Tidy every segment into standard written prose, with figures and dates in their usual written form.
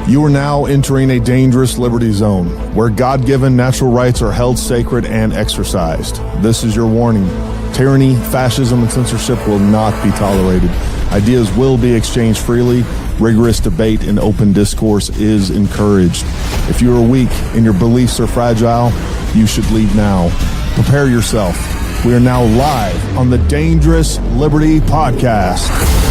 You are now entering a dangerous liberty zone where God-given natural rights are held sacred and exercised. This is your warning. Tyranny, fascism, and censorship will not be tolerated. Ideas will be exchanged freely. Rigorous debate and open discourse is encouraged. If you are weak and your beliefs are fragile, you should leave now. Prepare yourself. We are now live on the Dangerous Liberty Podcast.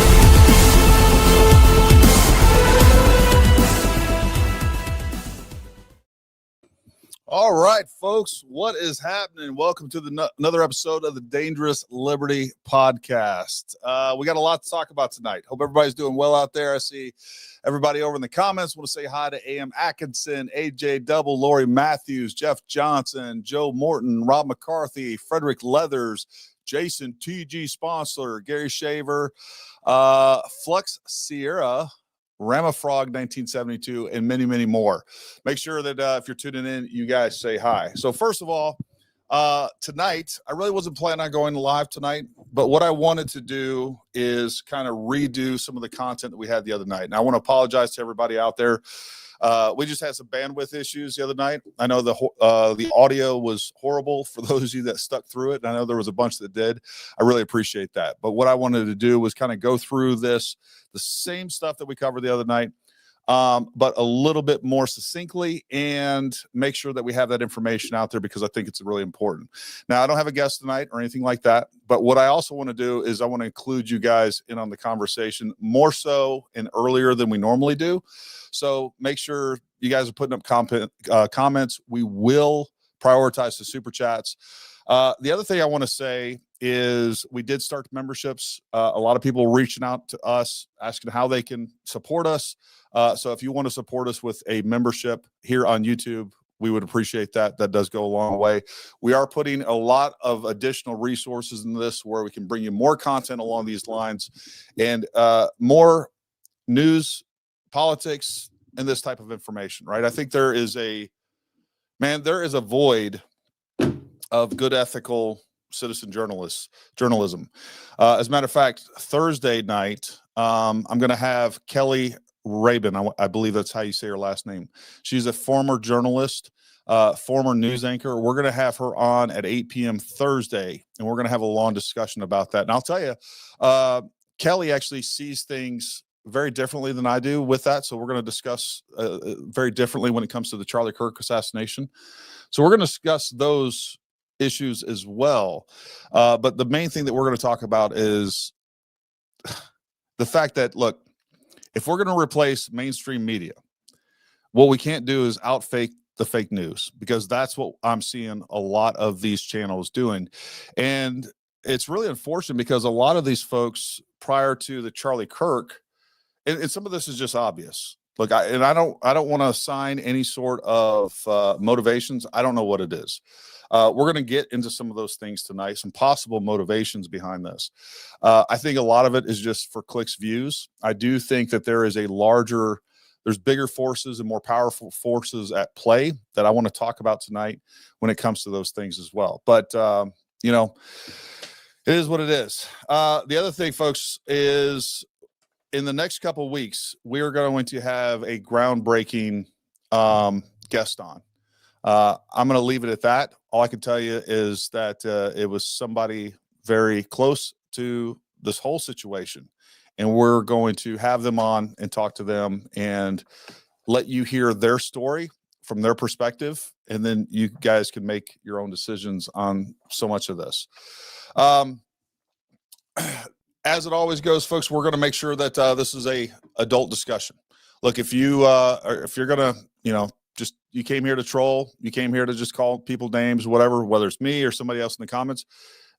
All right, folks, what is happening? Welcome to another episode of the Dangerous Liberty Podcast. We got a lot to talk about tonight. Hope everybody's doing well out there. I see everybody over in the comments. Want to say hi to A.M. Atkinson, AJ Double, Lori Matthews, Jeff Johnson, Joe Morton, Rob McCarthy, Frederick Leathers, Jason T.G. Sponsor, Gary Shaver, Flux Sierra, Ramafrog 1972, and many, many more. Make sure that if you're tuning in, you guys say hi. So first of all, tonight, I really wasn't planning on going live tonight, but what I wanted to do is kind of redo some of the content that we had the other night. And I want to apologize to everybody out there. We just had some bandwidth issues the other night. I know the audio was horrible for those of you that stuck through it. And I know there was a bunch that did. I really appreciate that. But what I wanted to do was kind of go through the same stuff that we covered the other night, but a little bit more succinctly and make sure that we have that information out there because I think it's really important. Now, I don't have a guest tonight or anything like that, but what I also want to do is I want to include you guys in on the conversation more so and earlier than we normally do. So make sure you guys are putting up comments. We will prioritize the super chats. The other thing I want to say is we did start memberships. A lot of people reaching out to us, asking how they can support us. So if you want to support us with a membership here on YouTube, we would appreciate that. That does go a long way. We are putting a lot of additional resources in this where we can bring you more content along these lines and more news, politics, and this type of information, right? I think there is a void of good ethical citizen journalism. As a matter of fact, Thursday night, I'm going to have Kelly Rabin. I believe that's how you say her last name. She's a former journalist, former news anchor. We're going to have her on at 8 p.m. Thursday, and we're going to have a long discussion about that. And I'll tell you, Kelly actually sees things very differently than I do with that. So we're going to discuss very differently when it comes to the Charlie Kirk assassination. So we're going to discuss those issues as well. But the main thing that we're going to talk about is the fact that, look, if we're going to replace mainstream media, what we can't do is outfake the fake news, because that's what I'm seeing a lot of these channels doing. And it's really unfortunate because a lot of these folks prior to the Charlie Kirk, and some of this is just obvious. Look, I don't want to assign any sort of motivations. I don't know what it is. We're going to get into some of those things tonight, some possible motivations behind this. I think a lot of it is just for clicks, views. I do think that there is there's bigger forces and more powerful forces at play that I want to talk about tonight when it comes to those things as well. But, it is what it is. The other thing, folks, is in the next couple of weeks, we are going to have a groundbreaking guest on. I'm going to leave it at that. All I can tell you is that it was somebody very close to this whole situation, and we're going to have them on and talk to them and let you hear their story from their perspective, and then you guys can make your own decisions on so much of this. As it always goes, folks, we're going to make sure that this is a adult discussion. Look, if you're going to, you came here to troll, you came here to just call people names, whatever, whether it's me or somebody else in the comments,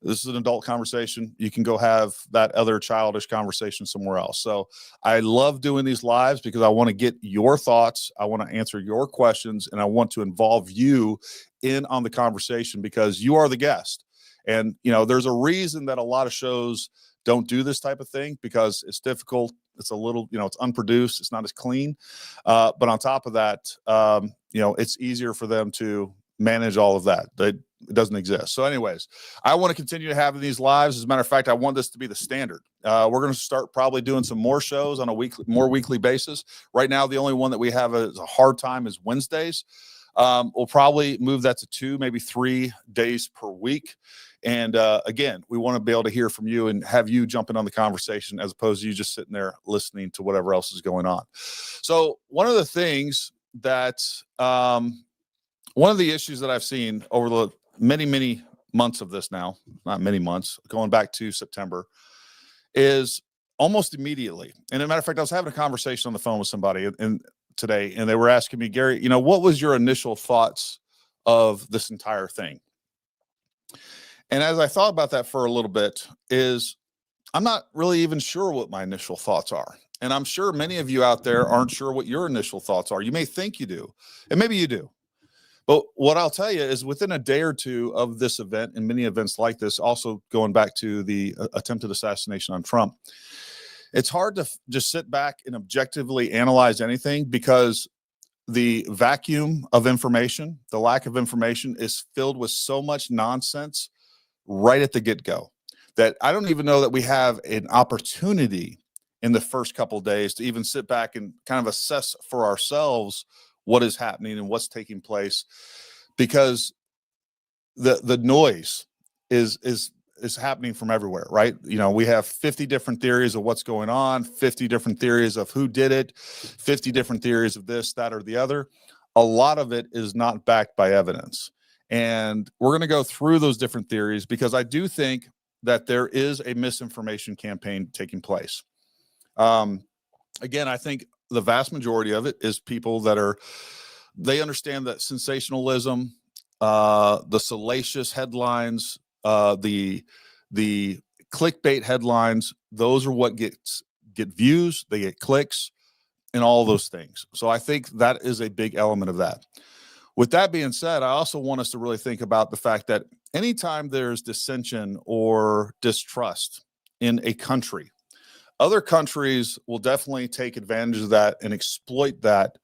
this is an adult conversation. You can go have that other childish conversation somewhere else. So I love doing these lives because I want to get your thoughts. I want to answer your questions, and I want to involve you in on the conversation because you are the guest. And, there's a reason that a lot of shows don't do this type of thing because it's difficult. It's a little, it's unproduced. It's not as clean. But on top of that, it's easier for them to manage all of that. It doesn't exist. So anyways, I want to continue to have these lives. As a matter of fact, I want this to be the standard. We're going to start probably doing some more shows on a more weekly basis. Right now, the only one that we have a hard time is Wednesdays. We'll probably move that to 2, maybe 3 days per week. And again, we want to be able to hear from you and have you jump in on the conversation as opposed to you just sitting there listening to whatever else is going on. So one of the things that one of the issues that I've seen over the many months of this now, not many months, going back to September, is almost immediately. And as a matter of fact, I was having a conversation on the phone with somebody today, and they were asking me, Gary, what was your initial thoughts of this entire thing? And as I thought about that for a little bit, I'm not really even sure what my initial thoughts are. And I'm sure many of you out there aren't sure what your initial thoughts are. You may think you do, and maybe you do. But what I'll tell you is within a day or two of this event and many events like this, also going back to the attempted assassination on Trump, it's hard to just sit back and objectively analyze anything because the vacuum of information, the lack of information is filled with so much nonsense right at the get-go that I don't even know that we have an opportunity in the first couple of days to even sit back and kind of assess for ourselves what is happening and what's taking place, because the noise is happening from everywhere, right? We have 50 different theories of what's going on, 50 different theories of who did it, 50 different theories of this, that, or the other. A lot of it is not backed by evidence. And we're going to go through those different theories because I do think that there is a misinformation campaign taking place. Again, I think the vast majority of it is people that they understand that sensationalism, the salacious headlines, the clickbait headlines, those are what get views, they get clicks, and all those things. So I think that is a big element of that. With that being said, I also want us to really think about the fact that anytime there's dissension or distrust in a country, other countries will definitely take advantage of that and exploit that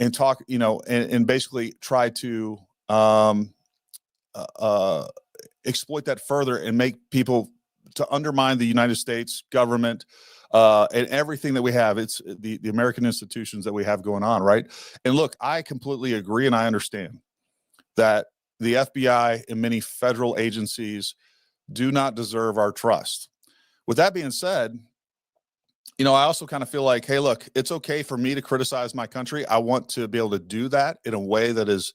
and talk, and basically try to exploit that further and make people to undermine the United States government and everything that we have. It's the American institutions that we have going on, right? And look, I completely agree and I understand that the FBI and many federal agencies do not deserve our trust. With that being said, I also kind of feel like, hey, look, it's okay for me to criticize my country. I want to be able to do that in a way that is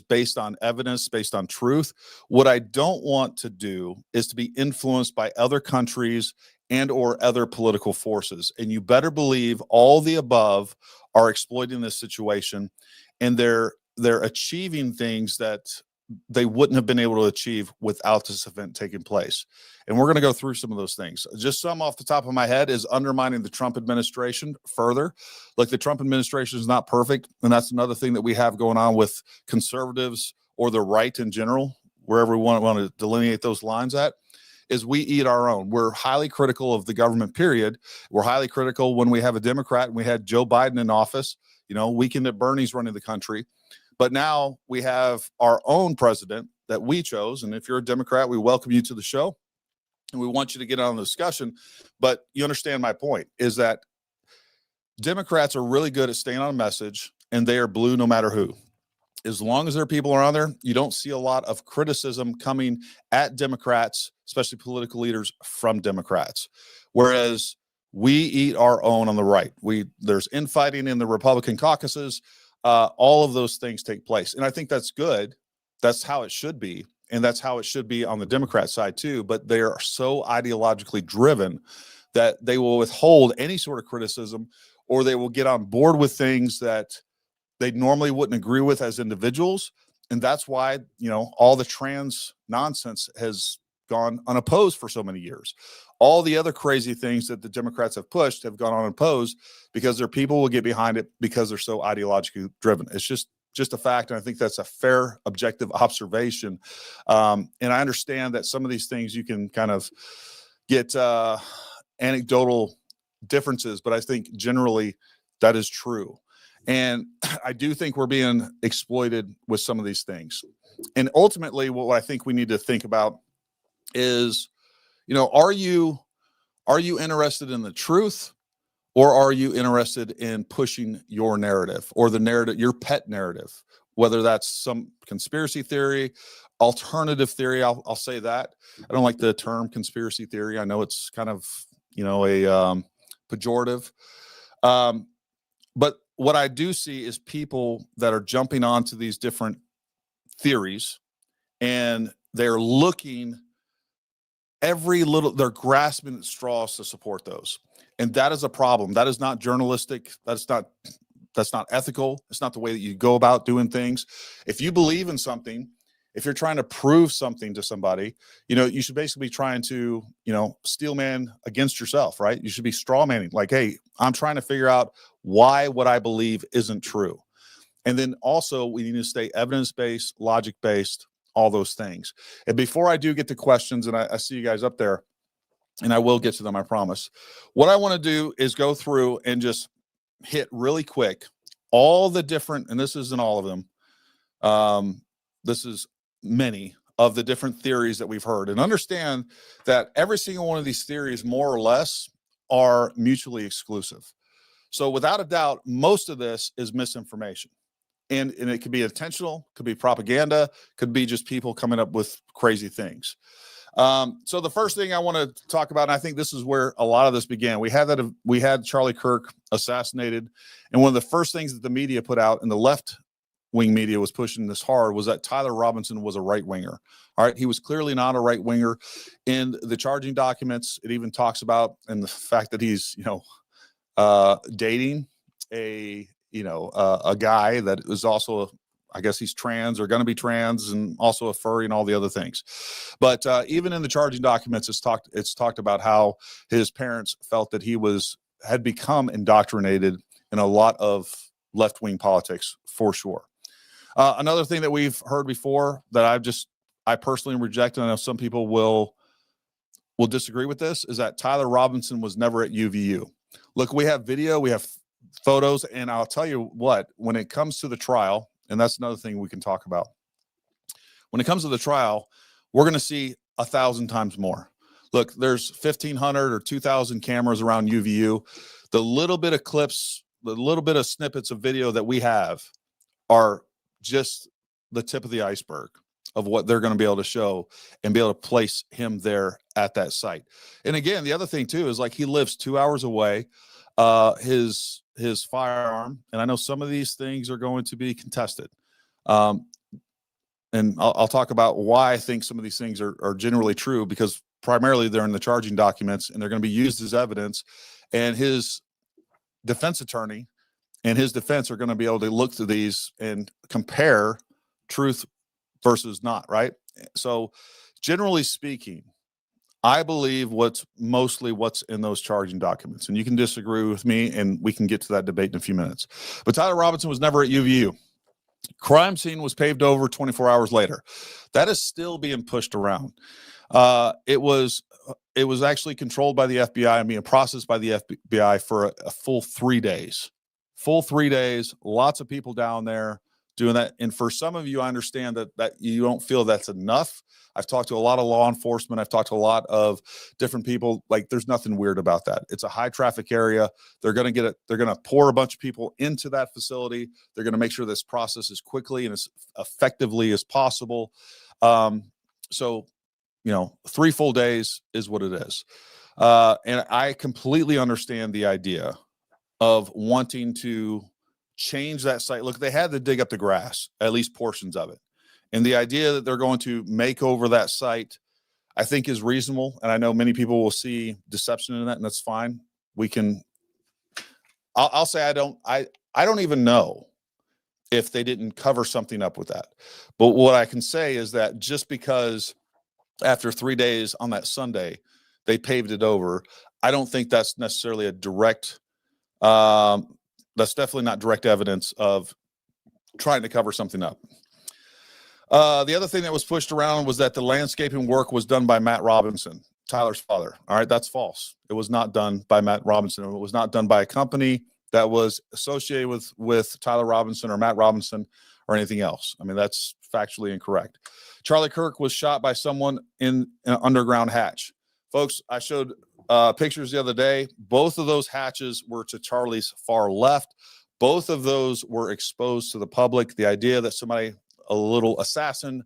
based on evidence, based on truth. What I don't want to do is to be influenced by other countries and or other political forces. And you better believe all the above are exploiting this situation, and they're achieving things that they wouldn't have been able to achieve without this event taking place. And we're going to go through some of those things. Just some off the top of my head is undermining the Trump administration further. Like, the Trump administration is not perfect. And that's another thing that we have going on with conservatives or the right in general, wherever we want to delineate those lines at, is we eat our own. We're highly critical of the government, period. We're highly critical when we have a Democrat, and we had Joe Biden in office, weekend at Bernie's running the country. But now we have our own president that we chose. And if you're a Democrat, we welcome you to the show and we want you to get on the discussion. But you understand my point is that Democrats are really good at staying on a message, and they are blue no matter who. As long as there are people around there, you don't see a lot of criticism coming at Democrats, especially political leaders from Democrats. Whereas we eat our own on the right. There's infighting in the Republican caucuses. All of those things take place. And I think that's good. That's how it should be. And that's how it should be on the Democrat side too. But they are so ideologically driven that they will withhold any sort of criticism, or they will get on board with things that they normally wouldn't agree with as individuals. And that's why, all the trans nonsense has gone unopposed for so many years. All the other crazy things that the Democrats have pushed have gone unopposed because their people will get behind it because they're so ideologically driven. It's just a fact. And I think that's a fair, objective observation. And I understand that some of these things you can kind of get anecdotal differences, but I think generally that is true. And I do think we're being exploited with some of these things. And ultimately, what I think we need to think about is, are you interested in the truth, or are you interested in pushing your narrative or the narrative, your pet narrative, whether that's some conspiracy theory, alternative theory? I'll say that. I don't like the term conspiracy theory. I know it's kind of, a pejorative. But what I do see is people that are jumping onto these different theories, and they're looking they're grasping at straws to support those. And that is a problem. That is not journalistic. That's not ethical. It's not the way that you go about doing things. If you believe in something, if you're trying to prove something to somebody, you should basically be trying to, steel man against yourself, right? You should be straw manning. Like, hey, I'm trying to figure out why what I believe isn't true. And then also we need to stay evidence-based, logic-based, all those things. And before I do get to questions, and I see you guys up there, and I will get to them, I promise. What I want to do is go through and just hit really quick all the different, and this isn't all of them. This is many of the different theories that we've heard, and understand that every single one of these theories, more or less, are mutually exclusive. So without a doubt, most of this is misinformation. And it could be intentional, could be propaganda, could be just people coming up with crazy things. So the first thing I want to talk about, and I think this is where a lot of this began. We had Charlie Kirk assassinated, and one of the first things that the media put out, and the left-wing media was pushing this hard, was that Tyler Robinson was a right-winger. All right, he was clearly not a right-winger. In the charging documents, it even talks about, and the fact that he's dating a guy that is also, I guess he's trans or going to be trans, and also a furry and all the other things. But even in the charging documents, it's talked about how his parents felt that he had become indoctrinated in a lot of left-wing politics, for sure. Another thing that we've heard before that I personally reject, and I know some people will disagree with this, is that Tyler Robinson was never at UVU. Look, we have video, we have photos, and I'll tell you what, when it comes to the trial, and that's another thing we can talk about. When it comes to the trial, we're going to see 1,000 times more. Look, there's 1,500 or 2,000 cameras around UVU. The little bit of clips, the little bit of snippets of video that we have are just the tip of the iceberg of what they're going to be able to show and be able to place him there at that site. And again, the other thing too is, like, he lives 2 hours away. His firearm, and I know some of these things are going to be contested. And I'll talk about why I think some of these things are generally true, because primarily they're in the charging documents and they're going to be used as evidence. And his defense attorney and his defense are going to be able to look through these and compare truth versus not, right? So generally speaking, I believe what's in those charging documents, and you can disagree with me, and we can get to that debate in a few minutes. But Tyler Robinson was never at UVU. Crime scene was paved over 24 hours later. That is still being pushed around. It was actually controlled by the FBI and being processed by the FBI for a full 3 days. Full 3 days, lots of people down there doing that. And for some of you, I understand that you don't feel that's enough. I've talked to a lot of law enforcement. I've talked to a lot of different people. Like, there's nothing weird about that. It's a high traffic area. They're going to pour a bunch of people into that facility. They're going to make sure this process as quickly and as effectively as possible. So 3 full days is what it is. And I completely understand the idea of wanting to change that site. Look, they had to dig up the grass, at least portions of it. And the idea that they're going to make over that site, I think, is reasonable. And I know many people will see deception in that, and that's fine. I'll say I don't even know if they didn't cover something up with that. But what I can say is that just because after 3 days on that Sunday, they paved it over, I don't think that's necessarily a direct, that's definitely not direct evidence of trying to cover something up. The other thing that was pushed around was that the landscaping work was done by Matt Robinson, Tyler's father. All right, that's false. It was not done by Matt Robinson. It was not done by a company. that was associated with Tyler Robinson or Matt Robinson or anything else. I mean, that's factually incorrect. Charlie Kirk was shot by someone in an underground hatch. Folks, I showed pictures the other day. Both of those hatches were to Charlie's far left. Both of those were exposed to the public. The idea that somebody, a little assassin,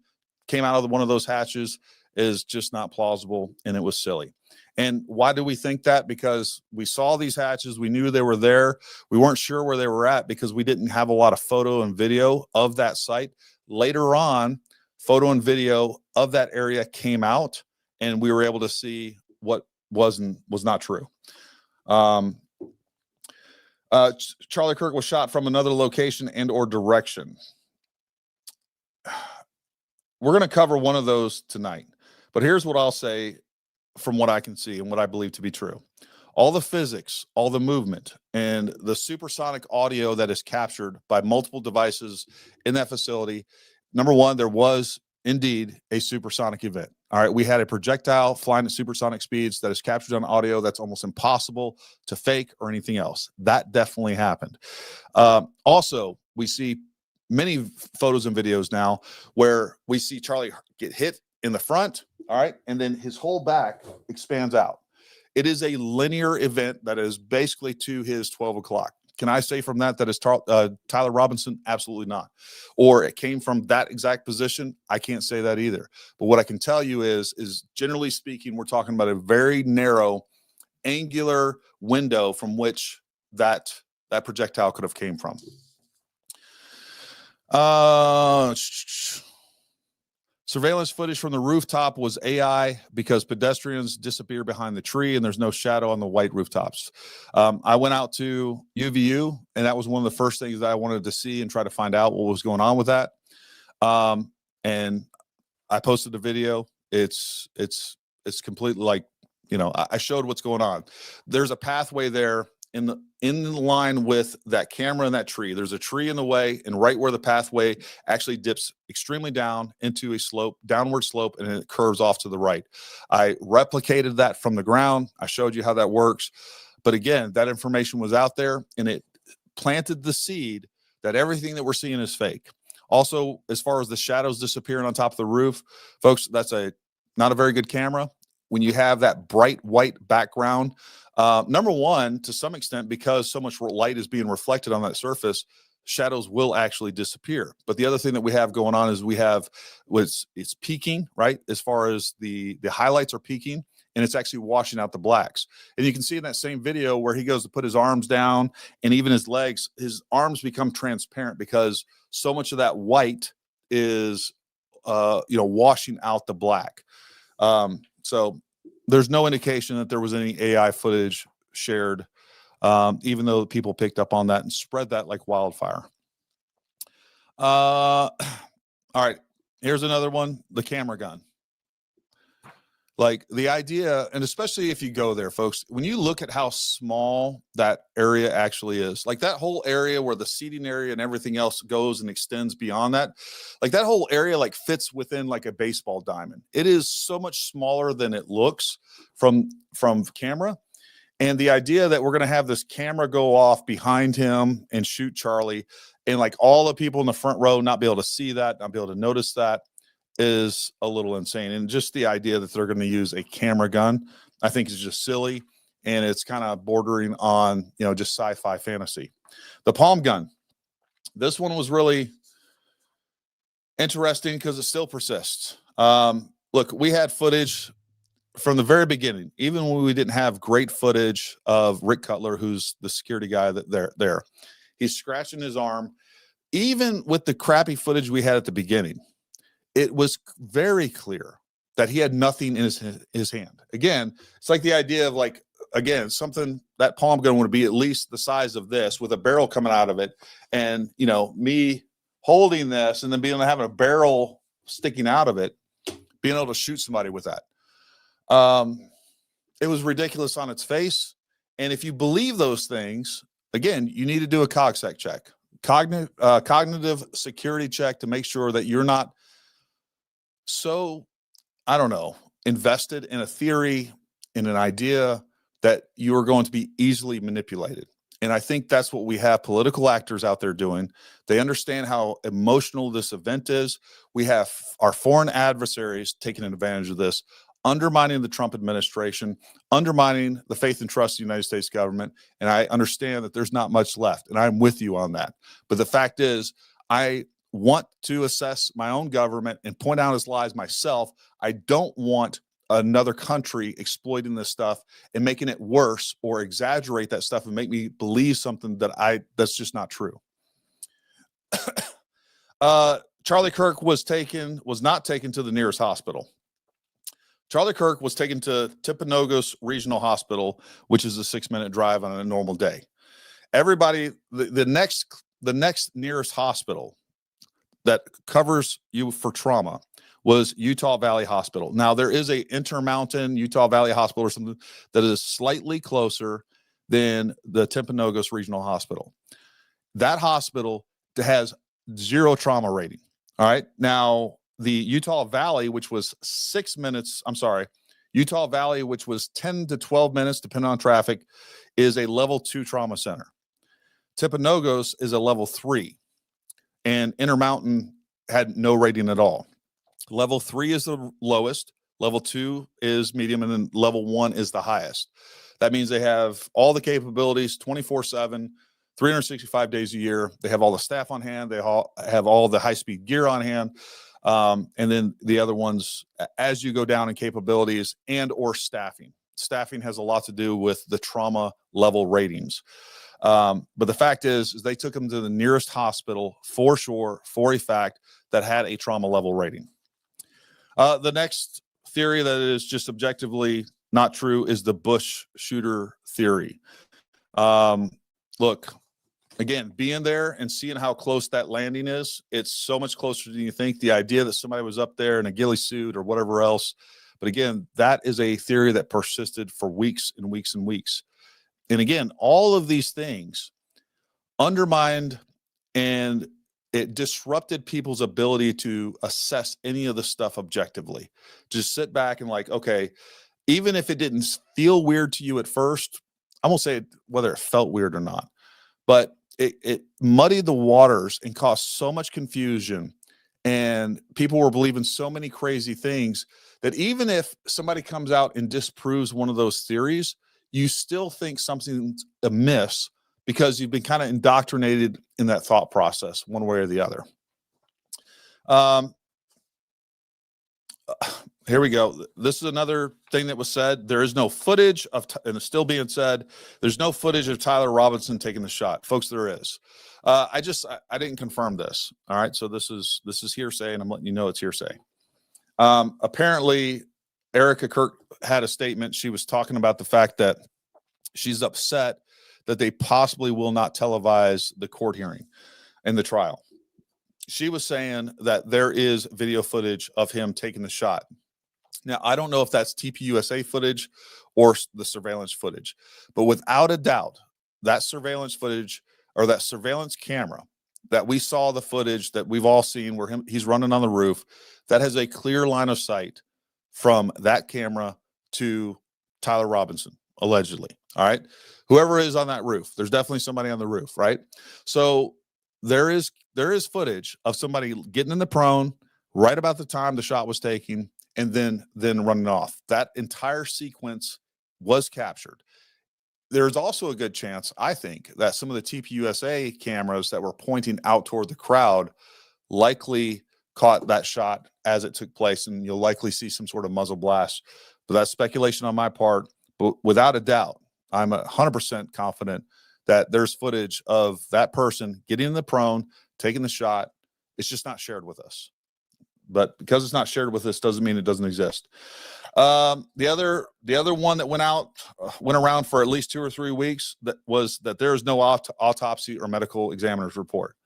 came out of one of those hatches is just not plausible, and it was silly. And why do we think that? Because we saw these hatches. We knew they were there. We weren't sure where they were at because we didn't have a lot of photo and video of that site. Later on, photo and video of that area came out, and we were able to see what was not true. Charlie Kirk was shot from another location and or direction. We're going to cover one of those tonight, but here's what I'll say from what I can see and what I believe to be true. All the physics, all the movement, and the supersonic audio that is captured by multiple devices in that facility. Number one, there was indeed a supersonic event. All right, we had a projectile flying at supersonic speeds that is captured on audio that's almost impossible to fake or anything else. That definitely happened. Also, we see many photos and videos now where we see Charlie get hit in the front, all right, and then his whole back expands out. It is a linear event that is basically to his 12 o'clock. Can I say from that is Tyler Robinson? Absolutely not. Or it came from that exact position? I can't say that either. But what I can tell you is generally speaking, we're talking about a very narrow angular window from which that projectile could have came from. Surveillance footage from the rooftop was AI because pedestrians disappear behind the tree and there's no shadow on the white rooftops. I went out to UVU, and that was one of the first things that I wanted to see and try to find out what was going on with that. And I posted a video. It's completely like, you know, I showed what's going on. There's a pathway there in line with that camera and that tree. There's a tree in the way, and right where the pathway actually dips extremely down into a downward slope, and it curves off to the right. I replicated that from the ground. I showed you how that works. But again, that information was out there, and it planted the seed that everything that we're seeing is fake. Also, as far as the shadows disappearing on top of the roof, folks, that's not a very good camera. When you have that bright white background, number one, to some extent, because so much light is being reflected on that surface, shadows will actually disappear. But the other thing that we have going on is it's peaking, right? As far as the highlights are peaking, and it's actually washing out the blacks. And you can see in that same video where he goes to put his arms down and even his legs, his arms become transparent because so much of that white is, washing out the black. So there's no indication that there was any AI footage shared, even though people picked up on that and spread that like wildfire. All right, here's another one, the camera gun. Like the idea, and especially if you go there, folks, when you look at how small that area actually is, like that whole area where the seating area and everything else goes and extends beyond that, like that whole area like fits within like a baseball diamond. It is so much smaller than it looks from camera. And the idea that we're going to have this camera go off behind him and shoot Charlie, and like all the people in the front row not be able to see that, not be able to notice that, is a little insane. And just the idea that they're going to use a camera gun, I think is just silly. And it's kind of bordering on, just sci-fi fantasy. The palm gun. This one was really interesting because it still persists. Look, we had footage from the very beginning, even when we didn't have great footage of Rick Cutler, who's the security guy there. He's scratching his arm. Even with the crappy footage we had at the beginning, it was very clear that he had nothing in his hand. Again, it's like the idea of something that palm gun would be at least the size of this with a barrel coming out of it. And, me holding this and then being able to have a barrel sticking out of it, being able to shoot somebody with that. It was ridiculous on its face. And if you believe those things, again, you need to do a CogSec check, cognitive security check, to make sure that you're not so, invested in a theory, in an idea that you are going to be easily manipulated. And I think that's what we have political actors out there doing. They understand how emotional this event is. We have our foreign adversaries taking advantage of this, undermining the Trump administration, undermining the faith and trust of the United States government. And I understand that there's not much left, and I'm with you on that. But the fact is, I want to assess my own government and point out its lies myself. I don't want another country exploiting this stuff and making it worse or exaggerate that stuff and make me believe something that's just not true. Charlie Kirk was not taken to the nearest hospital. Charlie Kirk was taken to Timpanogos Regional Hospital, which is a 6-minute drive on a normal day. Everybody, the next nearest hospital that covers you for trauma was Utah Valley Hospital. Now, there is a Intermountain Utah Valley Hospital or something that is slightly closer than the Timpanogos Regional Hospital. That hospital has 0 trauma rating. All right. Now, the Utah Valley, which was 6 minutes, Utah Valley, which was 10 to 12 minutes, depending on traffic, is a level 2 trauma center. Timpanogos is a level 3, and Intermountain had no rating at all. Level 3 is the lowest, level 2 is medium, and then level 1 is the highest. That means they have all the capabilities 24/7, 365 days a year. They have all the staff on hand. They have all the high-speed gear on hand. And then the other ones, as you go down in capabilities and or staffing. Staffing has a lot to do with the trauma level ratings. But the fact is they took them to the nearest hospital for sure, for a fact, that had a trauma level rating. The next theory that is just objectively not true is the Bush shooter theory. Look, again, being there and seeing how close that landing is, it's so much closer than you think. The idea that somebody was up there in a ghillie suit or whatever else. But again, that is a theory that persisted for weeks and weeks and weeks. And again, all of these things undermined and it disrupted people's ability to assess any of the stuff objectively. Just sit back and like, okay, even if it didn't feel weird to you at first, I won't say whether it felt weird or not, but it muddied the waters and caused so much confusion, and people were believing so many crazy things that even if somebody comes out and disproves one of those theories, you still think something's amiss because you've been kind of indoctrinated in that thought process one way or the other. Here we go. This is another thing that was said. There is no footage of, and it's still being said, there's no footage of Tyler Robinson taking the shot. Folks, there is. I didn't confirm this. All right. So this is hearsay, and I'm letting you know it's hearsay. Apparently, Erica Kirk had a statement. She was talking about the fact that she's upset that they possibly will not televise the court hearing and the trial. She was saying that there is video footage of him taking the shot. Now, I don't know if that's TPUSA footage or the surveillance footage, but without a doubt, that surveillance footage or that surveillance camera that we saw, the footage that we've all seen where he's running on the roof, that has a clear line of sight from that camera to Tyler Robinson, allegedly. All right. Whoever is on that roof, there's definitely somebody on the roof, right? So there is footage of somebody getting in the prone right about the time the shot was taken and then running off. That entire sequence was captured. There's also a good chance, I think, that some of the TPUSA cameras that were pointing out toward the crowd likely caught that shot as it took place, and you'll likely see some sort of muzzle blast. But that's speculation on my part. But without a doubt, I'm 100% confident that there's footage of that person getting in the prone, taking the shot. It's just not shared with us. But because it's not shared with us doesn't mean it doesn't exist. The other one that went around for at least 2 or 3 weeks that there is no autopsy or medical examiner's report.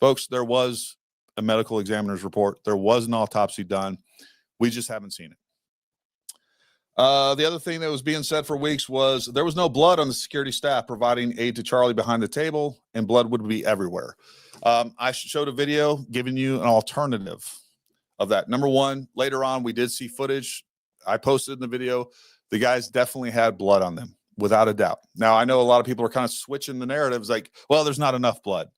Folks, there was a medical examiner's report. There was an autopsy done. We just haven't seen it. The other thing that was being said for weeks was there was no blood on the security staff providing aid to Charlie behind the table, and blood would be everywhere. I showed a video giving you an alternative of that. Number one, later on, we did see footage. I posted in the video. The guys definitely had blood on them. without a doubt. Now, I know a lot of people are kind of switching the narratives like, well, there's not enough blood.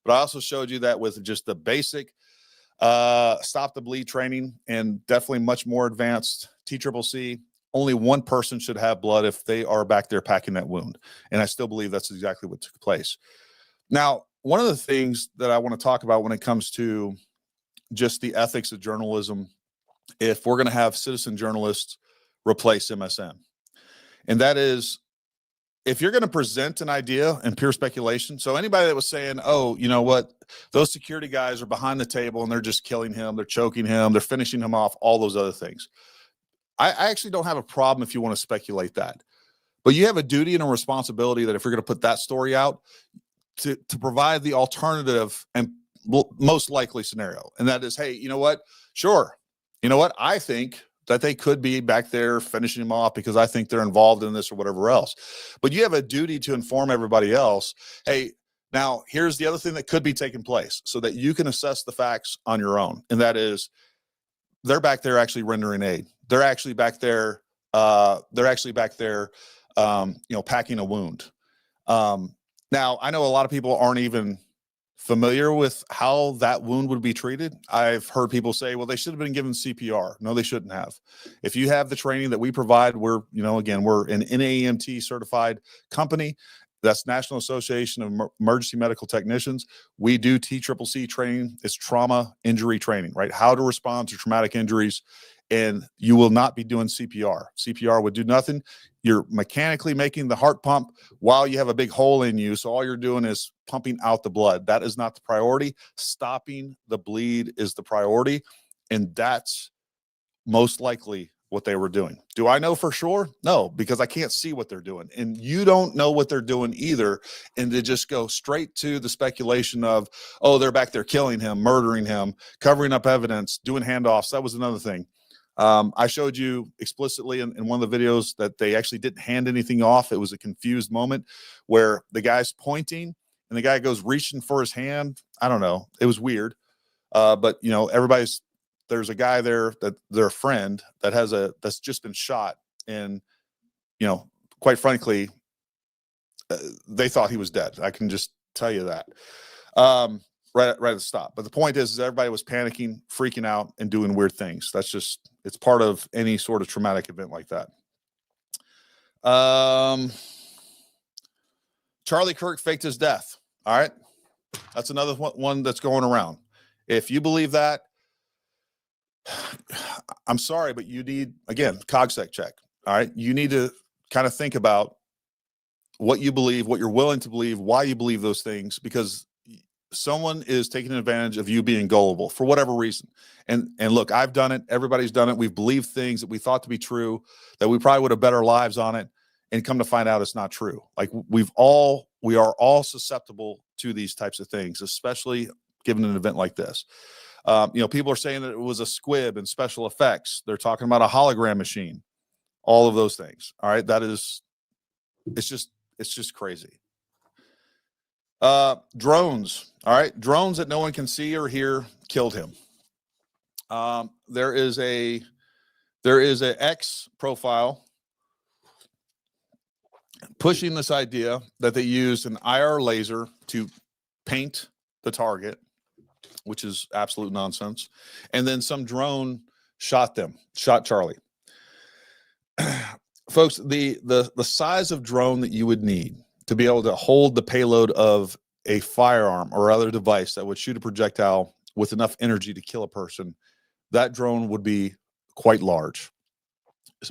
But I also showed you that with just the basic stop the bleed training and definitely much more advanced TCCC, only one person should have blood if they are back there packing that wound. And I still believe that's exactly what took place. Now, one of the things that I want to talk about when it comes to just the ethics of journalism, if we're going to have citizen journalists replace MSM, and that is, if you're going to present an idea and pure speculation, so anybody that was saying, oh, you know what, those security guys are behind the table and they're just killing him, they're choking him, they're finishing him off, all those other things. I actually don't have a problem if you want to speculate that. But you have a duty and a responsibility that if you're going to put that story out, to provide the alternative and most likely scenario. And that is, hey, you know what? Sure. You know what? I think that they could be back there finishing him off because I think they're involved in this or whatever else. But you have a duty to inform everybody else, hey, now here's the other thing that could be taking place so that you can assess the facts on your own. And that is, they're back there actually rendering aid. They're actually back there. Packing a wound. Now, I know a lot of people aren't even familiar with how that wound would be treated. I've heard people say, well, they should have been given CPR. No, they shouldn't have. If you have the training that we provide, we're an NAEMT certified company. That's National Association of Emergency Medical Technicians. We do TCCC training. It's trauma injury training, right? How to respond to traumatic injuries. And you will not be doing CPR. CPR would do nothing. You're mechanically making the heart pump while you have a big hole in you. So all you're doing is pumping out the blood. That is not the priority. Stopping the bleed is the priority. And that's most likely what they were doing. Do I know for sure? No, because I can't see what they're doing. And you don't know what they're doing either. And to just go straight to the speculation of, oh, they're back there killing him, murdering him, covering up evidence, doing handoffs. That was another thing. I showed you explicitly in one of the videos that they actually didn't hand anything off. It was a confused moment where the guy's pointing and the guy goes reaching for his hand. I don't know. It was weird. But there's a guy there that their friend that's just been shot. And, quite frankly, they thought he was dead. I can just tell you that. Right at the stop. But the point is everybody was panicking, freaking out, and doing weird things. It's part of any sort of traumatic event like that. Charlie Kirk faked his death. All right. That's another one that's going around. If you believe that, I'm sorry, but you need, again, CogSec check. All right. You need to kind of think about what you believe, what you're willing to believe, why you believe those things, because someone is taking advantage of you being gullible for whatever reason. And look, I've done it. Everybody's done it. We've believed things that we thought to be true, that we probably would have bet our lives on it, and come to find out it's not true. Like we are all susceptible to these types of things, especially given an event like this. People are saying that it was a squib and special effects. They're talking about a hologram machine, all of those things. All right. It's just crazy. Drones. All right. Drones that no one can see or hear killed him. There is a X profile pushing this idea that they used an IR laser to paint the target, which is absolute nonsense. And then some drone shot Charlie. Folks, the size of drone that you would need to be able to hold the payload of a firearm or other device that would shoot a projectile with enough energy to kill a person, that drone would be quite large.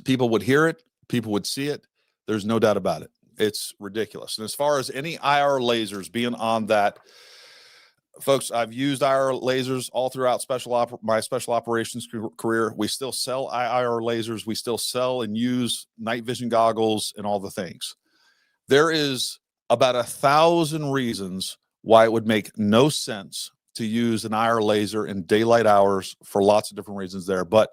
People would hear it. People would see it. There's no doubt about it. It's ridiculous. And as far as any IR lasers being on that, folks, I've used IR lasers all throughout my special operations career. We still sell IR lasers. We still sell and use night vision goggles and all the things. There is about 1,000 reasons why it would make no sense to use an IR laser in daylight hours for lots of different reasons there. But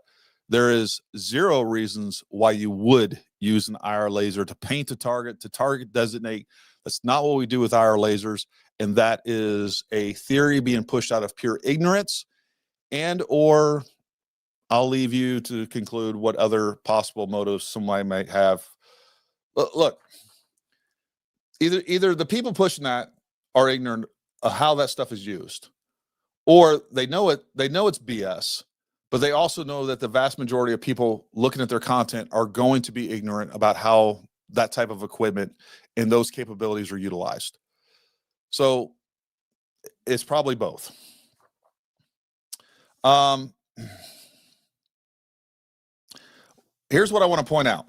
there is 0 reasons why you would use an IR laser to paint a target, to target designate. That's not what we do with IR lasers. And that is a theory being pushed out of pure ignorance, or I'll leave you to conclude what other possible motives somebody might have. Look, either the people pushing that are ignorant of how that stuff is used, or they know it's BS, but they also know that the vast majority of people looking at their content are going to be ignorant about how that type of equipment and those capabilities are utilized. So it's probably both. Here's what I want to point out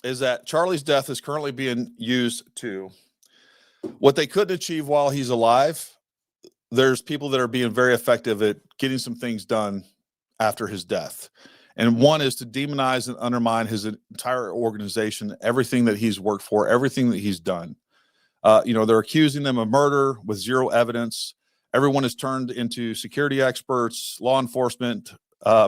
is that Charlie's death is currently being used to what they couldn't achieve while he's alive. There's people that are being very effective at getting some things done after his death. And one is to demonize and undermine his entire organization, everything that he's worked for, everything that he's done. They're accusing them of murder with zero evidence. Everyone is turned into security experts, law enforcement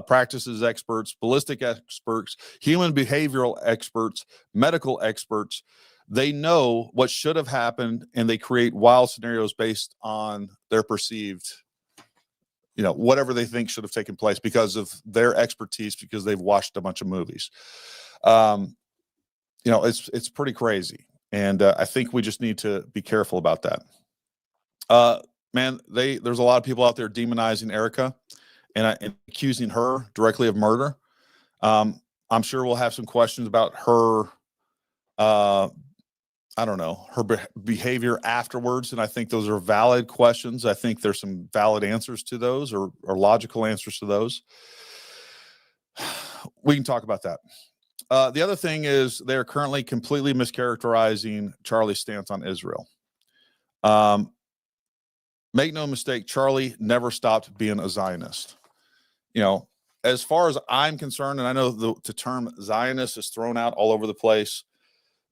practices experts, ballistic experts, human behavioral experts, medical experts. They know what should have happened, and they create wild scenarios based on their perceived, whatever they think should have taken place because of their expertise, because they've watched a bunch of movies. It's pretty crazy. And I think we just need to be careful about that. There's a lot of people out there demonizing Erica and accusing her directly of murder. I'm sure we'll have some questions about her, her behavior afterwards. And I think those are valid questions. I think there's some valid answers to those or logical answers to those. We can talk about that. The other thing is they're currently completely mischaracterizing Charlie's stance on Israel. Make no mistake, Charlie never stopped being a Zionist. As far as I'm concerned, and I know the term Zionist is thrown out all over the place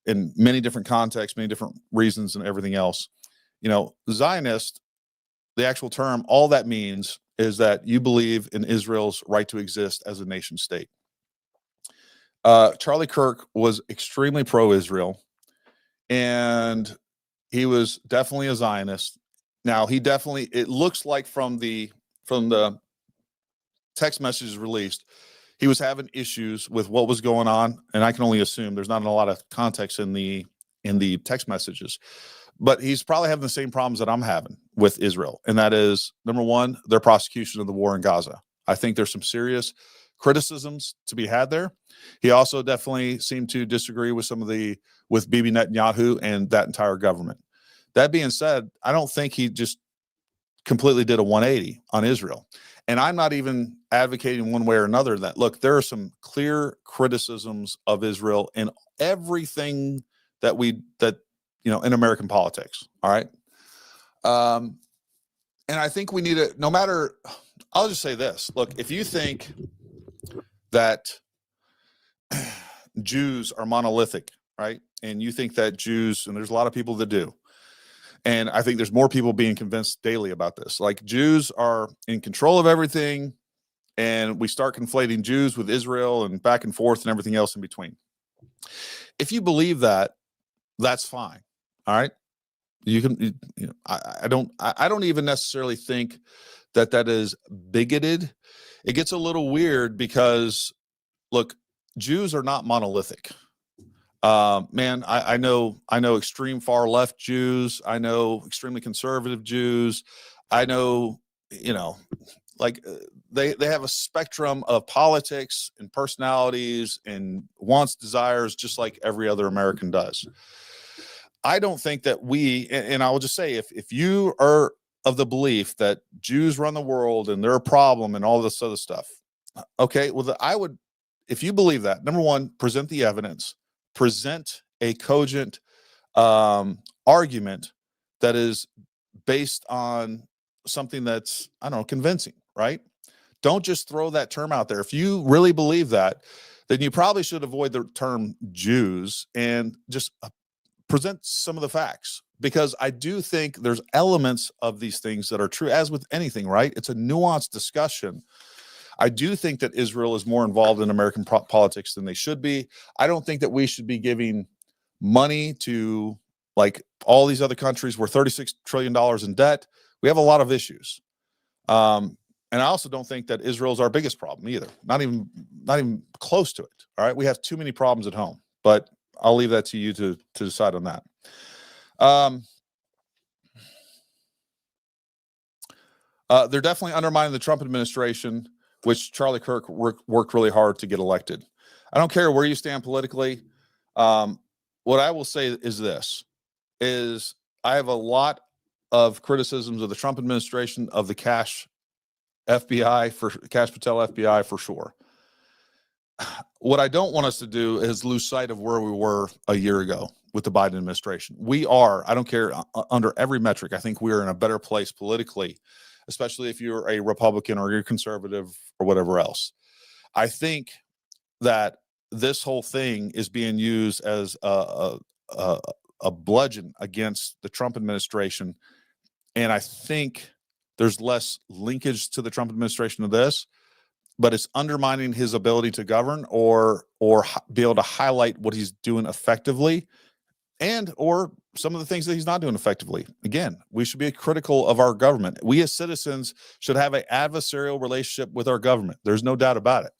in many different contexts, many different reasons and everything else. Zionist, the actual term, all that means is that you believe in Israel's right to exist as a nation state. Charlie Kirk was extremely pro-Israel, and he was definitely a Zionist. Now, it looks like from the text messages released, he was having issues with what was going on, and I can only assume there's not a lot of context in the text messages, but he's probably having the same problems that I'm having with Israel, and that is, number one, their prosecution of the war in Gaza. I think there's some serious criticisms to be had there. He also definitely seemed to disagree with with Bibi Netanyahu and that entire government. That being said, I don't think he just completely did a 180 on Israel. And I'm not even advocating one way or another that, look, there are some clear criticisms of Israel in everything that in American politics. All right. And I think we need to, I'll just say this. Look, if you think that Jews are monolithic, right? And you think that Jews, and there's a lot of people that do, and I think there's more people being convinced daily about this. Like, Jews are in control of everything, and we start conflating Jews with Israel and back and forth and everything else in between. If you believe that, that's fine. All right. You can, I don't even necessarily think that is bigoted. It gets a little weird because, look, Jews are not monolithic. I know extreme far left Jews. I know extremely conservative Jews. I know, they have a spectrum of politics and personalities and wants, desires, just like every other American does. I don't think that and I will just say, if you are of the belief that Jews run the world and they're a problem and all this other stuff, okay, well, if you believe that, number one, present the evidence, present a cogent argument that is based on something that's, convincing, right? Don't just throw that term out there. If you really believe that, then you probably should avoid the term Jews and just present some of the facts, because I do think there's elements of these things that are true, as with anything, right? It's a nuanced discussion. I do think that Israel is more involved in American politics than they should be. I don't think that we should be giving money to like all these other countries. We're $36 trillion in debt. We have a lot of issues. And I also don't think that Israel is our biggest problem either. Not even close to it. All right. We have too many problems at home, but I'll leave that to you to decide on that. They're definitely undermining the Trump administration, which Charlie Kirk worked really hard to get elected. I don't care where you stand politically. What I will say is this, is I have a lot of criticisms of the Trump administration, of the Cash Patel FBI for sure. What I don't want us to do is lose sight of where we were a year ago with the Biden administration. We are, I don't care, under every metric, I think we are in a better place politically, especially if you're a Republican or you're conservative or whatever else. I think that this whole thing is being used as a bludgeon against the Trump administration. And I think there's less linkage to the Trump administration of this, but it's undermining his ability to govern or be able to highlight what he's doing effectively, and or some of the things that he's not doing effectively. Again, we should be critical of our government. We as citizens should have an adversarial relationship with our government. There's no doubt about it.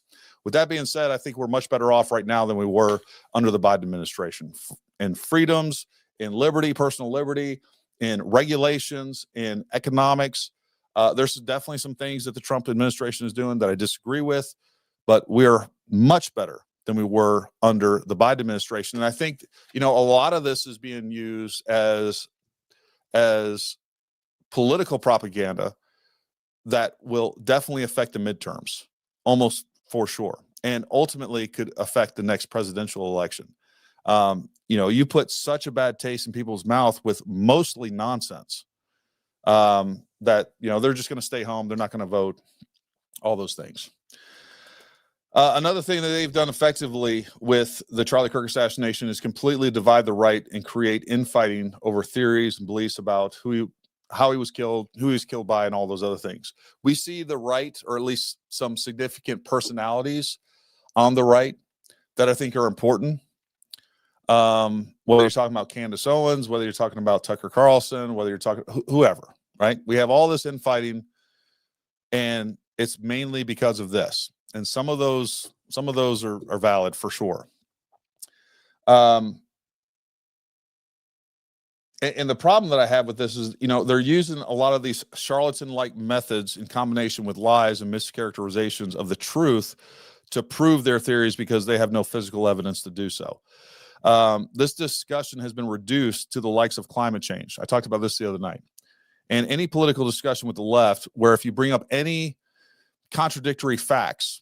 With that being said, I think we're much better off right now than we were under the Biden administration, in freedoms, in liberty, personal liberty, in regulations, in economics. There's definitely some things that the Trump administration is doing that I disagree with, but we're much better than we were under the Biden administration. And I think, a lot of this is being used as political propaganda that will definitely affect the midterms, almost for sure, and ultimately could affect the next presidential election. You put such a bad taste in people's mouth with mostly nonsense, that, they're just going to stay home. They're not going to vote, all those things. Another thing that they've done effectively with the Charlie Kirk assassination is completely divide the right and create infighting over theories and beliefs about how he was killed, who he was killed by, and all those other things. We see the right, or at least some significant personalities on the right that I think are important. Whether you're talking about Candace Owens, whether you're talking about Tucker Carlson, whether you're talking whoever, right? We have all this infighting, and it's mainly because of this. And some of those are valid for sure. And the problem that I have with this is, they're using a lot of these charlatan-like methods in combination with lies and mischaracterizations of the truth to prove their theories because they have no physical evidence to do so. This discussion has been reduced to the likes of climate change. I talked about this the other night. And any political discussion with the left, where if you bring up any contradictory facts,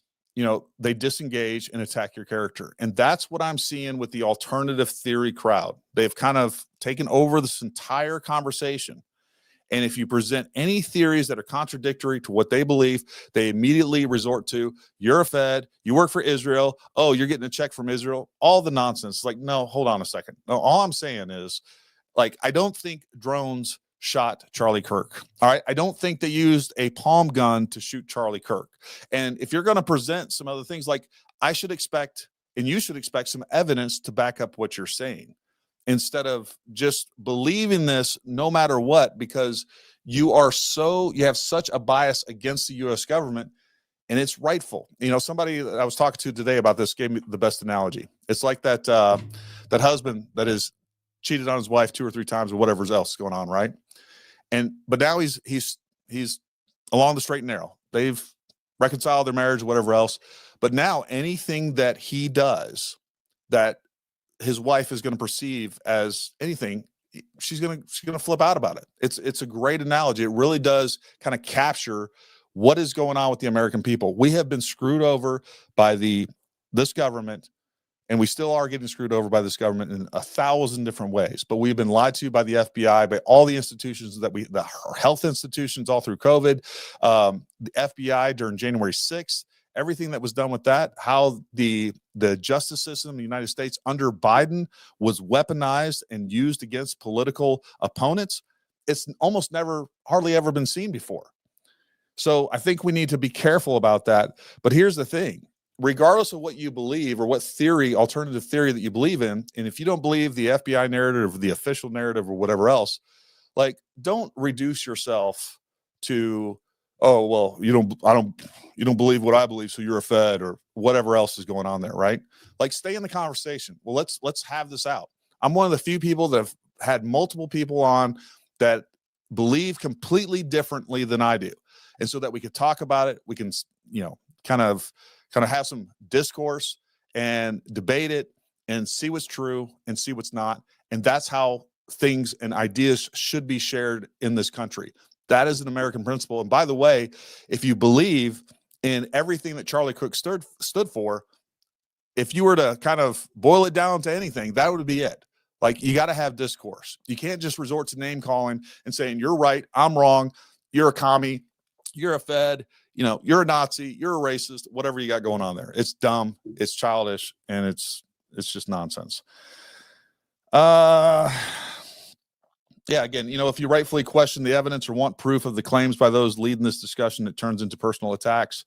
they disengage and attack your character. And that's what I'm seeing with the alternative theory crowd. They've kind of taken over this entire conversation. And if you present any theories that are contradictory to what they believe, they immediately resort to, you're a Fed, you work for Israel, oh, you're getting a check from Israel, all the nonsense. Like, no, hold on a second. No, all I'm saying is, I don't think drones shot Charlie Kirk. All right. I don't think they used a palm gun to shoot Charlie Kirk. And if you're going to present some other things, I should expect, and you should expect, some evidence to back up what you're saying, instead of just believing this no matter what, because you have such a bias against the U.S. government, and it's rightful. Somebody that I was talking to today about this gave me the best analogy. It's like that husband that is cheated on his wife 2 or 3 times or whatever else is going on, right? But now he's along the straight and narrow. They've reconciled their marriage, whatever else. But now anything that he does that his wife is going to perceive as anything, she's going to flip out about it. It's a great analogy. It really does kind of capture what is going on with the American people. We have been screwed over by this government, and we still are getting screwed over by this government in 1,000 different ways. But we've been lied to by the FBI, by all the institutions the health institutions all through COVID, the FBI during January 6th, everything that was done with that, how the justice system in the United States under Biden was weaponized and used against political opponents. It's almost hardly ever been seen before. So I think we need to be careful about that. But here's the thing. Regardless of what you believe or what alternative theory that you believe in, and if you don't believe the FBI narrative or the official narrative or whatever else, don't reduce yourself to oh, well, you don't believe what I believe, so you're a Fed, or whatever else is going on there, right? Like, stay in the conversation. Well, let's have this out. I'm one of the few people that have had multiple people on that believe completely differently than I do. And so that we could talk about it, we can, kind of have some discourse and debate it and see what's true and see what's not. And that's how things and ideas should be shared in this country. That is an American principle. And by the way, if you believe in everything that Charlie Kirk stood for, if you were to kind of boil it down to anything, that would be it. Like, you got to have discourse. You can't just resort to name calling and saying, you're right, I'm wrong, you're a commie, you're a Fed, you're a Nazi, you're a racist, whatever you got going on there. It's dumb, it's childish, and it's just nonsense. Yeah, again, if you rightfully question the evidence or want proof of the claims by those leading this discussion, it turns into personal attacks.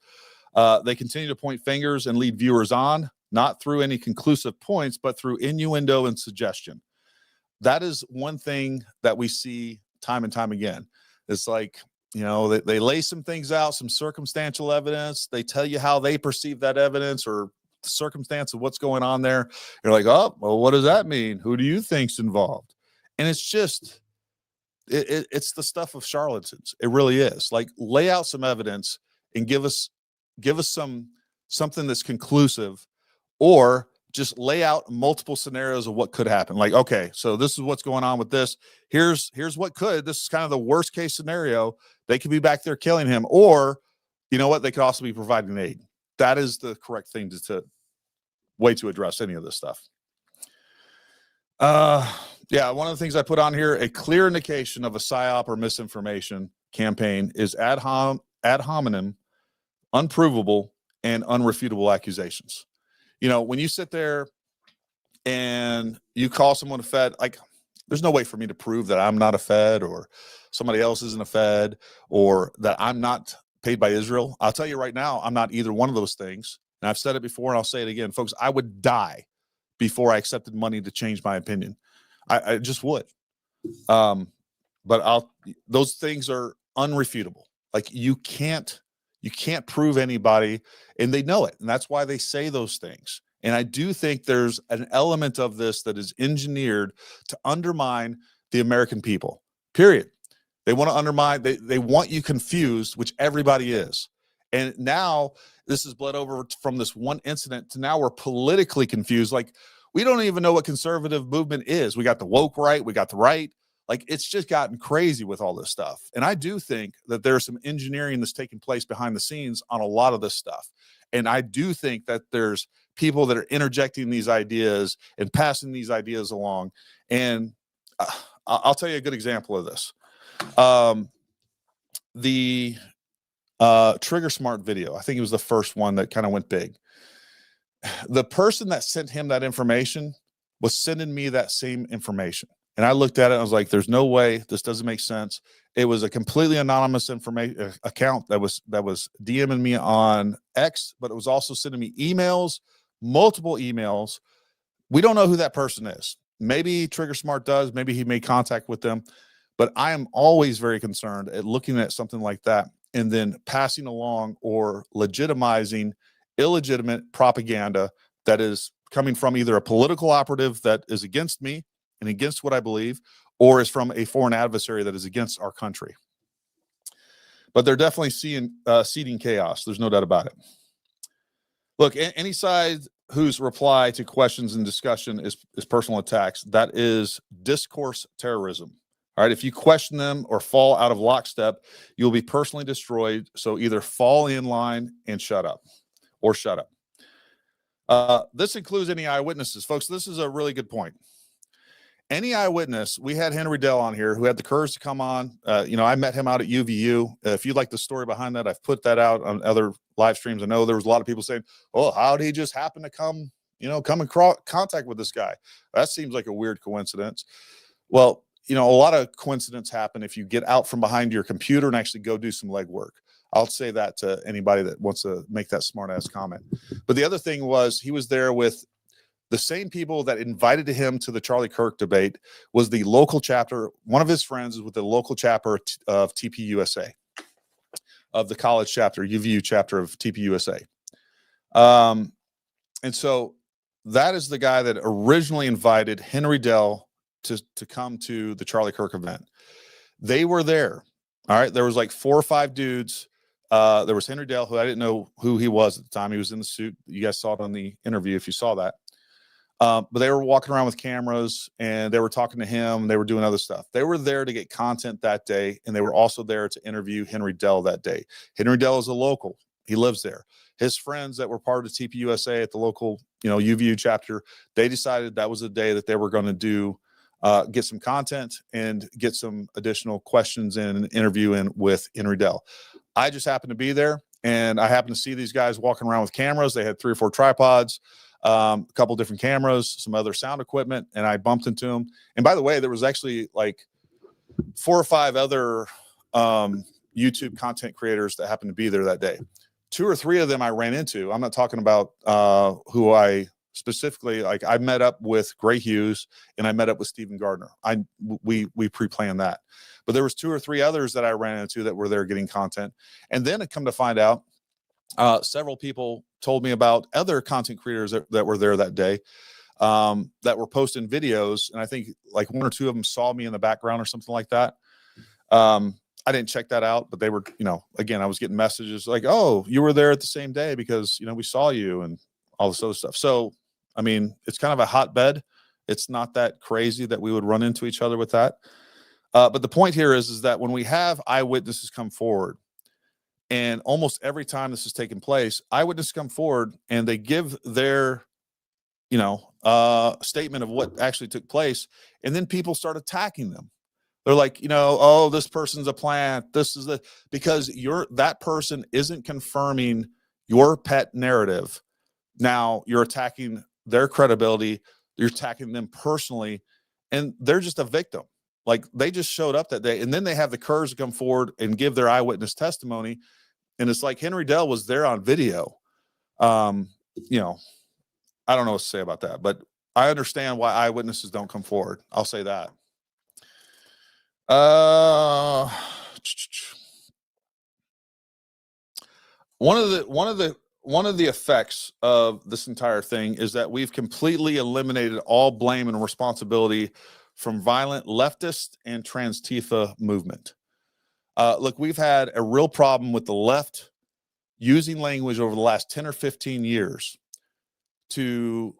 They continue to point fingers and lead viewers on, not through any conclusive points, but through innuendo and suggestion. That is one thing that we see time and time again. It's like, they lay some things out, some circumstantial evidence. They tell you how they perceive that evidence or the circumstance of what's going on there. You're like, oh, well, what does that mean? Who do you think's involved? And it's just, it's the stuff of charlatans. It really is. Like, lay out some evidence and give us something that's conclusive, or just lay out multiple scenarios of what could happen. Like, okay, so this is what's going on with this. Here's what could. This is kind of the worst case scenario. They could be back there killing him, or you know what? They could also be providing aid. That is the correct thing to address any of this stuff. Yeah, one of the things I put on here, a clear indication of a psyop or misinformation campaign is ad hominem, unprovable, and unrefutable accusations. When you sit there and you call someone a Fed, like, there's no way for me to prove that I'm not a Fed or somebody else isn't a Fed or that I'm not paid by Israel. I'll tell you right now, I'm not either one of those things. And I've said it before and I'll say it again, folks, I would die before I accepted money to change my opinion. I just would. But those things are unrefutable. Like, you can't prove anybody, and they know it. And that's why they say those things. And I do think there's an element of this that is engineered to undermine the American people, period. They want to undermine, they want you confused, which everybody is. And now this has bled over from this one incident to now we're politically confused. Like, we don't even know what conservative movement is. We got the woke right, we got the right. Like, it's just gotten crazy with all this stuff. And I do think that there's some engineering that's taking place behind the scenes on a lot of this stuff. And I do think that there's people that are interjecting these ideas and passing these ideas along. And I'll tell you a good example of this. The Trigger Smart video, I think it was the first one that kind of went big. The person that sent him that information was sending me that same information. And I looked at it and I was like, there's no way, this doesn't make sense. It was a completely anonymous information account that was DMing me on X, but it was also sending me emails, multiple emails. We don't know who that person is. Maybe Trigger Smart does, maybe he made contact with them, but I am always very concerned at looking at something like that and then passing along or legitimizing illegitimate propaganda that is coming from either a political operative that is against me and against what I believe, or is from a foreign adversary that is against our country. But they're definitely seeding chaos. There's no doubt about it. Look, any side whose reply to questions and discussion is personal attacks, that is discourse terrorism. All right, if you question them or fall out of lockstep, you'll be personally destroyed. So either fall in line and shut up, or shut up. This includes any eyewitnesses. Folks, this is a really good point. Any eyewitness, we had Henry Dell on here who had the courage to come on. I met him out at UVU. If you'd like the story behind that, I've put that out on other live streams. I know there was a lot of people saying, oh, how did he just happen to come in contact with this guy? That seems like a weird coincidence. Well, a lot of coincidences happen if you get out from behind your computer and actually go do some legwork. I'll say that to anybody that wants to make that smart ass comment. But the other thing was, he was there with the same people that invited him to the Charlie Kirk debate. Was the local chapter. One of his friends is with the local chapter of TPUSA. of the college chapter, UVU chapter of TPUSA. And so that is the guy that originally invited Henry Dell to come to the Charlie Kirk event. They were there. All right. There was like 4 or 5 dudes. There was Henry Dell, who I didn't know who he was at the time. He was in the suit. You guys saw it on the interview if you saw that. But they were walking around with cameras, and they were talking to him. They were doing other stuff. They were there to get content that day, and they were also there to interview Henry Dell that day. Henry Dell is a local. He lives there. His friends that were part of TPUSA at the local, UVU chapter, they decided that was the day that they were going to do, get some content and get some additional questions in and interview in with Henry Dell. I just happened to be there, and I happened to see these guys walking around with cameras. They had 3 or 4 tripods, a couple different cameras, some other sound equipment, and I bumped into them. And by the way, there was actually like 4 or 5 other YouTube content creators that happened to be there that day. 2 or 3 of them I ran into. I'm not talking about who I specifically, like I met up with Gray Hughes and I met up with Stephen Gardner. We pre-planned that. But there was 2 or 3 others that I ran into that were there getting content. And then it come to find out, several people told me about other content creators that were there that day, that were posting videos. And I think like 1 or 2 of them saw me in the background or something like that. I didn't check that out, but they were, again, I was getting messages like, oh, you were there at the same day because, we saw you and all this other stuff. So, I mean, it's kind of a hotbed. It's not that crazy that we would run into each other with that. But the point here is that when we have eyewitnesses come forward, and almost every time this has taken place, eyewitnesses come forward and they give their, statement of what actually took place. And then people start attacking them. They're like, oh, this person's a plant. This is because that person isn't confirming your pet narrative. Now you're attacking their credibility. You're attacking them personally, and they're just a victim. Like they just showed up that day, and then they have the courage to come forward and give their eyewitness testimony. And it's like Henry Dell was there on video. I don't know what to say about that, but I understand why eyewitnesses don't come forward. I'll say that. One of the effects of this entire thing is that we've completely eliminated all blame and responsibility from violent leftist and trans-Tifa movement. Look, we've had a real problem with the left using language over the last 10 or 15 years to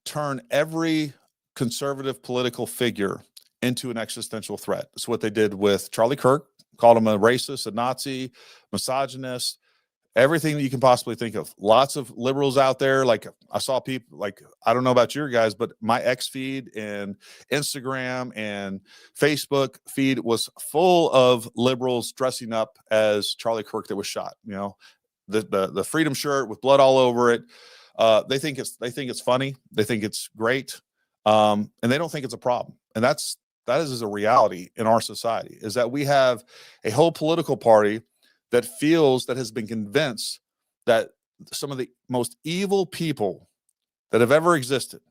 turn every conservative political figure into an existential threat. That's what they did with Charlie Kirk, called him a racist, a Nazi, misogynist, everything that you can possibly think of. Lots of liberals out there. Like I saw people, like, I don't know about your guys, but my X feed and Instagram and Facebook feed was full of liberals dressing up as Charlie Kirk that was shot. The freedom shirt with blood all over it. They think it's funny. They think it's great. And they don't think it's a problem. And that is a reality in our society, is that we have a whole political party that has been convinced that some of the most evil people that have ever existed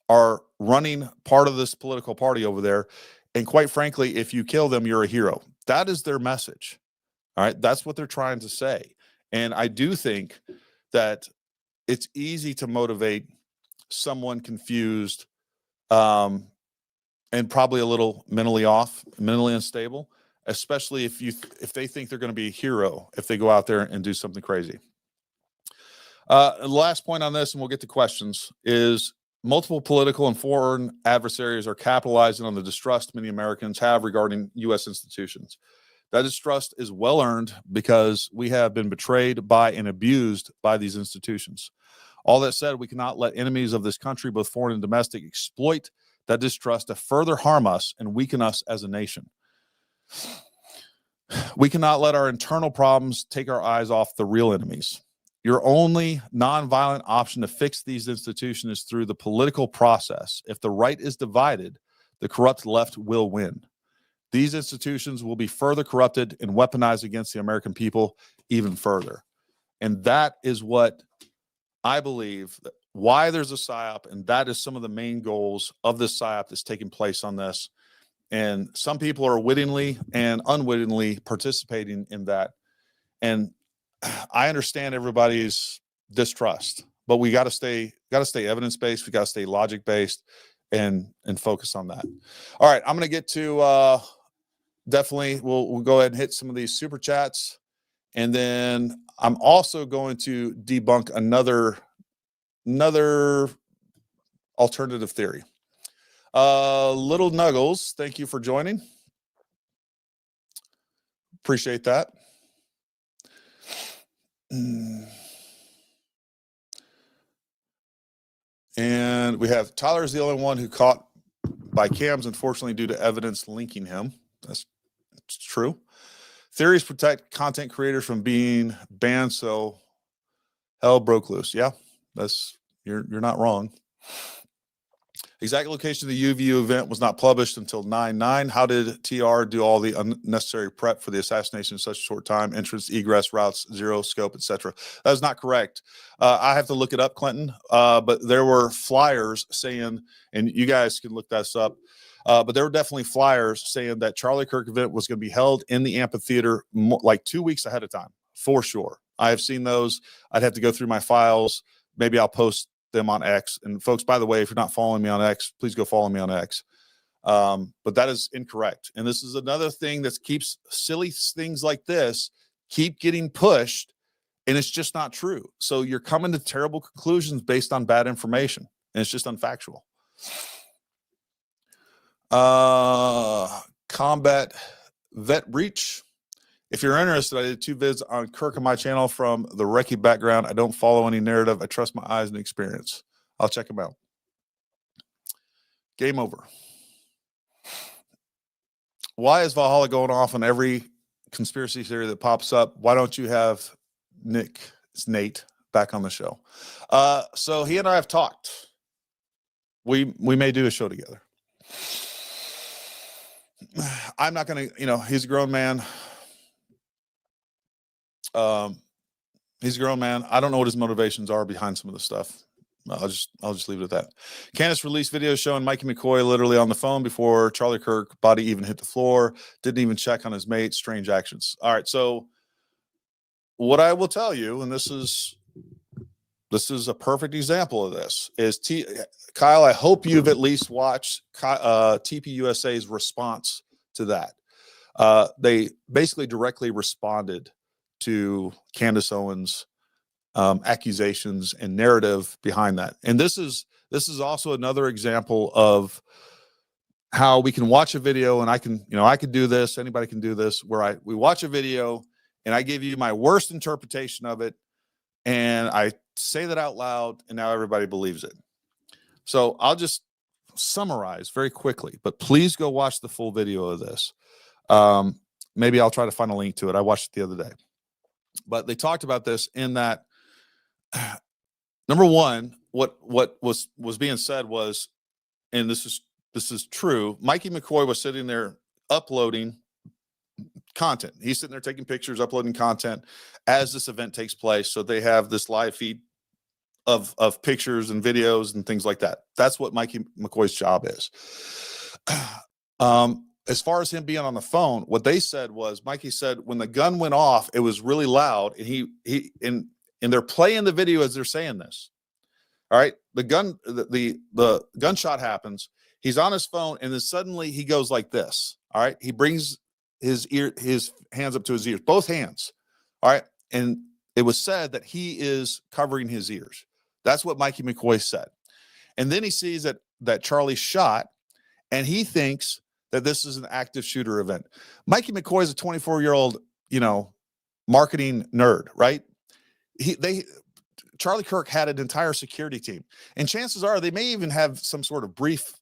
are running part of this political party over there. And quite frankly, if you kill them, you're a hero. That is their message. All right. That's what they're trying to say. And I do think that it's easy to motivate someone confused, and probably a little mentally off, mentally unstable, especially if they think they're going to be a hero if they go out there and do something crazy. The last point on this, and we'll get to questions, is multiple political and foreign adversaries are capitalizing on the distrust many Americans have regarding U.S. institutions. That distrust is well earned because we have been betrayed by and abused by these institutions. All that said, we cannot let enemies of this country, both foreign and domestic, exploit that distrust to further harm us and weaken us as a nation. We cannot let our internal problems take our eyes off the real enemies. Your only nonviolent option to fix these institutions is through the political process. If the right is divided, the corrupt left will win. These institutions will be further corrupted and weaponized against the American people even further. And that is what I believe, why there's a psyop, and that is some of the main goals of this psyop that's taking place on this. And some people are wittingly and unwittingly participating in that. And I understand everybody's distrust, but we got to stay evidence-based. We got to stay logic-based and focus on that. All right. I'm going to get to, definitely we'll go ahead and hit some of these super chats. And then I'm also going to debunk another alternative theory. Little Nuggles, thank you for joining. Appreciate that. And we have Tyler's the only one who caught by cams, unfortunately, due to evidence linking him. That's true. Theories protect content creators from being banned, so hell broke loose. Yeah, you're not wrong. Exact location of the UVU event was not published until 9/9. How did TR do all the unnecessary prep for the assassination in such a short time? Entrance, egress, routes, zero scope, etc. That is not correct. I have to look it up, Clinton. But there were flyers saying, and you guys can look this up. But there were definitely flyers saying that Charlie Kirk event was going to be held in the amphitheater like 2 weeks ahead of time, for sure. I have seen those. I'd have to go through my files. Maybe I'll post them on X. And folks, by the way, if you're not following me on X, please go follow me on X. But that is incorrect. And this is another thing that keeps silly things like this keep getting pushed, and it's just not true. So you're coming to terrible conclusions based on bad information, and it's just unfactual. Combat Vet Breach. If you're interested, I did 2 vids on Kirk on my channel from the Recce background. I don't follow any narrative. I trust my eyes and experience. I'll check them out. Game over. Why is Valhalla going off on every conspiracy theory that pops up? Why don't you have Nate back on the show? So he and I have talked. We may do a show together. I'm not going to, he's a grown man. He's a grown man. I don't know what his motivations are behind some of the stuff. I'll just leave it at that. Candace released videos showing Mikey McCoy literally on the phone before Charlie Kirk body even hit the floor. Didn't even check on his mate. Strange actions. All right. So what I will tell you, and this is a perfect example of this, is Kyle, I hope you've at least watched TPUSA's response to that. They basically directly responded to Candace Owens' accusations and narrative behind that. And this is also another example of how we can watch a video, and I can do this, anybody can do this, where we watch a video and I give you my worst interpretation of it, and I say that out loud, and now everybody believes it. So I'll just summarize very quickly, but please go watch the full video of this. Maybe I'll try to find a link to it. I watched it the other day. But they talked about this in that, number one, what was being said was, and this is true, Mikey McCoy was sitting there uploading content. He's sitting there taking pictures, uploading content as this event takes place. So they have this live feed of pictures and videos and things like that. That's what Mikey McCoy's job is. As far as him being on the phone, what they said was, Mikey said when the gun went off, it was really loud, and they're playing the video as they're saying this. All right, the gunshot happens. He's on his phone, and then suddenly he goes like this. All right, he brings his hands up to his ears, both hands. All right, and it was said that he is covering his ears. That's what Mikey McCoy said. And then he sees that Charlie shot, and he thinks that this is an active shooter event. Mikey McCoy is a 24-year-old, marketing nerd, right? Charlie Kirk had an entire security team, and chances are they may even have some sort of brief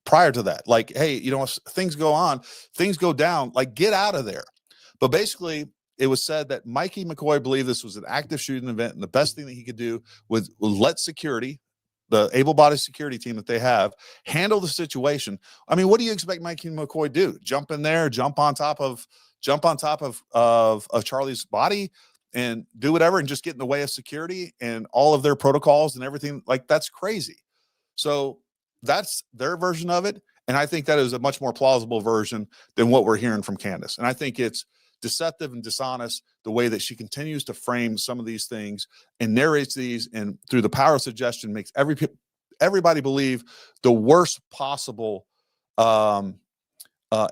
prior to that. Like, hey, if things go down, like, get out of there. But basically, it was said that Mikey McCoy believed this was an active shooting event, and the best thing that he could do was let security, the able-bodied security team that they have, handle the situation. I mean, what do you expect Mikey McCoy do? Jump in there, jump on top of Charlie's body and do whatever and just get in the way of security and all of their protocols and everything? Like, that's crazy. So that's their version of it. And I think that is a much more plausible version than what we're hearing from Candace. And I think it's deceptive and dishonest the way that she continues to frame some of these things and narrates these, and through the power of suggestion makes everybody believe the worst possible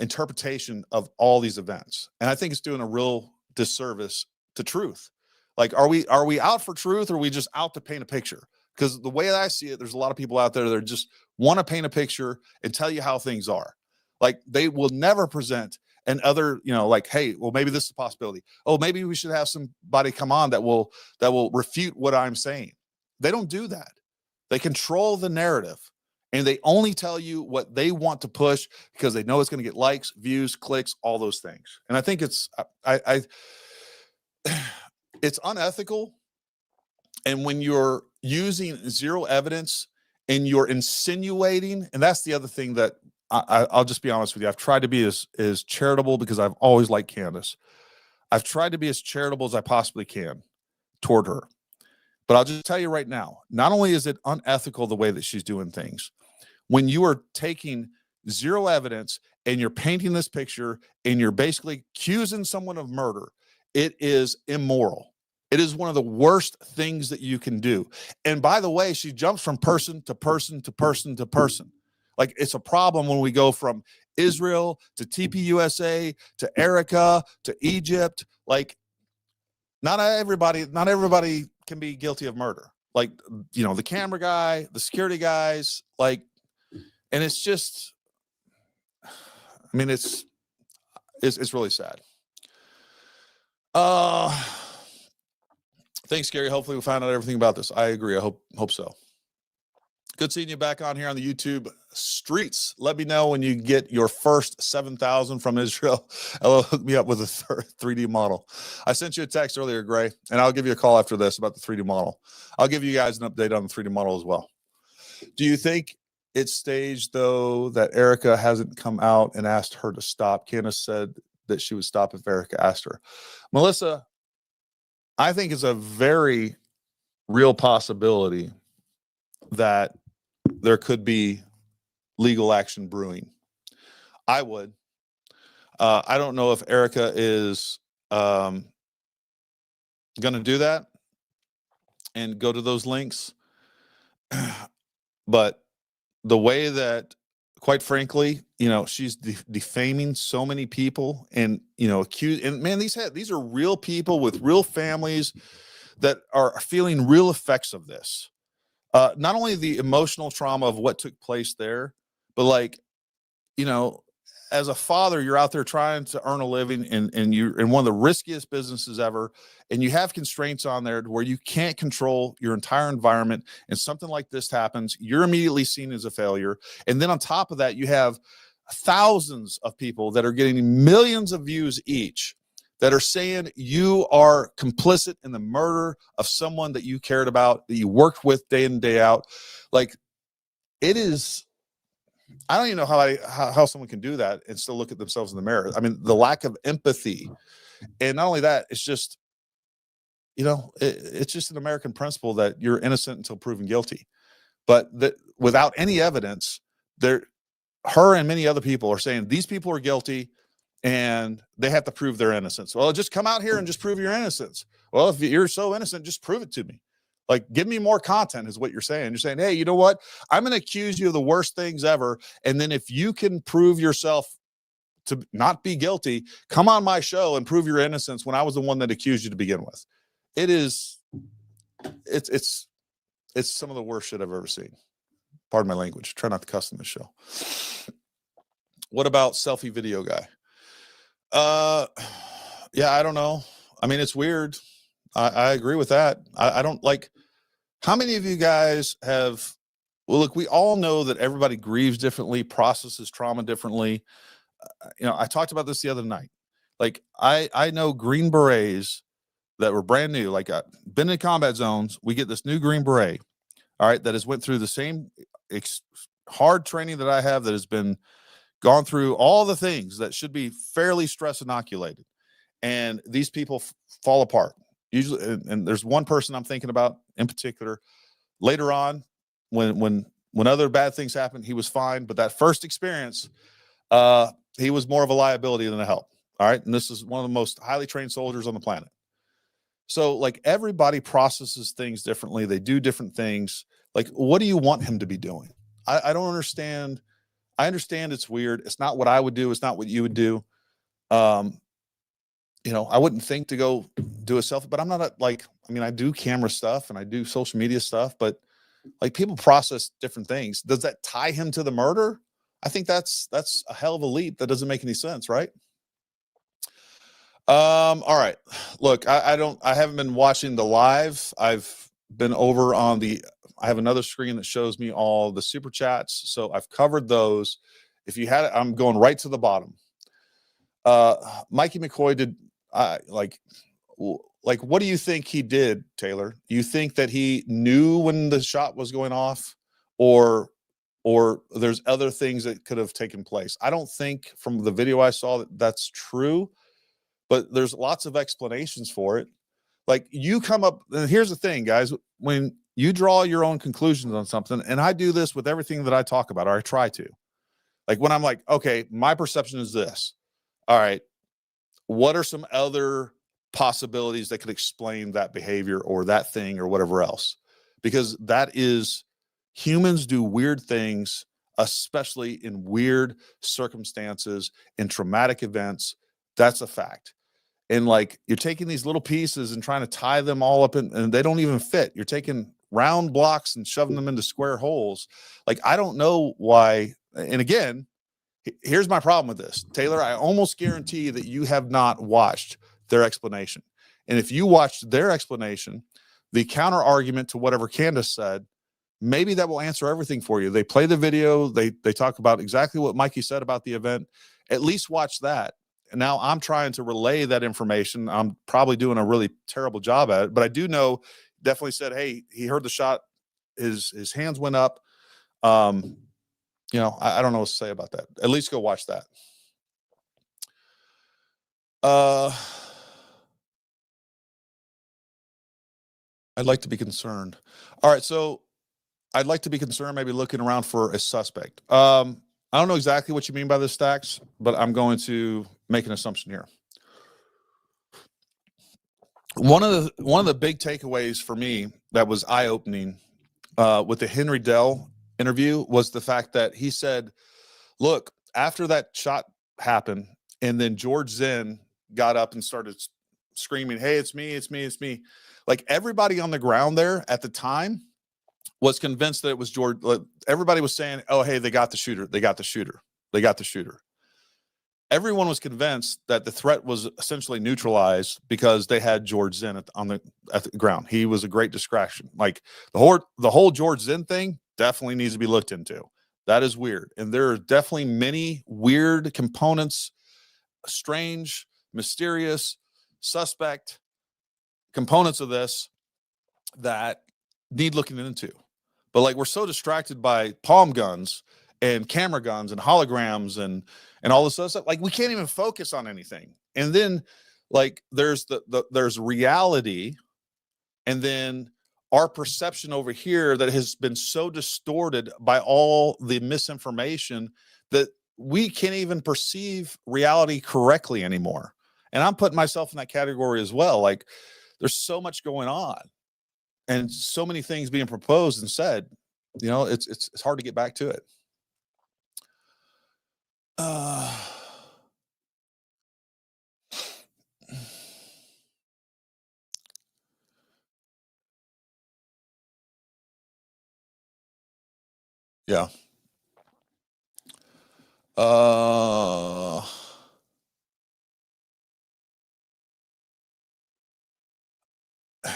interpretation of all these events. And I think it's doing a real disservice to truth. Like, are we out for truth, or are we just out to paint a picture? Because the way that I see it, there's a lot of people out there that just want to paint a picture and tell you how things are. Like, they will never present an other, like, hey, well, maybe this is a possibility. Oh, maybe we should have somebody come on that will refute what I'm saying. They don't do that. They control the narrative, and they only tell you what they want to push because they know it's going to get likes, views, clicks, all those things. And I think it's it's unethical. And when you're using zero evidence and you're insinuating, and that's the other thing that I'll just be honest with you. I've tried to be as charitable, because I've always liked Candace. I've tried to be as charitable as I possibly can toward her. But I'll just tell you right now, not only is it unethical the way that she's doing things, when you are taking zero evidence and you're painting this picture and you're basically accusing someone of murder, it is immoral. It is one of the worst things that you can do. And by the way, she jumps from person to person to person to person. Like, it's a problem when we go from Israel to TPUSA to Erica to Egypt. Like, not everybody can be guilty of murder. Like, the camera guy, the security guys, like, and it's just, I mean, it's really sad. Thanks, Gary. Hopefully we'll find out everything about this. I agree. I hope so. Good seeing you back on here on the YouTube streets. Let me know when you get your first 7,000 from Israel. Hello, hook me up with a 3D model. I sent you a text earlier, Gray, and I'll give you a call after this about the 3D model. I'll give you guys an update on the 3D model as well. Do you think it's staged, though, that Erica hasn't come out and asked her to stop? Candace said that she would stop if Erica asked her. Melissa, I think it's a very real possibility that there could be legal action brewing. I would. I don't know if Erica is going to do that and go to those links. But the way that, quite frankly, she's defaming so many people and, accused. And man, these are real people with real families that are feeling real effects of this. Not only the emotional trauma of what took place there, but like, as a father, you're out there trying to earn a living, and you're in one of the riskiest businesses ever, and you have constraints on there where you can't control your entire environment, and something like this happens, you're immediately seen as a failure. And then on top of that, you have thousands of people that are getting millions of views each that are saying you are complicit in the murder of someone that you cared about, that you worked with day in, day out. Like, it is, I don't even know how someone can do that and still look at themselves in the mirror. I mean, the lack of empathy. And not only that, it's just, it's just an American principle that you're innocent until proven guilty. But that without any evidence, her and many other people are saying these people are guilty and they have to prove their innocence. Well, just come out here and just prove your innocence. Well, if you're so innocent, just prove it to me. Like, give me more content is what you're saying. You're saying, hey, you know what? I'm going to accuse you of the worst things ever. And then if you can prove yourself to not be guilty, come on my show and prove your innocence when I was the one that accused you to begin with. It's some of the worst shit I've ever seen. Pardon my language. Try not to cuss on this show. What about selfie video guy? Yeah, I don't know. I mean, it's weird. I agree with that. I don't like, how many of you guys have, well, look, we all know that everybody grieves differently, processes trauma differently. I talked about this the other night. Like, I know Green Berets that were brand new, like been in combat zones. We get this new Green Beret, all right, that has went through the same hard training that I have, that has been gone through all the things that should be fairly stress inoculated. And these people fall apart. Usually, and there's one person I'm thinking about in particular. Later on, when other bad things happened, he was fine. But that first experience, he was more of a liability than a help. All right. And this is one of the most highly trained soldiers on the planet. So like everybody processes things differently. They do different things. Like, what do you want him to be doing? I don't understand. I understand it's weird. It's not what I would do. It's not what you would do. You know, I wouldn't think to go do a selfie, but I'm not I mean, I do camera stuff and I do social media stuff, but like people process different things. Does that tie him to the murder? I think that's a hell of a leap. That doesn't make any sense, right? All right. Look, I haven't been watching the live. I've been over on I have another screen that shows me all the super chats. So I've covered those. If you had it, I'm going right to the bottom. Mikey McCoy did, like, what do you think he did, Taylor? You think that he knew when the shot was going off, or there's other things that could have taken place? I don't think from the video I saw that that's true, but there's lots of explanations for it. Like, you come up, and here's the thing, guys, when you draw your own conclusions on something, and I do this with everything that I talk about, or I try to, like when I'm like, okay, my perception is this. All right, what are some other possibilities that could explain that behavior or that thing or whatever else? Because that is, humans do weird things, especially in weird circumstances, in traumatic events. That's a fact. And like, you're taking these little pieces and trying to tie them all up and they don't even fit. You're taking round blocks and shoving them into square holes. Like, I don't know why. And again, here's my problem with this, Taylor. I almost guarantee that you have not watched their explanation. And if you watched their explanation, the counter argument to whatever Candace said, maybe that will answer everything for you. They play the video. They talk about exactly what Mikey said about the event. At least watch that. And now I'm trying to relay that information. I'm probably doing a really terrible job at it, but I do know, definitely said, hey, he heard the shot. His hands went up. You know, I don't know what to say about that. At least go watch that. I'd like to be concerned. All right. So I'd like to be concerned, maybe looking around for a suspect. I don't know exactly what you mean by this, Stacks, but I'm going to make an assumption here. One of the big takeaways for me that was eye-opening with the Henry Dell interview was the fact that he said, look, after that shot happened, and then George Zinn got up and started screaming, hey, it's me, it's me, it's me. Like, everybody on the ground there at the time was convinced that it was George. Everybody was saying, oh, hey, they got the shooter. They got the shooter. They got the shooter. Everyone was convinced that the threat was essentially neutralized because they had George Zinn at the ground. He was a great distraction. Like, the whole George Zinn thing definitely needs to be looked into. That is weird. And there are definitely many weird components, strange, mysterious, suspect components of this that need looking into. But like, we're so distracted by palm guns and camera guns and holograms and all this other stuff. Like, we can't even focus on anything. And then like, there's there's reality, and then our perception over here that has been so distorted by all the misinformation that we can't even perceive reality correctly anymore. And I'm putting myself in that category as well. Like, there's so much going on and so many things being proposed and said, you know, it's hard to get back to it. Yeah.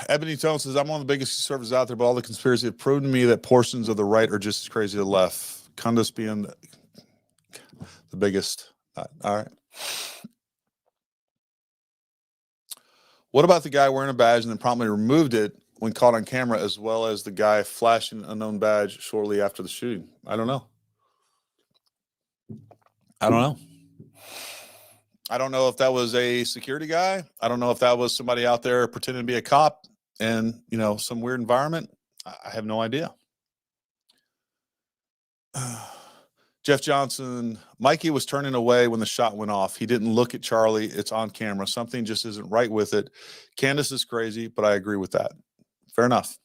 Ebony Tone says, I'm one of the biggest conservatives out there, but all the conspiracy have proven to me that portions of the right are just as crazy as the left. Kundus being the biggest. All right. What about the guy wearing a badge and then promptly removed it when caught on camera, as well as the guy flashing an unknown badge shortly after the shooting? I don't know. I don't know. I don't know if that was a security guy. I don't know if that was somebody out there pretending to be a cop in, you know, some weird environment. I have no idea. Jeff Johnson, Mikey was turning away when the shot went off. He didn't look at Charlie. It's on camera. Something just isn't right with it. Candace is crazy, but I agree with that. Fair enough.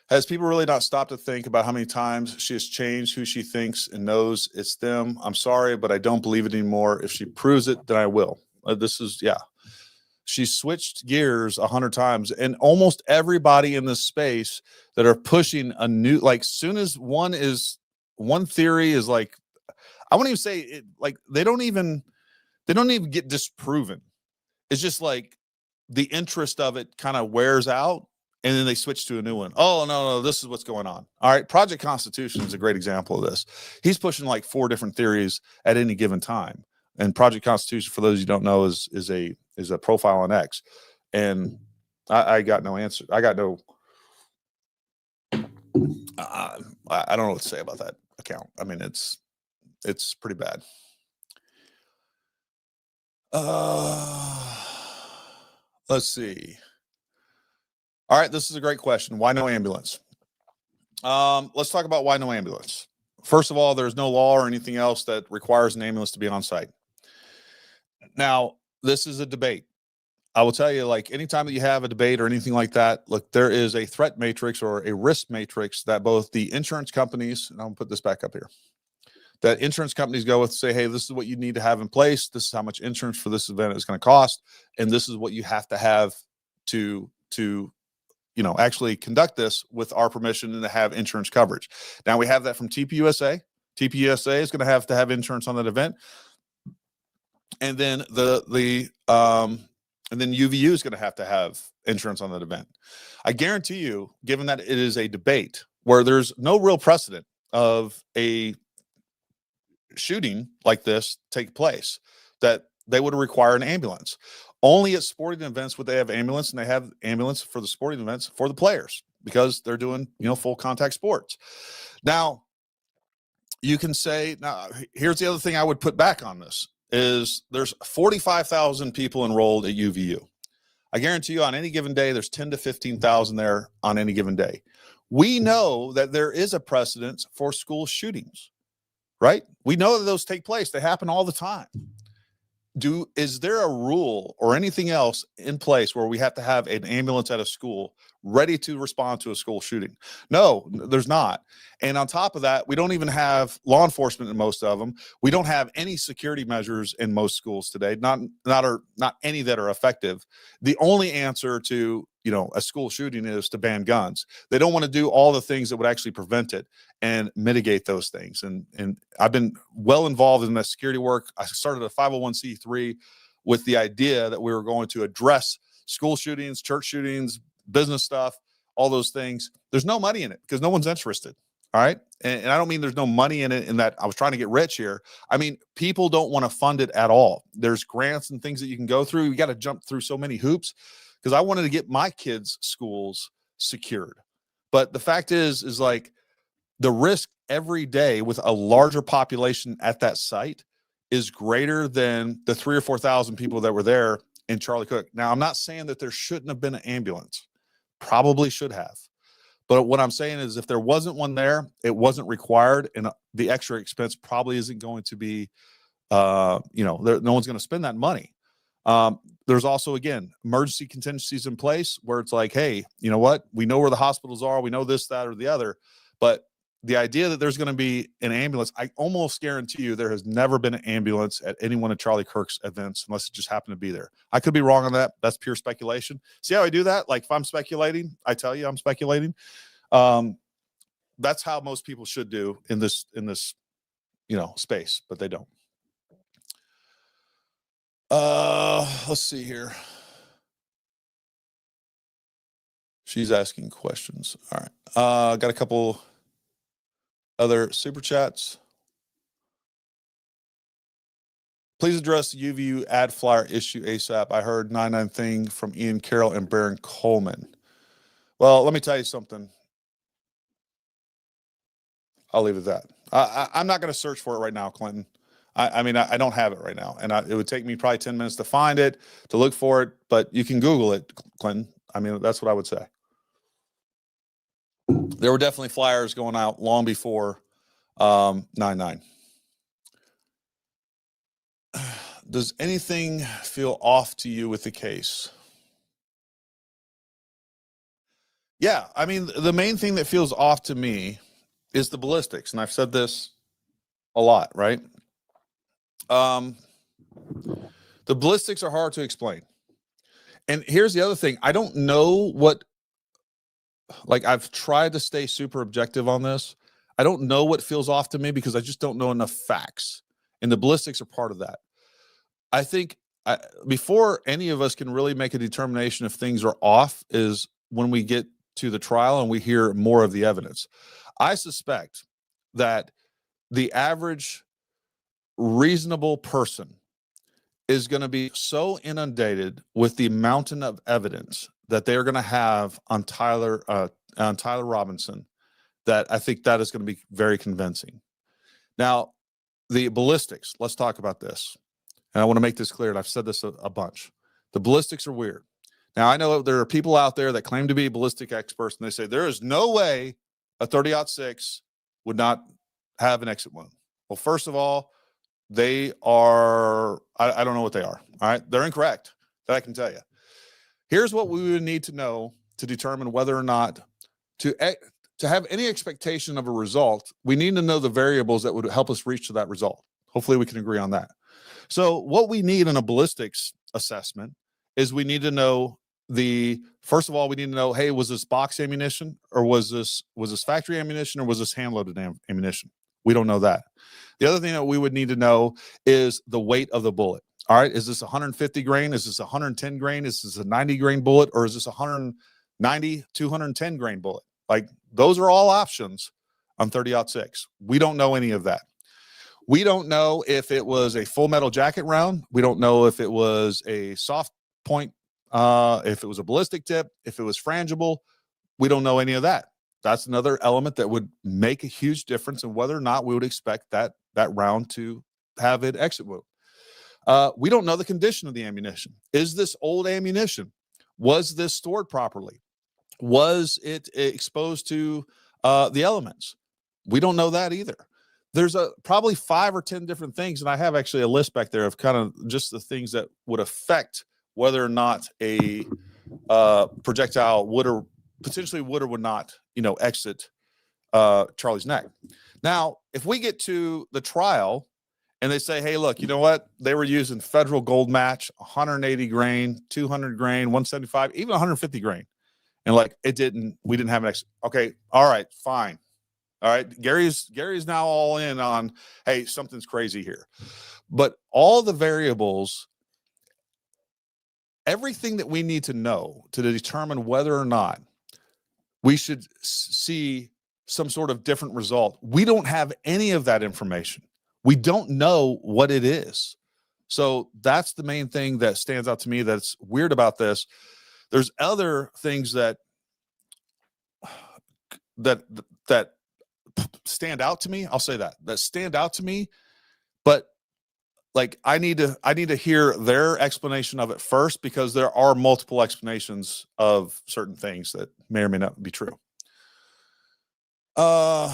Has people really not stopped to think about how many times she has changed who she thinks and knows it's them? I'm sorry, but I don't believe it anymore. If she proves it, then I will. Yeah. She switched gears 100 times, and almost everybody in this space that are pushing a new, like, soon as one theory is like, I won't even say it, like, they don't even get disproven. It's just like the interest of it kind of wears out, and then they switch to a new one. Oh, no, this is what's going on. All right. Project Constitution is a great example of this. He's pushing like 4 different theories at any given time. And Project Constitution, for those you don't know, is a profile on X. And I got no answer. I got no, I don't know what to say about that account. I mean, it's pretty bad. Let's see. All right, this is a great question. Why no ambulance? Let's talk about why no ambulance. First of all, there's no law or anything else that requires an ambulance to be on site. Now, this is a debate. I will tell you, like, anytime that you have a debate or anything like that, look, there is a threat matrix or a risk matrix that both the insurance companies, and I'll put this back up here, that insurance companies go with, say, hey, this is what you need to have in place. This is how much insurance for this event is going to cost. And this is what you have to have to actually conduct this with our permission and to have insurance coverage. Now we have that from TPUSA. TPUSA is going to have insurance on that event. And then and then UVU is going to have insurance on that event. I guarantee you, given that it is a debate where there's no real precedent of a shooting like this take place, that they would require an ambulance. Only at sporting events would they have ambulance, and they have ambulance for the sporting events for the players because they're doing, full contact sports. Now, you can say, now, here's the other thing I would put back on this is there's 45,000 people enrolled at UVU. I guarantee you on any given day, there's 10 to 15,000 there on any given day. We know that there is a precedence for school shootings, right? We know that those take place. They happen all the time. Is there a rule or anything else in place where we have to have an ambulance at a school ready to respond to a school shooting? No, there's not. And on top of that, we don't even have law enforcement in most of them. We don't have any security measures in most schools today, not any that are effective. The only answer to a school shooting is to ban guns. They don't want to do all the things that would actually prevent it and mitigate those things. And I've been well involved in that security work. I started a 501c3 with the idea that we were going to address school shootings, church shootings, business stuff, all those things. There's no money in it because no one's interested. All right. And I don't mean there's no money in it in that I was trying to get rich here. I mean, people don't want to fund it at all. There's grants and things that you can go through. You got to jump through so many hoops because I wanted to get my kids' schools secured. But the fact is like the risk every day with a larger population at that site is greater than the 3,000 or 4,000 people that were there in Charlie Kirk. Now, I'm not saying that there shouldn't have been an ambulance. Probably should have. But what I'm saying is if there wasn't one there, it wasn't required, and the extra expense probably isn't going to be, no one's going to spend that money. There's also, again, emergency contingencies in place where it's like, hey, you know what? We know where the hospitals are. We know this, that, or the other. But the idea that there's going to be an ambulance, I almost guarantee you there has never been an ambulance at any one of Charlie Kirk's events unless it just happened to be there. I could be wrong on that. That's pure speculation. See how I do that? Like if I'm speculating, I tell you I'm speculating. That's how most people should do in this, space, but they don't. Let's see here. She's asking questions. All right. Got a couple other super chats. Please address the UVU ad flyer issue ASAP. I heard 99 thing from Ian Carroll and Baron Coleman. Well, let me tell you something. I'll leave it at that. I'm not going to search for it right now, Clinton. I mean, I don't have it right now. And it would take me probably 10 minutes to find it, to look for it. But you can Google it, Clinton. I mean, that's what I would say. There were definitely flyers going out long before 99. Does anything feel off to you with the case? Yeah, I mean, the main thing that feels off to me is the ballistics, and I've said this a lot, right? The ballistics are hard to explain. And here's the other thing. I don't know what, like, I've tried to stay super objective on this. I don't know what feels off to me because I just don't know enough facts. And the ballistics are part of that. I think before any of us can really make a determination if things are off is when we get to the trial and we hear more of the evidence. I suspect that the average reasonable person is going to be so inundated with the mountain of evidence that they're going to have on Tyler Robinson that I think that is going to be very convincing. Now, the ballistics, let's talk about this. And I want to make this clear, and I've said this a bunch. The ballistics are weird. Now, I know there are people out there that claim to be ballistic experts, and they say there is no way a 30-06 would not have an exit wound. Well, first of all, they are, I don't know what they are. All right. They're incorrect. That I can tell you. Here's what we would need to know to determine whether or not to have any expectation of a result. We need to know the variables that would help us reach to that result. Hopefully we can agree on that. So what we need in a ballistics assessment is we need to know first of all, we need to know, hey, was this box ammunition or was this factory ammunition or was this hand loaded ammunition? We don't know that. The other thing that we would need to know is the weight of the bullet. All right. Is this 150 grain? Is this 110 grain? Is this a 90 grain bullet? Or is this 190, 210 grain bullet? Like, those are all options on 30-06. We don't know any of that. We don't know if it was a full metal jacket round. We don't know if it was a soft point, if it was a ballistic tip, if it was frangible. We don't know any of that. That's another element that would make a huge difference in whether or not we would expect that round to have an exit wound. We don't know the condition of the ammunition. Is this old ammunition? Was this stored properly? Was it exposed to the elements? We don't know that either. There's probably 5 or 10 different things, and I have actually a list back there of kind of just the things that would affect whether or not a projectile would or would not, exit Charlie's neck. Now, if we get to the trial and they say, hey, look, you know what? They were using federal gold match, 180 grain, 200 grain, 175, even 150 grain. And we didn't have an exit. Okay. All right, fine. All right. Gary's now all in on, hey, something's crazy here. But all the variables, everything that we need to know to determine whether or not we should see some sort of different result, we don't have any of that information. We don't know what it is. So that's the main thing that stands out to me that's weird about this. There's other things that stand out to me. I'll say that stand out to me, but I need to hear their explanation of it first, because there are multiple explanations of certain things that may or may not be true. No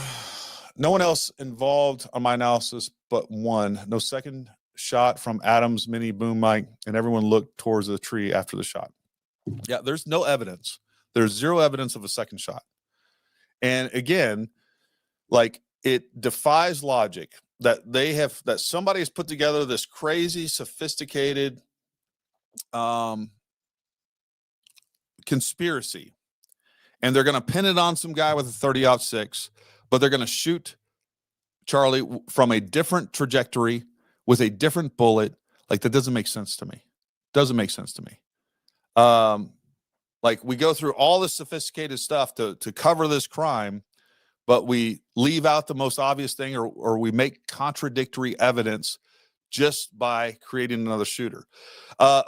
one else involved on my analysis but one. No second shot from Adams' mini boom mic, and everyone looked towards the tree after the shot. Yeah, there's no evidence. There's zero evidence of a second shot. And again, it defies logic that somebody has put together this crazy, sophisticated conspiracy, and they're going to pin it on some guy with a 30-06, but they're going to shoot Charlie from a different trajectory with a different bullet. That doesn't make sense to me. Doesn't make sense to me. We go through all this sophisticated stuff to cover this crime, but we leave out the most obvious thing, or we make contradictory evidence just by creating another shooter.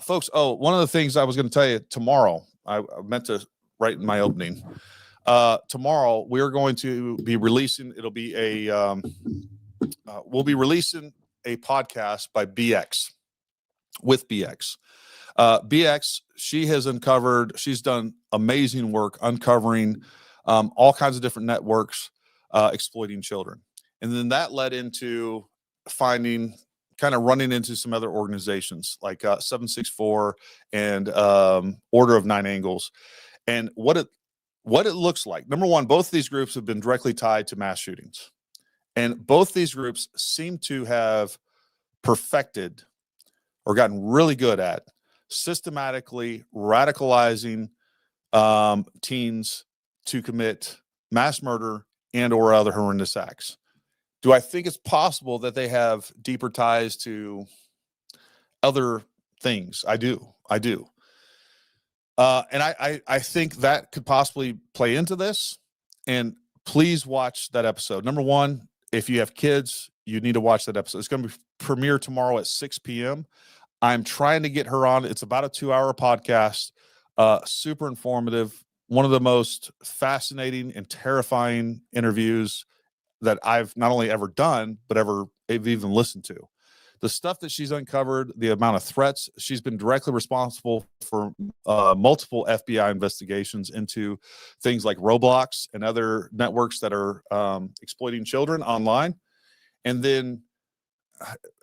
Folks, one of the things I was going to tell you tomorrow, I meant to write in my opening. Tomorrow we're going to be releasing, we'll be releasing a podcast by BX, with BX. BX, she's done amazing work uncovering all kinds of different networks exploiting children. And then that led into finding, kind of running into some other organizations like 764 and Order of Nine Angles. And what it looks like. Number one, both of these groups have been directly tied to mass shootings. And both these groups seem to have perfected or gotten really good at systematically radicalizing teens to commit mass murder and or other horrendous acts. Do I think it's possible that they have deeper ties to other things? I do. And I think that could possibly play into this. And please watch that episode. Number one, if you have kids, you need to watch that episode. It's going to be premiere tomorrow at 6 p.m. I'm trying to get her on. It's about a 2-hour podcast, super informative. One of the most fascinating and terrifying interviews that I've not only ever done, but ever even listened to. The stuff that she's uncovered, the amount of threats, she's been directly responsible for multiple FBI investigations into things like Roblox and other networks that are exploiting children online. And then,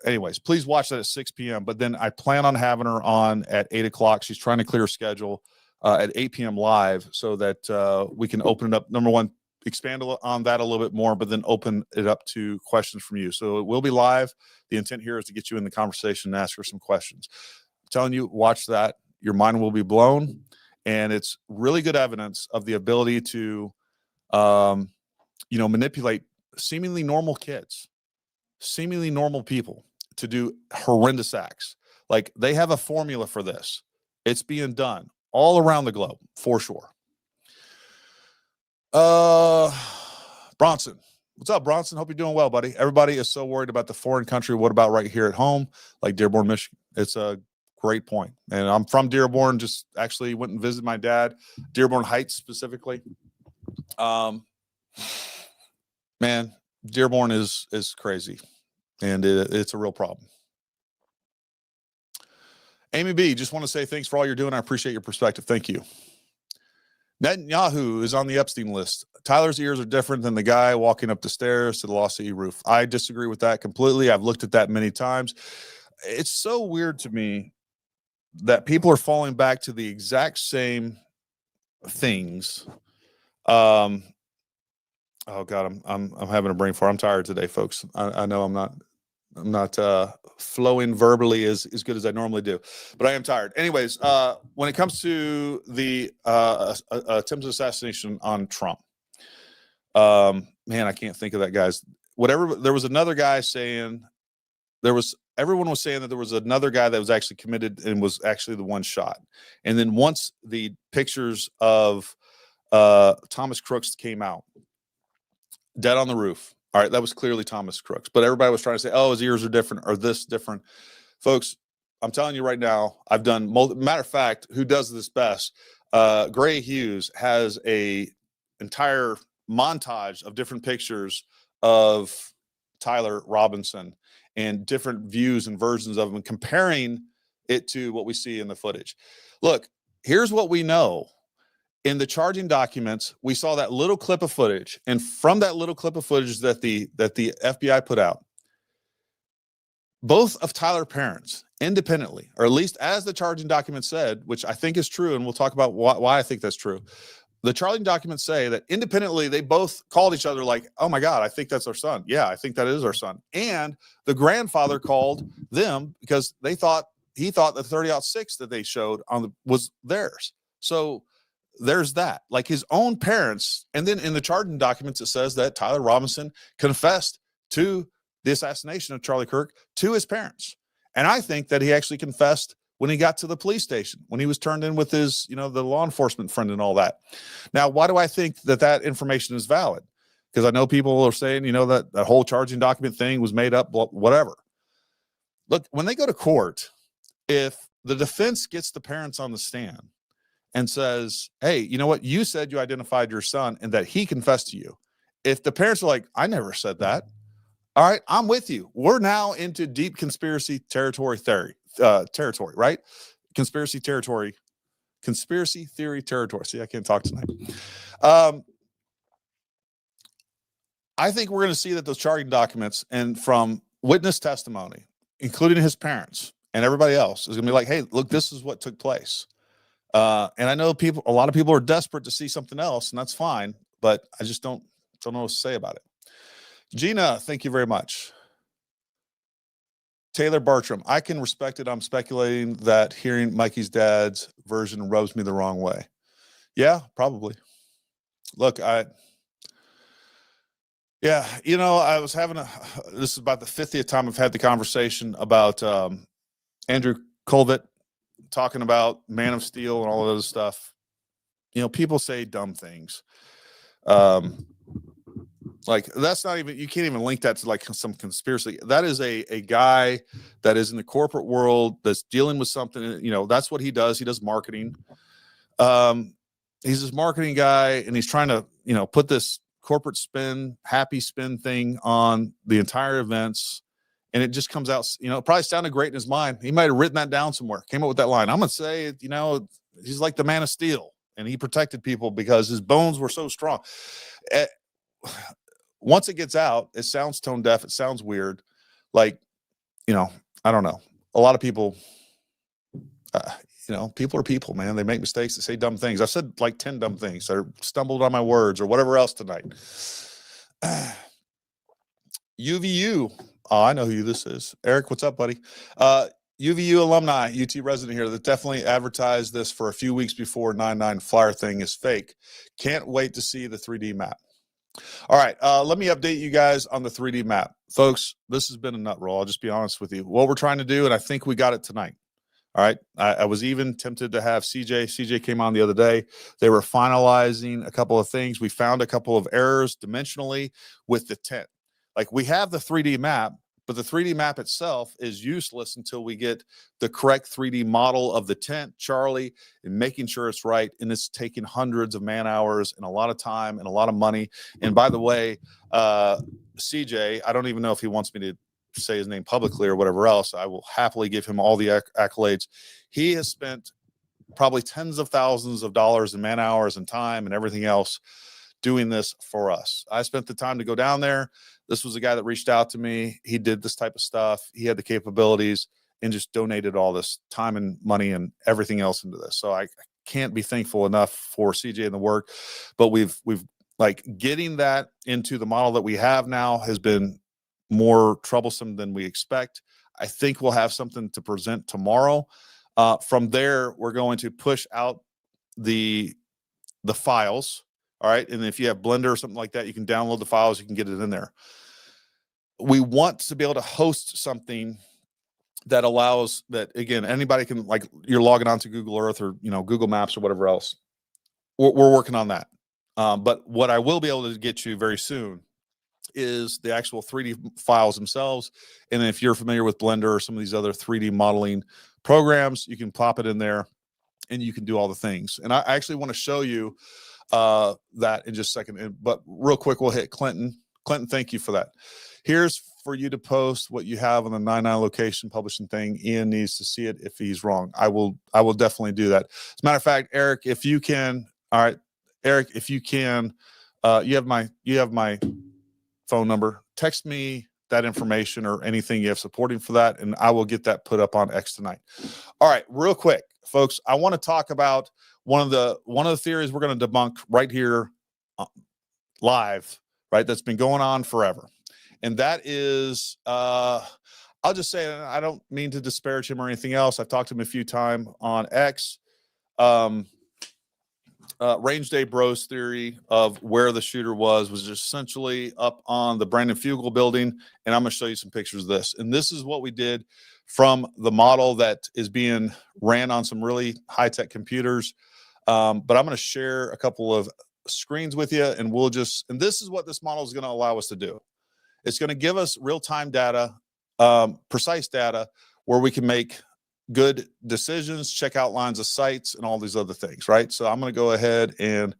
anyways, please watch that at 6 p.m. But then I plan on having her on at 8 o'clock. She's trying to clear her schedule at 8 p.m. live so that we can open it up. Number one, expand on that a little bit more, but then open it up to questions from you. So it will be live. The intent here is to get you in the conversation and ask her some questions. I'm telling you, watch that. Your mind will be blown. And it's really good evidence of the ability to, manipulate seemingly normal kids, seemingly normal people to do horrendous acts. Like, they have a formula for this. It's being done all around the globe for sure. Bronson, what's up, Bronson? Hope you're doing well, buddy. Everybody is so worried about the foreign country. What about right here at home, like Dearborn, Michigan? It's a great point. And I'm from Dearborn. Just actually went and visited my dad, Dearborn Heights specifically. Man, Dearborn is crazy, and it's a real problem. Amy B, just want to say thanks for all you're doing. I appreciate your perspective. Thank you. Netanyahu is on the Epstein list. Tyler's ears are different than the guy walking up the stairs to the Lost City roof. I disagree with that completely. I've looked at that many times. It's so weird to me that people are falling back to the exact same things. Oh God, I'm having a brain fart. I'm tired today, folks. I know I'm not flowing verbally as good as I normally do, but I am tired. Anyways, when it comes to the attempted assassination on Trump, man, I can't think of that guy's. Whatever. There was another guy saying everyone was saying that there was another guy that was actually committed and was actually the one shot. And then once the pictures of Thomas Crooks came out, dead on the roof. All right, that was clearly Thomas Crooks, but everybody was trying to say, oh, his ears are different or this different. Folks, I'm telling you right now, I've done, matter of fact, who does this best? Gray Hughes has a entire montage of different pictures of Tyler Robinson and different views and versions of him, comparing it to what we see in the footage. Look, here's what we know. In the charging documents, we saw that little clip of footage, and from that little clip of footage that the FBI put out, both of Tyler's parents independently, or at least as the charging document said, which I think is true, and we'll talk about why I think that's true. The charging documents say that independently, they both called each other like, oh my God, I think that's our son. Yeah, I think that is our son. And the grandfather called them because he thought the 30-06 that they showed was theirs. So there's that, like his own parents. And then in the charging documents, it says that Tyler Robinson confessed to the assassination of Charlie Kirk to his parents. And I think that he actually confessed when he got to the police station, when he was turned in with his, the law enforcement friend and all that. Now, why do I think that information is valid? Because I know people are saying, that whole charging document thing was made up, whatever. Look, when they go to court, if the defense gets the parents on the stand and says, hey, you know what? You said you identified your son and that he confessed to you. If the parents are like, I never said that. All right, I'm with you. We're now into deep conspiracy territory, right? Conspiracy theory territory. See, I can't talk tonight. I think we're going to see that those charging documents and from witness testimony, including his parents and everybody else, is going to be like, hey, look, this is what took place. And I know a lot of people are desperate to see something else, and that's fine, but I just don't know what to say about it. Gina, thank you very much. Taylor Bartram, I can respect it. I'm speculating that hearing Mikey's dad's version rubs me the wrong way. Yeah, probably. Look, yeah, you know, I was having this is about the 50th time I've had the conversation about Andrew Colvett talking about Man of Steel and all of this stuff. You know, people say dumb things. Like that's not even, you can't even link that to like some conspiracy. That is a guy that is in the corporate world that's dealing with something, you know, that's what he does. He does marketing. He's this marketing guy, and he's trying to, you know, put this corporate spin, happy spin thing on the entire events. And it just comes out, you know, it probably sounded great in his mind. He might have written that down somewhere, came up with that line. I'm going to say, you know, he's like the Man of Steel, and he protected people because his bones were so strong. Once it gets out, it sounds tone deaf. It sounds weird. Like, you know, I don't know. A lot of people, you know, people are people, man. They make mistakes. They say dumb things. I said like 10 dumb things, or stumbled on my words or whatever else tonight. UVU. Oh, I know who this is. Eric, what's up, buddy? UVU alumni, UT resident here, that definitely advertised this for a few weeks before 9/9 flyer thing is fake. Can't wait to see the 3D map. All right, let me update you guys on the 3D map. Folks, this has been a nut roll. I'll just be honest with you. What we're trying to do, and I think we got it tonight. All right, I was even tempted to have CJ. CJ came on the other day. They were finalizing a couple of things. We found a couple of errors dimensionally with the tent. Like, we have the 3D map, but the 3D map itself is useless until we get the correct 3D model of the tent, Charlie, and making sure it's right. And it's taking hundreds of man hours and a lot of time and a lot of money. And by the way, CJ, I don't even know if he wants me to say his name publicly or whatever else. I will happily give him all the accolades. He has spent probably tens of thousands of dollars in man hours and time and everything else doing this for us. I spent the time to go down there. This was a guy that reached out to me. He did this type of stuff. He had the capabilities and just donated all this time and money and everything else into this. So I can't be thankful enough for CJ and the work, but we've like getting that into the model that we have now has been more troublesome than we expect. I think we'll have something to present tomorrow. From there, we're going to push out the files. All right. And if you have Blender or something like that, you can download the files, you can get it in there. We want to be able to host something that allows that, again, anybody can, like, you're logging on to Google Earth or, you know, Google Maps or whatever else. We're working on that. But what I will be able to get you very soon is the actual 3D files themselves. And if you're familiar with Blender or some of these other 3D modeling programs, you can pop it in there and you can do all the things. And I actually want to show you that in just a second. But real quick, we'll hit Clinton. Clinton, thank you for that. Here's for you to post what you have on the 9/9 location publishing thing. Ian needs to see it if he's wrong. I will definitely do that. As a matter of fact, Eric, if you can, all right, Eric, if you can, you have my phone number. Text me that information or anything you have supporting for that, and I will get that put up on X tonight. All right, real quick, folks, I want to talk about one of the theories we're going to debunk right here live, right? That's been going on forever. And that is, I'll just say, I don't mean to disparage him or anything else. I've talked to him a few times on X. Range Day Bros theory of where the shooter was just essentially up on the Brandon Fugel building. And I'm going to show you some pictures of this. And this is what we did from the model that is being ran on some really high-tech computers. But I'm going to share a couple of screens with you, and and this is what this model is going to allow us to do. It's going to give us real-time data, precise data, where we can make good decisions, check out lines of sights, and all these other things, right? So I'm going to go ahead and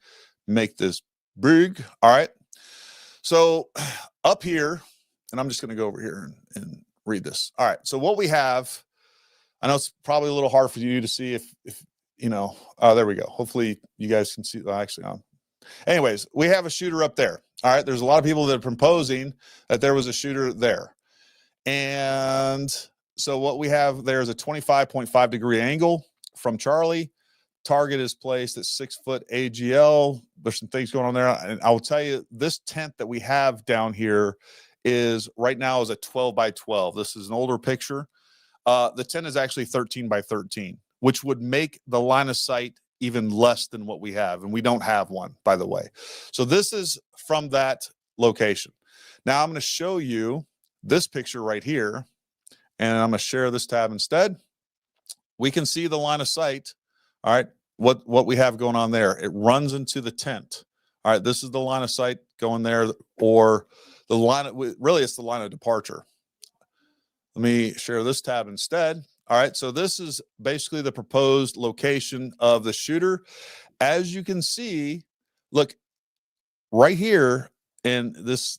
make this big. All right. So up here, and I'm just going to go over here and read this. All right. So what we have, I know it's probably a little hard for you to see if you know, there we go. Hopefully you guys can see, actually, anyways, we have a shooter up there. All right, there's a lot of people that are proposing that there was a shooter there. And so what we have there is a 25.5 degree angle from Charlie. Target is placed at 6 foot AGL. There's some things going on there. And I will tell you, this tent that we have down here is right now is a 12 by 12. This is an older picture. The tent is actually 13 by 13, which would make the line of sight even less than what we have. And we don't have one, by the way. So this is from that location. Now I'm going to show you this picture right here, and I'm going to share this tab instead. We can see the line of sight. All right, what we have going on there. It runs into the tent. All right, this is the line of sight going there, or the line of, really it's the line of departure. Let me share this tab instead. All right, so this is basically the proposed location of the shooter. As you can see, look right here, and this,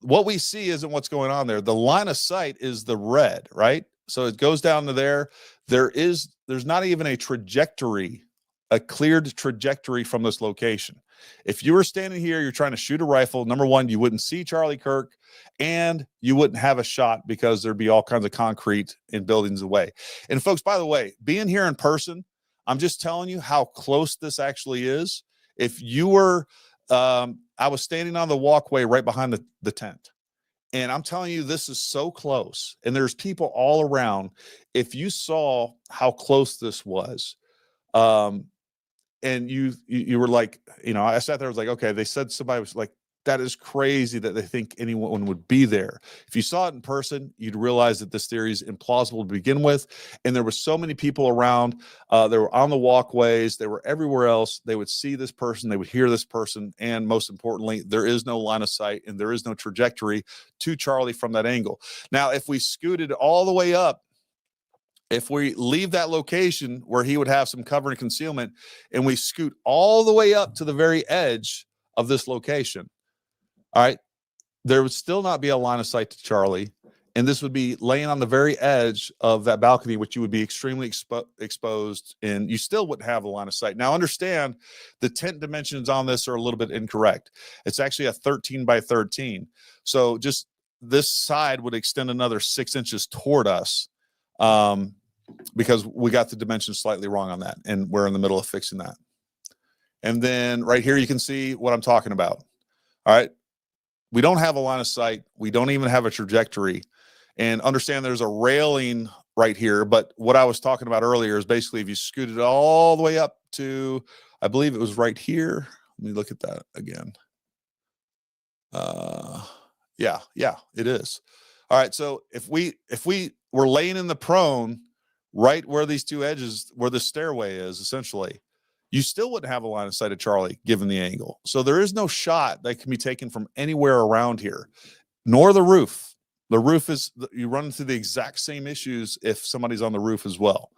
what we see isn't what's going on there. The line of sight is the red, right? So it goes down to there. There's not even a trajectory, a cleared trajectory from this location. If you were standing here, you're trying to shoot a rifle, number one, you wouldn't see Charlie Kirk, and you wouldn't have a shot because there'd be all kinds of concrete and buildings away. And folks, by the way, being here in person, I'm just telling you how close this actually is. If you were, I was standing on the walkway right behind the tent. And I'm telling you, this is so close. And there's people all around. If you saw how close this was, and you were like, you know, I sat there, I was like, okay, they said somebody was like, that is crazy that they think anyone would be there. If you saw it in person, you'd realize that this theory is implausible to begin with. And there were so many people around. They were on the walkways. They were everywhere else. They would see this person. They would hear this person. And most importantly, there is no line of sight and there is no trajectory to Charlie from that angle. Now, if we scooted all the way up, if we leave that location where he would have some cover and concealment, and we scoot all the way up to the very edge of this location, all right, there would still not be a line of sight to Charlie. And this would be laying on the very edge of that balcony, which you would be extremely exposed, and you still wouldn't have a line of sight. Now, understand the tent dimensions on this are a little bit incorrect. It's actually a 13 by 13. So just this side would extend another 6 inches toward us, because we got the dimensions slightly wrong on that, and we're in the middle of fixing that. And then right here, you can see what I'm talking about. All right. We don't have a line of sight. We don't even have a trajectory. And understand there's a railing right here. But what I was talking about earlier is basically if you scooted all the way up to, I believe it was right here. Let me look at that again. Yeah, it is. All right. So if we were laying in the prone right where these two edges, where the stairway is essentially, you still wouldn't have a line of sight of Charlie given the angle. So there is no shot that can be taken from anywhere around here, nor the roof. The roof is, you run into the exact same issues if somebody's on the roof as well.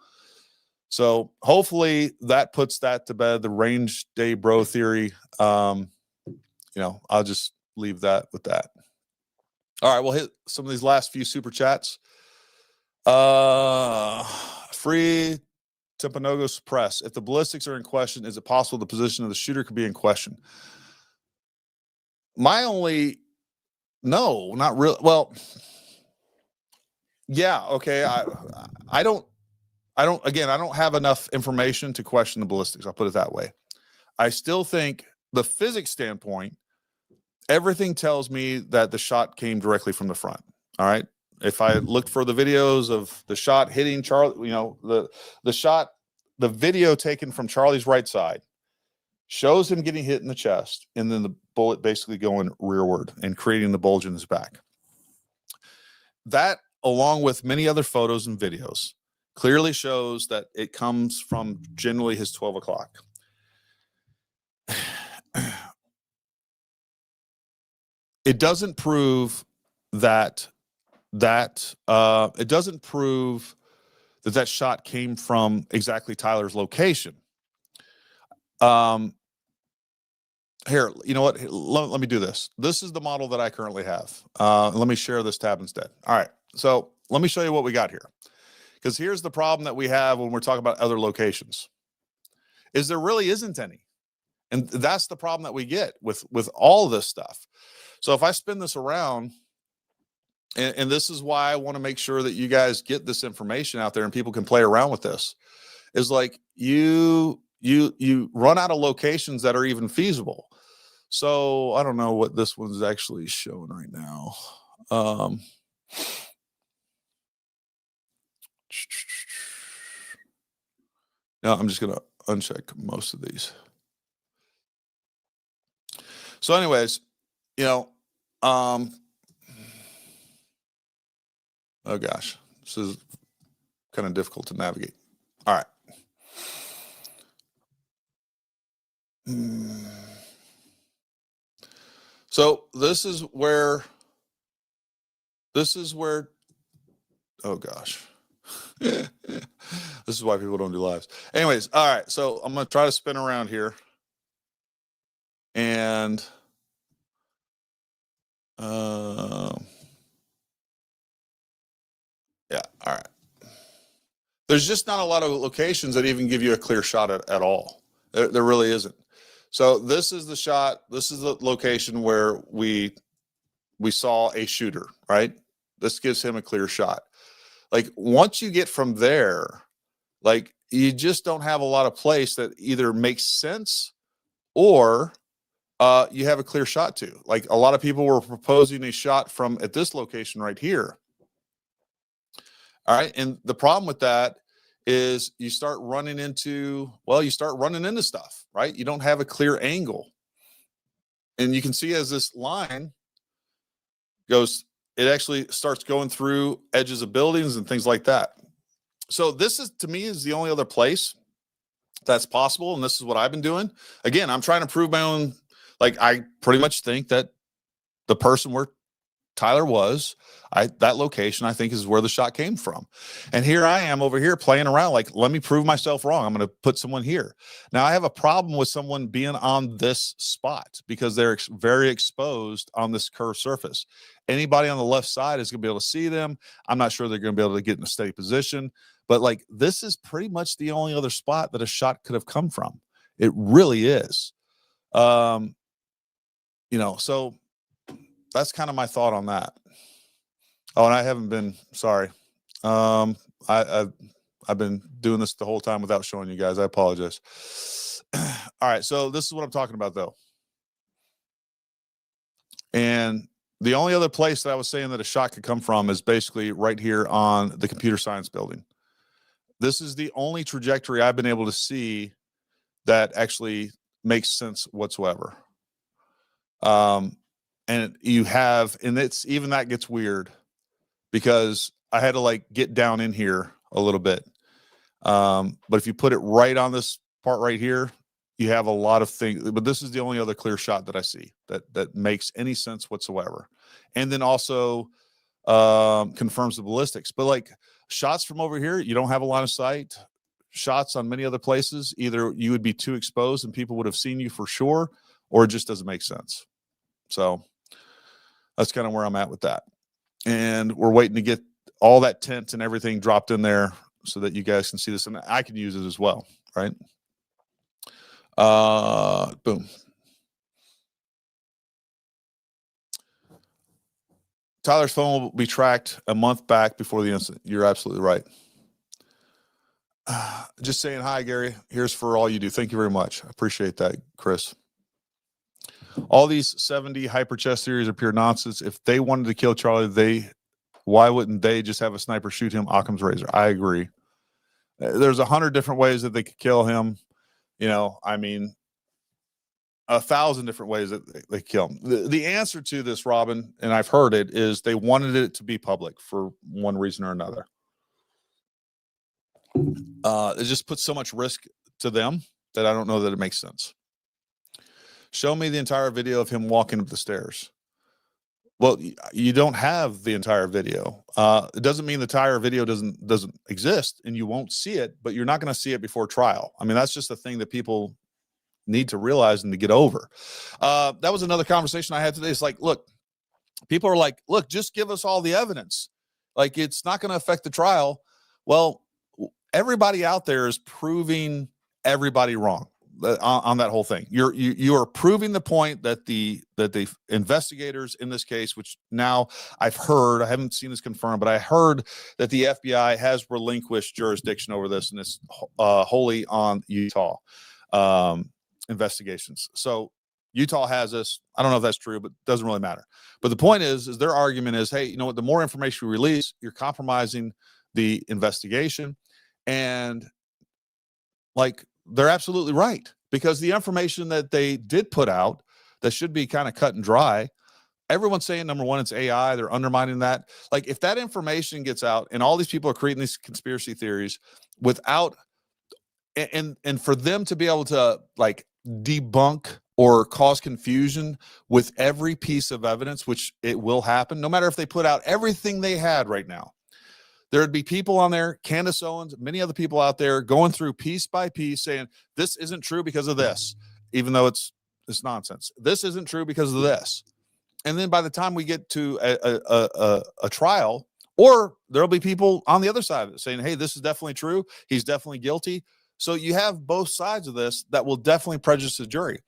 So hopefully that puts that to bed, the range day bro theory. You know, I'll just leave that with that. All right, we'll hit some of these last few super chats. Free Timpanogos suppress. If the ballistics are in question, is it possible the position of the shooter could be in question? My only, no, not really. Well, yeah, okay. I don't have enough information to question the ballistics. I'll put it that way. I still think the physics standpoint, everything tells me that the shot came directly from the front. All right. If I looked for the videos of the shot hitting Charlie, you know, the shot, the video taken from Charlie's right side shows him getting hit in the chest, and then the bullet basically going rearward and creating the bulge in his back. That, along with many other photos and videos, clearly shows that it comes from generally his 12 o'clock. It doesn't prove that it doesn't prove that that shot came from exactly Tyler's location. Here, you know what? Let me do this. This is the model that I currently have. Let me share this tab instead. All right. So let me show you what we got here. Because here's the problem that we have when we're talking about other locations, is there really isn't any. And that's the problem that we get with all this stuff. So if I spin this around, and this is why I want to make sure that you guys get this information out there and people can play around with this, is like you run out of locations that are even feasible. So I don't know what this one's actually showing right now. No, I'm just going to uncheck most of these. So anyways, you know, oh gosh, this is kind of difficult to navigate. All right. So this is where, oh gosh, this is why people don't do lives. Anyways, all right. So I'm going to try to spin around here. And yeah, all right. There's just not a lot of locations that even give you a clear shot at all. There really isn't. So this is the shot. This is the location where we saw a shooter, right? This gives him a clear shot. Like once you get from there, like you just don't have a lot of place that either makes sense or you have a clear shot to. Like a lot of people were proposing a shot from at this location right here. All right. And the problem with that is you start running into stuff, right? You don't have a clear angle. And you can see as this line goes, it actually starts going through edges of buildings and things like that. So this is, to me, is the only other place that's possible. And this is what I've been doing. Again, I'm trying to prove my own. Like, I pretty much think that the person where Tyler was, that location, I think, is where the shot came from. And here I am over here playing around. Like, let me prove myself wrong. I'm going to put someone here. Now, I have a problem with someone being on this spot because they're very exposed on this curved surface. Anybody on the left side is going to be able to see them. I'm not sure they're going to be able to get in a steady position. But, like, this is pretty much the only other spot that a shot could have come from. It really is. You know, so that's kind of my thought on that. Oh, and I haven't been, sorry. I've been doing this the whole time without showing you guys. I apologize. All right. So this is what I'm talking about though. And the only other place that I was saying that a shot could come from is basically right here on the computer science building. This is the only trajectory I've been able to see that actually makes sense whatsoever. And you have, and it's even that gets weird because I had to like get down in here a little bit. But if you put it right on this part right here, you have a lot of things, but this is the only other clear shot that I see that makes any sense whatsoever. And then also, confirms the ballistics, but like shots from over here, you don't have a line of sight. Shots on many other places, either you would be too exposed and people would have seen you for sure, or it just doesn't make sense. So that's kind of where I'm at with that. And we're waiting to get all that tent and everything dropped in there so that you guys can see this and I can use it as well. Right. Boom. Tyler's phone will be tracked a month back before the incident. You're absolutely right. Just saying hi, Gary. Here's for all you do. Thank you very much. I appreciate that, Chris. All these 70 hyper chest theories are pure nonsense. If they wanted to kill Charlie, why wouldn't they just have a sniper shoot him? Occam's razor. I agree. There's 100 different ways that they could kill him. You know, I mean, 1,000 different ways that they kill him. The answer to this, Robin, and I've heard it, is they wanted it to be public for one reason or another. It just puts so much risk to them that I don't know that it makes sense. Show me the entire video of him walking up the stairs. Well, you don't have the entire video. It doesn't mean the entire video doesn't exist and you won't see it, but you're not going to see it before trial. I mean, that's just a thing that people need to realize and to get over. That was another conversation I had today. It's like, look, people are like, look, just give us all the evidence. Like, it's not going to affect the trial. Well, everybody out there is proving everybody wrong. on that whole thing. You are proving the point that the investigators in this case, which now I've heard, I haven't seen this confirmed, but I heard that the FBI has relinquished jurisdiction over this, and it's wholly on Utah investigations. So Utah has this. I don't know if that's true, but it doesn't really matter. But the point is their argument is, hey, you know what? The more information we release, you're compromising the investigation. And like, they're absolutely right, because the information that they did put out that should be kind of cut and dry, everyone's saying, number one, it's AI. They're undermining that. Like, if that information gets out and all these people are creating these conspiracy theories without, and for them to be able to like debunk or cause confusion with every piece of evidence, which it will happen, no matter if they put out everything they had right now, there would be people on there, Candace Owens, many other people out there going through piece by piece saying, this isn't true because of this, even though it's nonsense. This isn't true because of this. And then by the time we get to a trial, or there'll be people on the other side of it saying, hey, this is definitely true. He's definitely guilty. So you have both sides of this that will definitely prejudice the jury.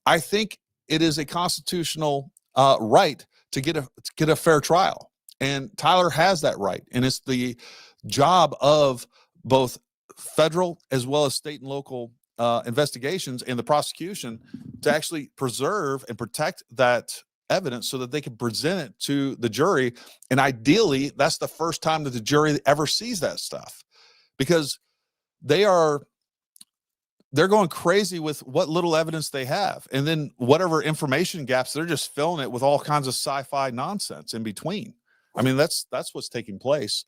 I think it is a constitutional right to get a fair trial. And Tyler has that right. And it's the job of both federal as well as state and local investigations and the prosecution to actually preserve and protect that evidence so that they can present it to the jury. And ideally, that's the first time that the jury ever sees that stuff, because they're going crazy with what little evidence they have. And then whatever information gaps, they're just filling it with all kinds of sci-fi nonsense in between. I mean, that's what's taking place.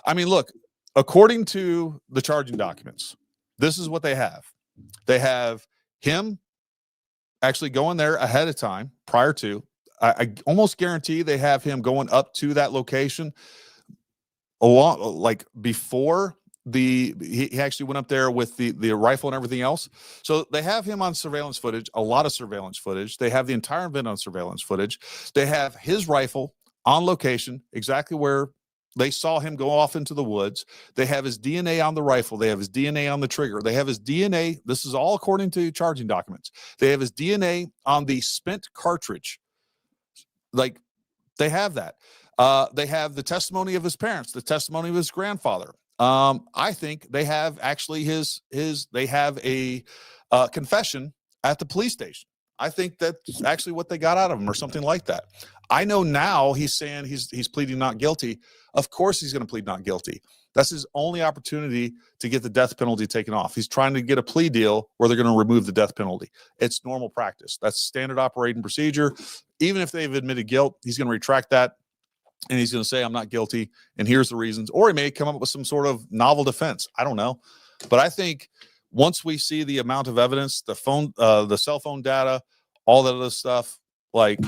I mean, look, according to the charging documents, this is what they have. They have him actually going there ahead of time prior to, I almost guarantee they have him going up to that location along, like before he actually went up there with the rifle and everything else. So they have him on surveillance footage, a lot of surveillance footage. They have the entire event on surveillance footage. They have his rifle on location, exactly where they saw him go off into the woods. They have his DNA on the rifle. They have his DNA on the trigger. They have his DNA. This is all according to charging documents. They have his DNA on the spent cartridge. Like, they have that. They have the testimony of his parents, the testimony of his grandfather. I think they have actually they have a confession at the police station. I think that's actually what they got out of him, or something like that. I know now he's saying he's pleading not guilty. Of course he's going to plead not guilty. That's his only opportunity to get the death penalty taken off. He's trying to get a plea deal where they're going to remove the death penalty. It's normal practice. That's standard operating procedure. Even if they've admitted guilt, he's going to retract that, and he's going to say, I'm not guilty, and here's the reasons. Or he may come up with some sort of novel defense. I don't know. But I think once we see the amount of evidence, the cell phone data, all that other stuff, like,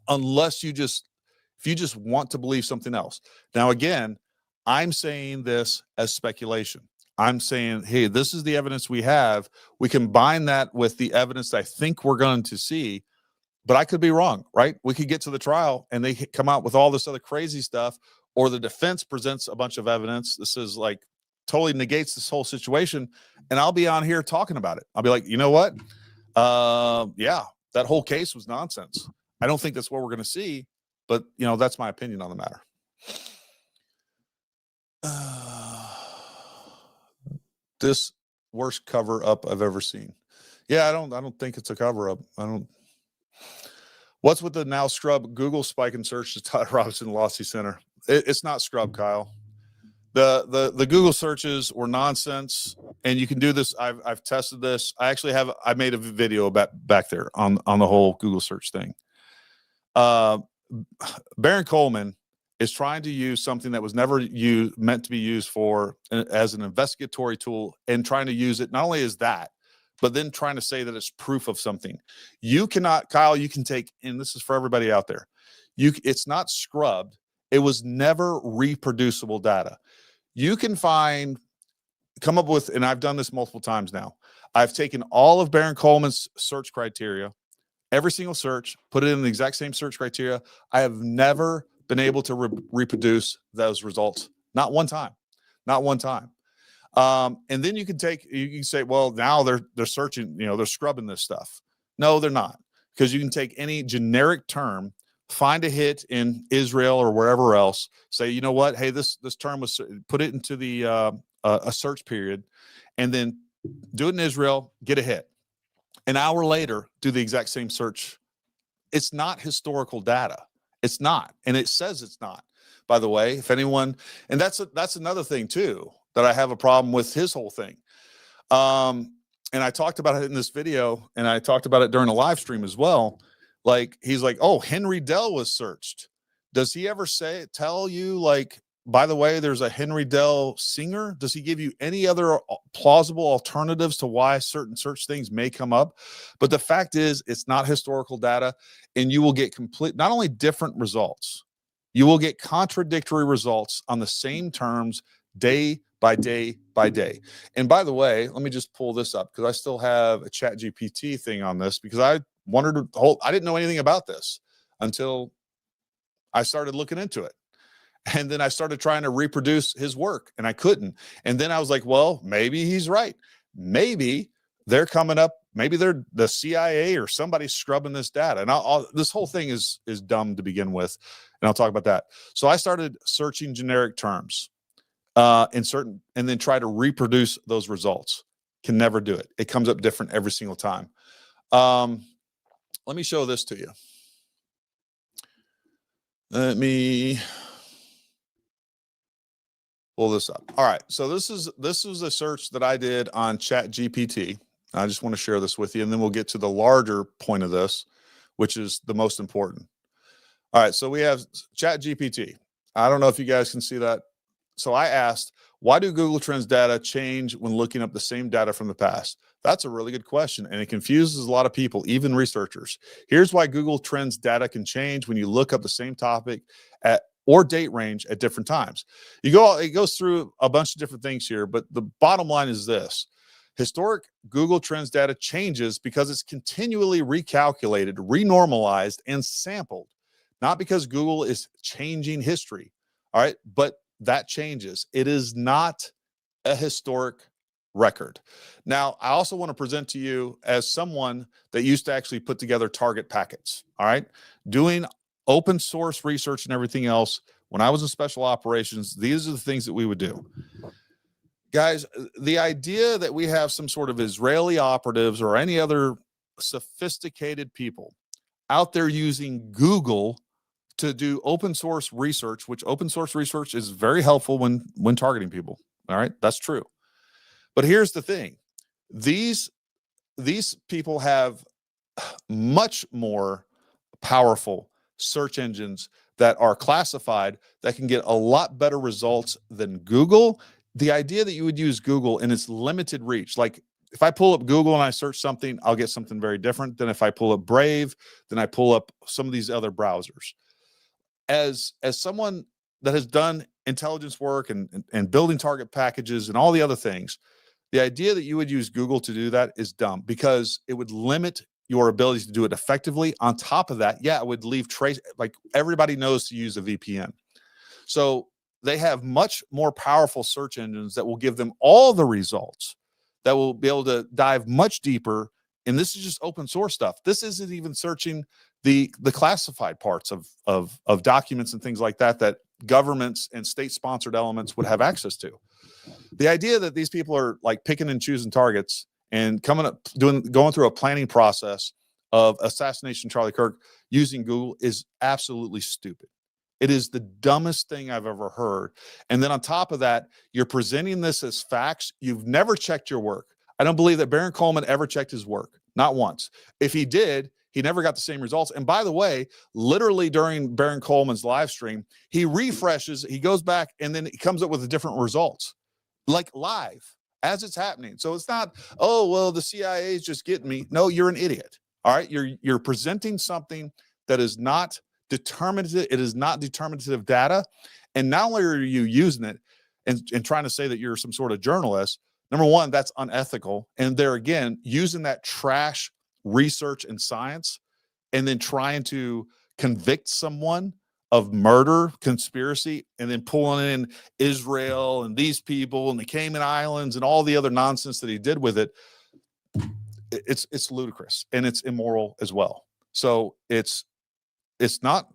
unless if you just want to believe something else. Now, again, I'm saying this as speculation. I'm saying, hey, this is the evidence we have. We combine that with the evidence I think we're going to see, but I could be wrong, right? We could get to the trial and they come out with all this other crazy stuff, or the defense presents a bunch of evidence. This is like totally negates this whole situation. And I'll be on here talking about it. I'll be like, you know what? Yeah, that whole case was nonsense. I don't think that's what we're going to see, but you know, that's my opinion on the matter. This worst cover up I've ever seen. Yeah, I don't think it's a cover up. What's with the now scrub Google spike and search to Tyler Robinson Lossy Center? It's not scrub, Kyle. The Google searches were nonsense, and you can do this. I've tested this. I made a video back there on the whole Google search thing. Baron Coleman is trying to use something that was never meant to be used for as an investigatory tool, and trying to use it not only as that, but then trying to say that it's proof of something. You cannot, Kyle, you can take, and this is for everybody out there, it's not scrubbed. It was never reproducible data. You can come up with, and I've done this multiple times now. I've taken all of Baron Coleman's search criteria, every single search, put it in the exact same search criteria. I have never been able to reproduce those results. Not one time. Not one time. And then you can say, well, now they're searching, they're scrubbing this stuff. No, they're not, because you can take any generic term, find a hit in Israel or wherever else, say, you know what, hey, this term was, put it into the a search period, and then do it in Israel, get a hit. An hour later, do the exact same search. It's not historical data. It's not, and it says it's not. By the way, if anyone, and that's another thing too that I have a problem with his whole thing. And I talked about it in this video, and I talked about it during a live stream as well. Like, he's like, oh, Henry Dell was searched. Does he ever tell you, like, by the way, there's a Henry Dell singer? Does he give you any other plausible alternatives to why certain search things may come up? But the fact is, it's not historical data, and you will get not only different results, you will get contradictory results on the same terms day by day by day. And by the way, let me just pull this up, because I still have a Chat GPT thing on this, because I didn't know anything about this until I started looking into it. And then I started trying to reproduce his work, and I couldn't. And then I was like, well, maybe he's right. Maybe they're coming up. Maybe they're the CIA or somebody's scrubbing this data. And this whole thing is dumb to begin with. And I'll talk about that. So I started searching generic terms and then try to reproduce those results. Can never do it. It comes up different every single time. Let me show this to you. Let me pull this up. All right. So this is a search that I did on Chat GPT. I just want to share this with you, and then we'll get to the larger point of this, which is the most important. All right. So we have Chat GPT. I don't know if you guys can see that. So I asked, why do Google Trends data change when looking up the same data from the past? That's a really good question, and it confuses a lot of people, even researchers. Here's why Google Trends data can change when you look up the same topic or date range at different times. It goes through a bunch of different things here, but the bottom line is this. Historic Google Trends data changes because it's continually recalculated, renormalized, and sampled, not because Google is changing history. All right, but that changes. It is not a historic record. Now, I also want to present to you as someone that used to actually put together target packets. All right, doing open source research and everything else. When I was in special operations, these are the things that we would do. Guys, the idea that we have some sort of Israeli operatives or any other sophisticated people out there using Google to do open source research, which open source research is very helpful when targeting people. All right, that's true. But here's the thing. These people have much more powerful search engines that are classified that can get a lot better results than Google. The idea that you would use Google in its limited reach, like if I pull up Google and I search something, I'll get something very different than if I pull up Brave, then I pull up some of these other browsers. As someone that has done intelligence work and building target packages and all the other things, the idea that you would use Google to do that is dumb, because it would limit your ability to do it effectively. On top of that, yeah, it would leave trace. Like, everybody knows to use a VPN. So they have much more powerful search engines that will give them all the results, that will be able to dive much deeper. And this is just open source stuff. This isn't even searching the classified parts of documents and things like that governments and state-sponsored elements would have access to. The idea that these people are like picking and choosing targets and going through a planning process of assassination Charlie Kirk using Google is absolutely stupid. It is the dumbest thing I've ever heard. And then on top of that, you're presenting this as facts. You've never checked your work. I don't believe that Baron Coleman ever checked his work, not once. If he did, he never got the same results. And by the way, literally during Baron Coleman's live stream, he refreshes, he goes back, and then he comes up with different results, like live as it's happening. So it's not, oh, well, the CIA is just getting me. No, you're an idiot. All right. You're presenting something that is not determinative. It is not determinative data. And not only are you using it and trying to say that you're some sort of journalist, number one, that's unethical. And they're, again, using that trash research and science and then trying to convict someone of murder conspiracy, and then pulling in Israel and these people and the Cayman Islands and all the other nonsense that he did with it, it's ludicrous, and it's immoral as well. So it's not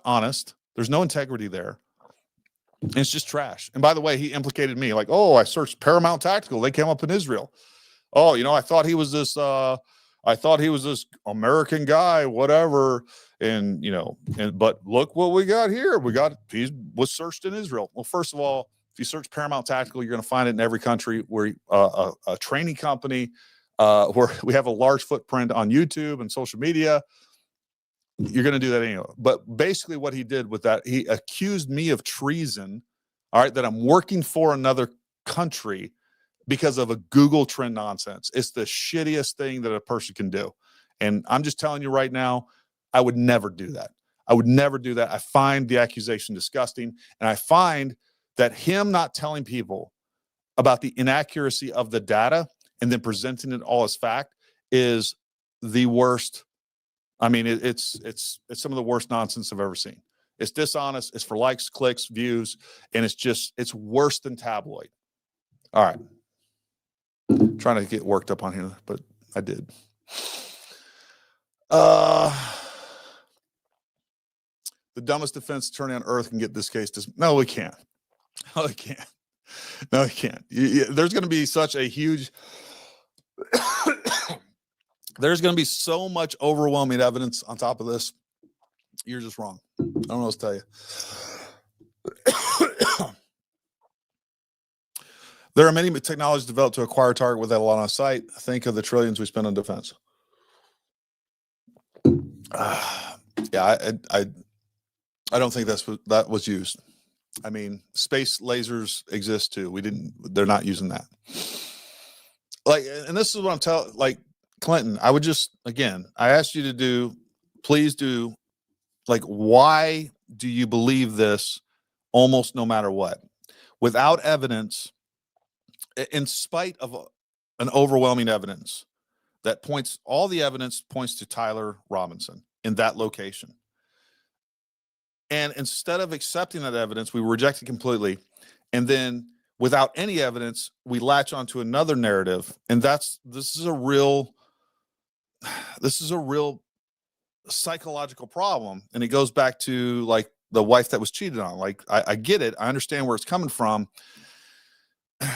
honest. There's no integrity there. It's just trash. And by the way, he implicated me, like, oh, I searched Paramount Tactical, they came up in Israel. Oh, you know, I thought he was this American guy, whatever. And, you know, but look what we got here. He was searched in Israel. Well, first of all, if you search Paramount Tactical, you're going to find it in every country where a training company, where we have a large footprint on YouTube and social media. You're going to do that anyway. But basically what he did with that, he accused me of treason, all right, that I'm working for another country because of a Google trend nonsense. It's the shittiest thing that a person can do. And I'm just telling you right now, I would never do that. I would never do that. I find the accusation disgusting. And I find that him not telling people about the inaccuracy of the data and then presenting it all as fact is the worst. I mean, it's some of the worst nonsense I've ever seen. It's dishonest. It's for likes, clicks, views. And it's worse than tabloid. All right. I'm trying to get worked up on here, but I did. The dumbest defense attorney on earth can get this case. No, we can't. No, we can't. No, we can't. There's going to be such a huge, there's going to be so much overwhelming evidence on top of this. You're just wrong. I don't know what to tell you. There are many technologies developed to acquire a target without a lot on sight. Think of the trillions we spend on defense. Yeah, I don't think that was used. I mean, space lasers exist too. They're not using that. Like, and this is what I'm telling, like, Clinton, I would just, again, I asked you to please do, like, why do you believe this almost no matter what? Without evidence, in spite of an overwhelming evidence that all the evidence points to Tyler Robinson in that location. And instead of accepting that evidence, we reject it completely. And then without any evidence, we latch onto another narrative. And this is a real psychological problem. And it goes back to, like, the wife that was cheated on. Like, I get it. I understand where it's coming from,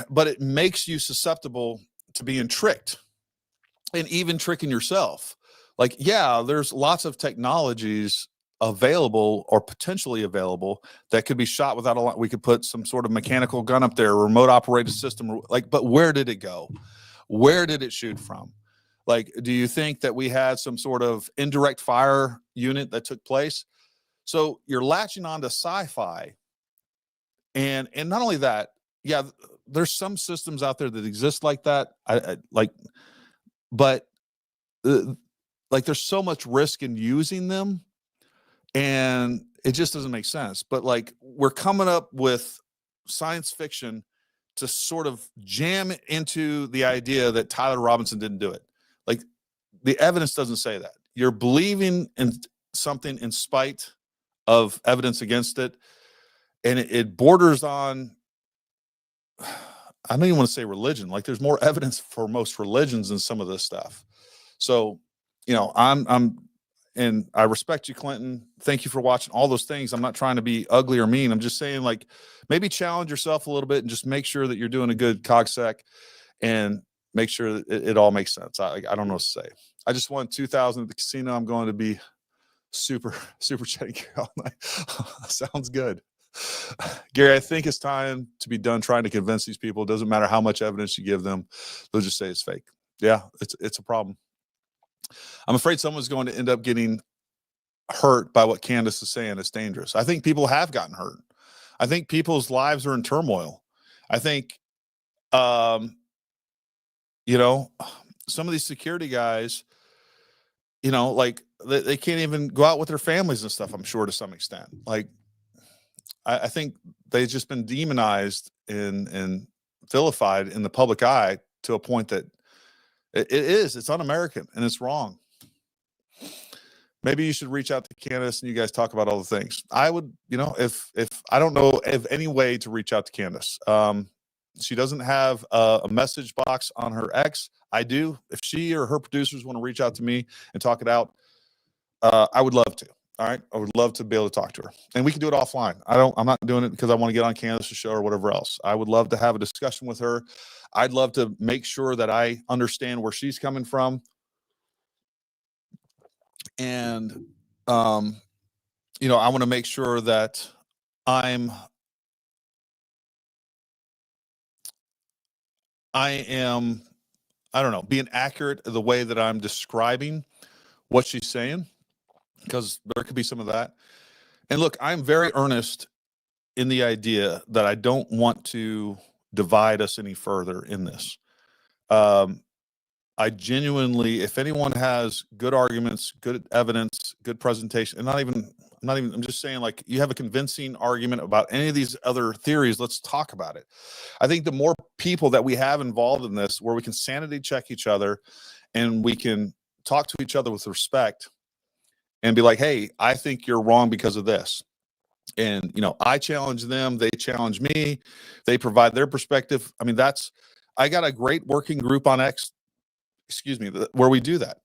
but it makes you susceptible to being tricked and even tricking yourself. Like, yeah, there's lots of technologies available or potentially available that could be shot without a lot. We could put some sort of mechanical gun up there, remote operated system, like, but where did it go? Where did it shoot from? Like, do you think that we had some sort of indirect fire unit that took place? So you're latching on to sci-fi. And not only that, yeah, there's some systems out there that exist like that. But there's so much risk in using them, and it just doesn't make sense. But, like, we're coming up with science fiction to sort of jam into the idea that Tyler Robinson didn't do it. Like, the evidence doesn't say that. You're believing in something in spite of evidence against it. And it borders on, I don't even want to say religion. Like, there's more evidence for most religions than some of this stuff. So, you know, and I respect you, Clinton. Thank you for watching all those things. I'm not trying to be ugly or mean. I'm just saying, like, maybe challenge yourself a little bit and just make sure that you're doing a good cogsec and make sure that it all makes sense. I don't know what to say. I just won 2,000 at the casino. I'm going to be super chatting all night. Sounds good. Gary, I think it's time to be done trying to convince these people. It doesn't matter how much evidence you give them. They'll just say it's fake. Yeah, it's a problem. I'm afraid someone's going to end up getting hurt by what Candace is saying. It's dangerous. I think people have gotten hurt. I think people's lives are in turmoil. I think, you know, some of these security guys, you know, like, they can't even go out with their families and stuff, I'm sure, to some extent. Like, I think they've just been demonized and vilified in the public eye to a point that it's un-American and it's wrong. maybe you should reach out to Candace and you guys talk about all the things. I would, if I don't know of any way to reach out to Candace. She doesn't have a message box on her X. I do. If she or her producers want to reach out to me and talk it out, I would love to. All right. I would love to be able to talk to her, and we can do it offline. I'm not doing it because I want to get on Candace's show or whatever else. I would love to have a discussion with her. I'd love to make sure that I understand where she's coming from. And, I want to make sure that I am, I don't know, being accurate the way that I'm describing what she's saying, because there could be some of that. And look, I'm very earnest in the idea that I don't want to divide us any further in this. I genuinely, if anyone has good arguments, good evidence, good presentation, and I'm just saying, like, you have a convincing argument about any of these other theories, let's talk about it. I think the more people that we have involved in this, where we can sanity check each other and we can talk to each other with respect and be like, hey, I think you're wrong because of this. And, I challenge them, they challenge me, they provide their perspective. I mean, I got a great working group on X, where we do that.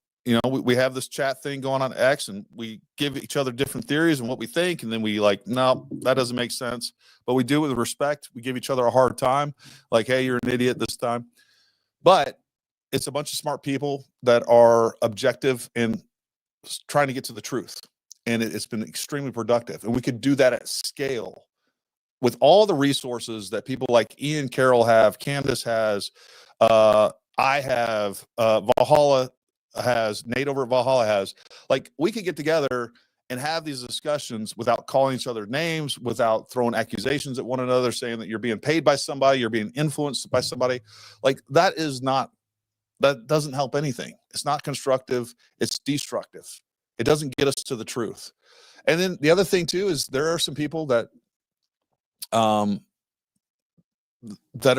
We have this chat thing going on X, and we give each other different theories and what we think. And then we no, that doesn't make sense. But we do it with respect. We give each other a hard time. Like, hey, you're an idiot this time. But it's a bunch of smart people that are objective and trying to get to the truth. And it's been extremely productive. And we could do that at scale with all the resources that people like Ian Carroll have, Candace has, I have, Valhalla has, Nate over at Valhalla has. Like, we could get together and have these discussions without calling each other names, without throwing accusations at one another, saying that you're being paid by somebody, you're being influenced by somebody. Like, that doesn't help anything. It's not constructive. It's destructive. It doesn't get us to the truth. And then the other thing too is there are some people that are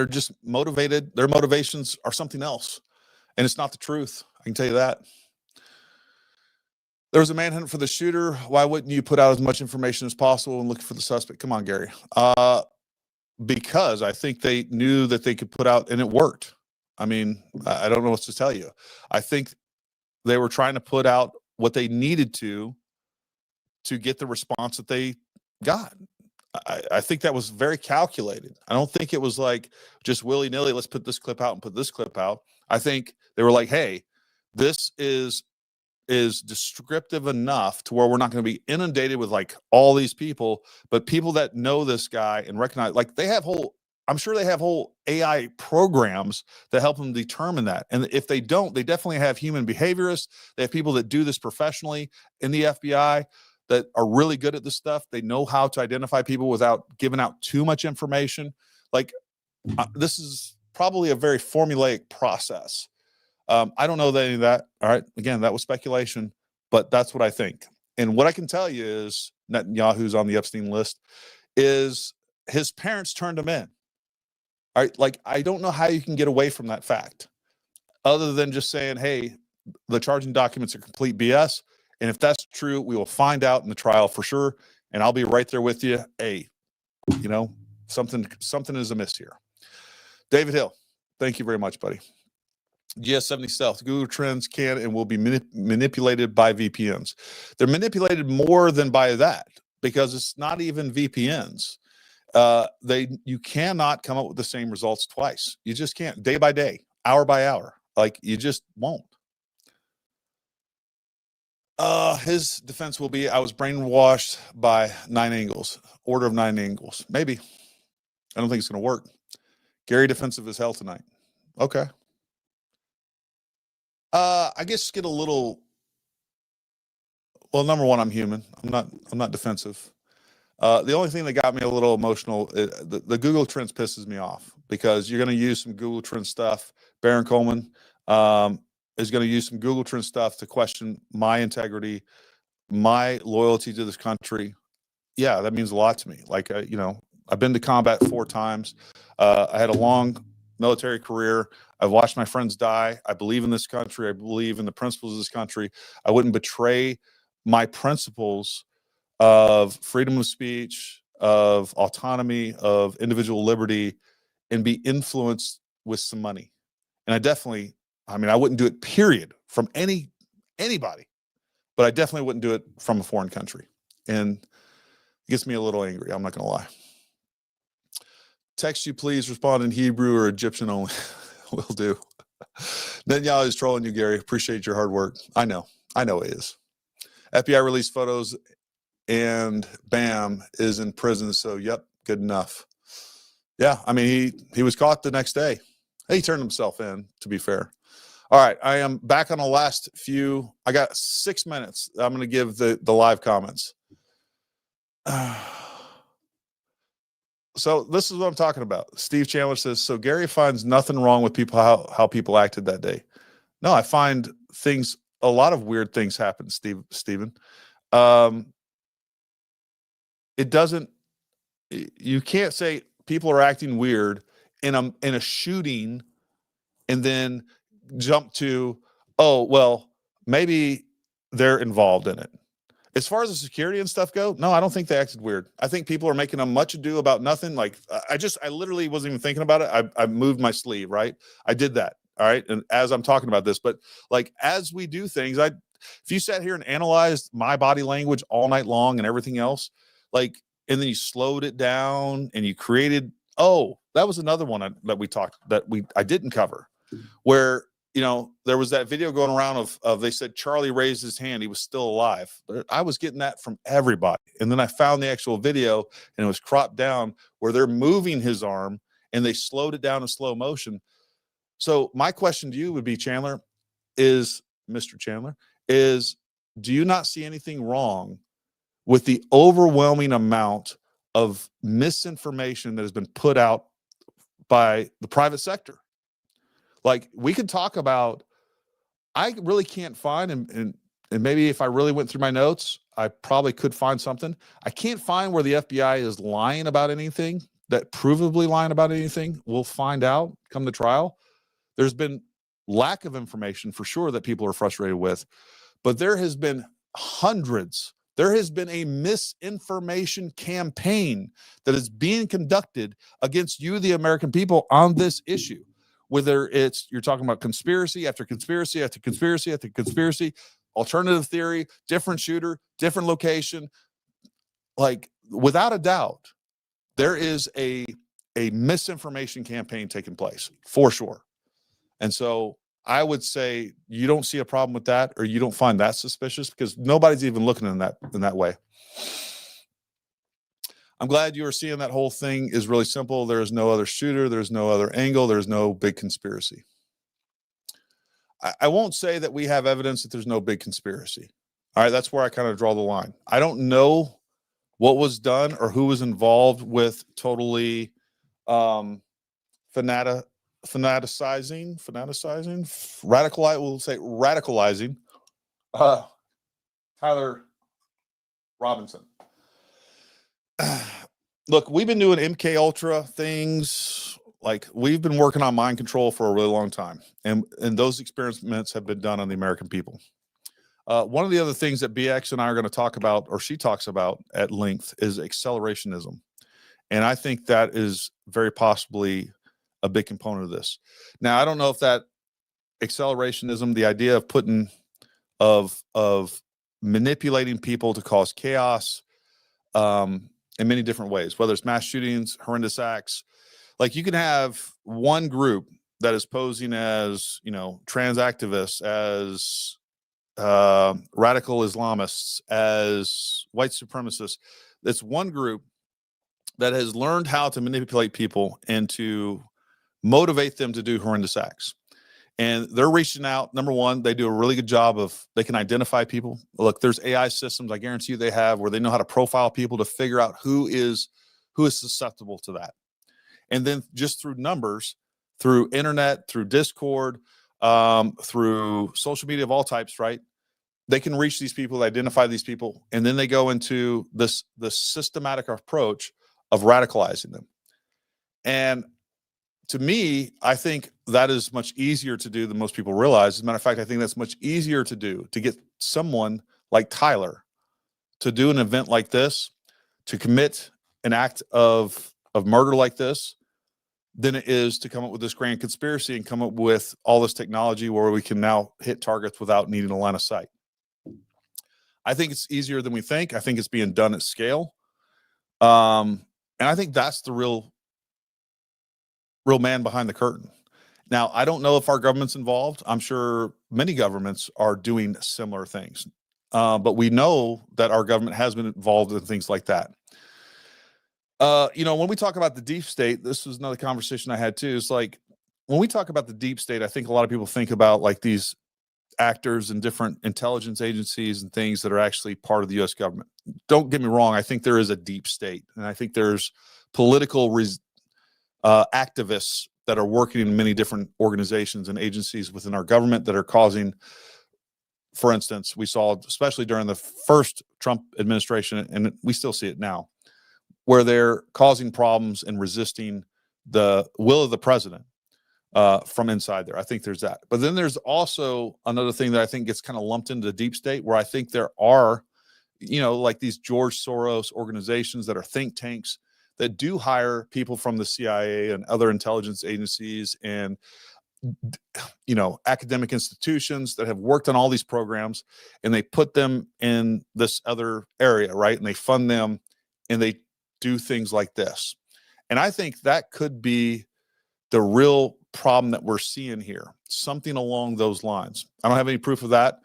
just motivated. Their motivations are something else, and it's not the truth. I can tell you that. There was a manhunt for the shooter. Why wouldn't you put out as much information as possible and look for the suspect? Come on, Gary. Because I think they knew that they could put out, and it worked. I mean, I don't know what to tell you. I think they were trying to put out what they needed to get the response that they got. I think that was very calculated. I don't think it was like just willy-nilly, let's put this clip out and put this clip out. I think they were like, hey, this is descriptive enough to where we're not going to be inundated with like all these people, but people that know this guy and recognize, like, I'm sure they have whole AI programs that help them determine that. And if they don't, they definitely have human behaviorists. They have people that do this professionally in the FBI that are really good at this stuff. They know how to identify people without giving out too much information. Like, this is probably a very formulaic process. I don't know any of that. All right. Again, that was speculation, but that's what I think. And what I can tell you is Netanyahu's on the Epstein list is his parents turned him in. All right. Like, I don't know how you can get away from that fact other than just saying, hey, the charging documents are complete BS. And if that's true, we will find out in the trial for sure. And I'll be right there with you. Hey, something is amiss here. David Hill, thank you very much, buddy. GS70 Stealth, Google Trends can and will be manipulated by VPNs. They're manipulated more than by that, because it's not even VPNs. You cannot come up with the same results twice. You just can't, day by day, hour by hour. Like, you just won't. His defense will be, I was brainwashed by 9 angles, order of 9 angles. Maybe. I don't think it's going to work. Gary defensive as hell tonight. Okay. I guess get a little, well, number one, I'm human. I'm not defensive. The only thing that got me a little emotional, the Google Trends pisses me off, because you're going to use some Google Trends stuff. Baron Coleman, is going to use some Google Trends stuff to question my integrity, my loyalty to this country. Yeah, that means a lot to me. Like, I've been to combat 4 times. I had a long military career. I've watched my friends die. I believe in this country. I believe in the principles of this country. I wouldn't betray my principles of freedom of speech, of autonomy, of individual liberty, and be influenced with some money. And I wouldn't do it, period, from anybody, but I definitely wouldn't do it from a foreign country. And it gets me a little angry, I'm not gonna lie. Text you, please respond in Hebrew or Egyptian only. Will do. Netanyahu is trolling you, Gary. Appreciate your hard work. I know it is. FBI released photos and bam, is in prison. So yep, good enough. Yeah, I mean, he was caught the next day. He turned himself in, to be fair. All right, I am back on the last few. I got 6 minutes. I'm going to give the live comments. So this is what I'm talking about. Steve Chandler says, so Gary finds nothing wrong with people, how people acted that day. No, I find a lot of weird things happen, Steven. You can't say people are acting weird in a shooting and then jump to, oh, well, maybe they're involved in it. As far as the security and stuff go, no, I don't think they acted weird. I think people are making a much ado about nothing. Like I literally wasn't even thinking about it. I moved my sleeve, right? I did that. All right. And as I'm talking about this, but like, as we do things, if you sat here and analyzed my body language all night long and everything else, like, and then you slowed it down and you created, that was another one I didn't cover, where, there was that video going around of they said Charlie raised his hand, he was still alive. I was getting that from everybody. And then I found the actual video and it was cropped down where they're moving his arm and they slowed it down in slow motion. So my question to you would be, Mr. Chandler, do you not see anything wrong with the overwhelming amount of misinformation that has been put out by the private sector? Like, we could talk about, I really can't find, and maybe if I really went through my notes, I probably could find something. I can't find where the FBI is lying about anything, that provably lying about anything. We'll find out come the trial. There's been lack of information for sure that people are frustrated with, but there has been hundreds. There has been a misinformation campaign that is being conducted against you, the American people, on this issue. Whether you're talking about conspiracy after conspiracy after conspiracy after conspiracy, alternative theory, different shooter, different location, like, without a doubt, there is a misinformation campaign taking place for sure. And so I would say you don't see a problem with that, or you don't find that suspicious, because nobody's even looking in that way. I'm glad you are seeing that whole thing is really simple. There is no other shooter. There's no other angle. There's no big conspiracy. I won't say that we have evidence that there's no big conspiracy. All right. That's where I kind of draw the line. I don't know what was done or who was involved with totally fanaticizing, radicalizing Tyler Robinson. Look, we've been doing MK Ultra things. Like, we've been working on mind control for a really long time. And those experiments have been done on the American people. One of the other things that BX and I are going to talk about, or she talks about at length, is accelerationism. And I think that is very possibly a big component of this. Now, I don't know if that accelerationism, the idea of manipulating people to cause chaos, in many different ways, whether it's mass shootings, horrendous acts. Like, you can have one group that is posing as, trans activists, as radical Islamists, as white supremacists. It's one group that has learned how to manipulate people and to motivate them to do horrendous acts. And they're reaching out. Number one, they do a really good job they can identify people. Look, there's AI systems, I guarantee you they have, where they know how to profile people to figure out who is susceptible to that. And then just through numbers, through internet, through Discord, through social media of all types, right? They can reach these people, identify these people, and then they go into this systematic approach of radicalizing them. And to me, I think that is much easier to do than most people realize. As a matter of fact, I think that's much easier to do, to get someone like Tyler to do an event like this, to commit an act of murder like this, than it is to come up with this grand conspiracy and come up with all this technology where we can now hit targets without needing a line of sight. I think it's easier than we think. I think it's being done at scale. And I think that's the real man behind the curtain. Now, I don't know if our government's involved. I'm sure many governments are doing similar things. But we know that our government has been involved in things like that. When we talk about the deep state, this was another conversation I had too. It's like, when we talk about the deep state, I think a lot of people think about like these actors and different intelligence agencies and things that are actually part of the U.S. government. Don't get me wrong. I think there is a deep state, and I think there's political activists that are working in many different organizations and agencies within our government that are causing, for instance, we saw, especially during the first Trump administration, and we still see it now, where they're causing problems and resisting the will of the president from inside there. I think there's that. But then there's also another thing that I think gets kind of lumped into the deep state, where I think there are, like these George Soros organizations that are think tanks that do hire people from the CIA and other intelligence agencies and, academic institutions that have worked on all these programs, and they put them in this other area, right? And they fund them and they do things like this. And I think that could be the real problem that we're seeing here, something along those lines. I don't have any proof of that.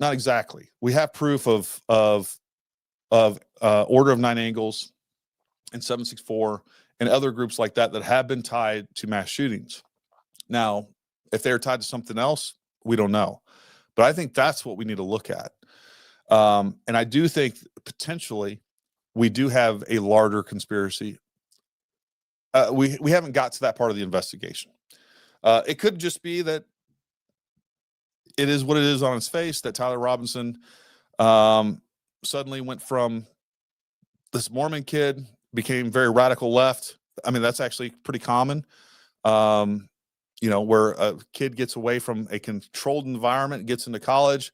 Not exactly. We have proof of Order of Nine Angles and 764 and other groups like that have been tied to mass shootings. Now, if they're tied to something else, we don't know. But I think that's what we need to look at. And I do think potentially we do have a larger conspiracy. We haven't got to that part of the investigation. It could just be that it is what it is on its face, that Tyler Robinson suddenly went from this Mormon kid, became very radical left. I mean, that's actually pretty common, where a kid gets away from a controlled environment, gets into college,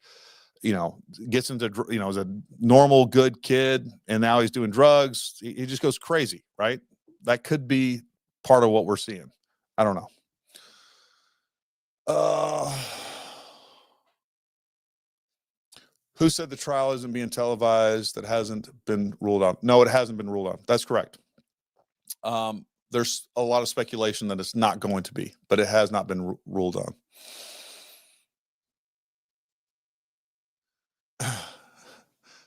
gets into, as a normal, good kid, and now he's doing drugs. He just goes crazy, right? That could be part of what we're seeing. I don't know. Who said the trial isn't being televised? That hasn't been ruled out. No, it hasn't been ruled out. That's correct. There's a lot of speculation that it's not going to be, but it has not been ruled on.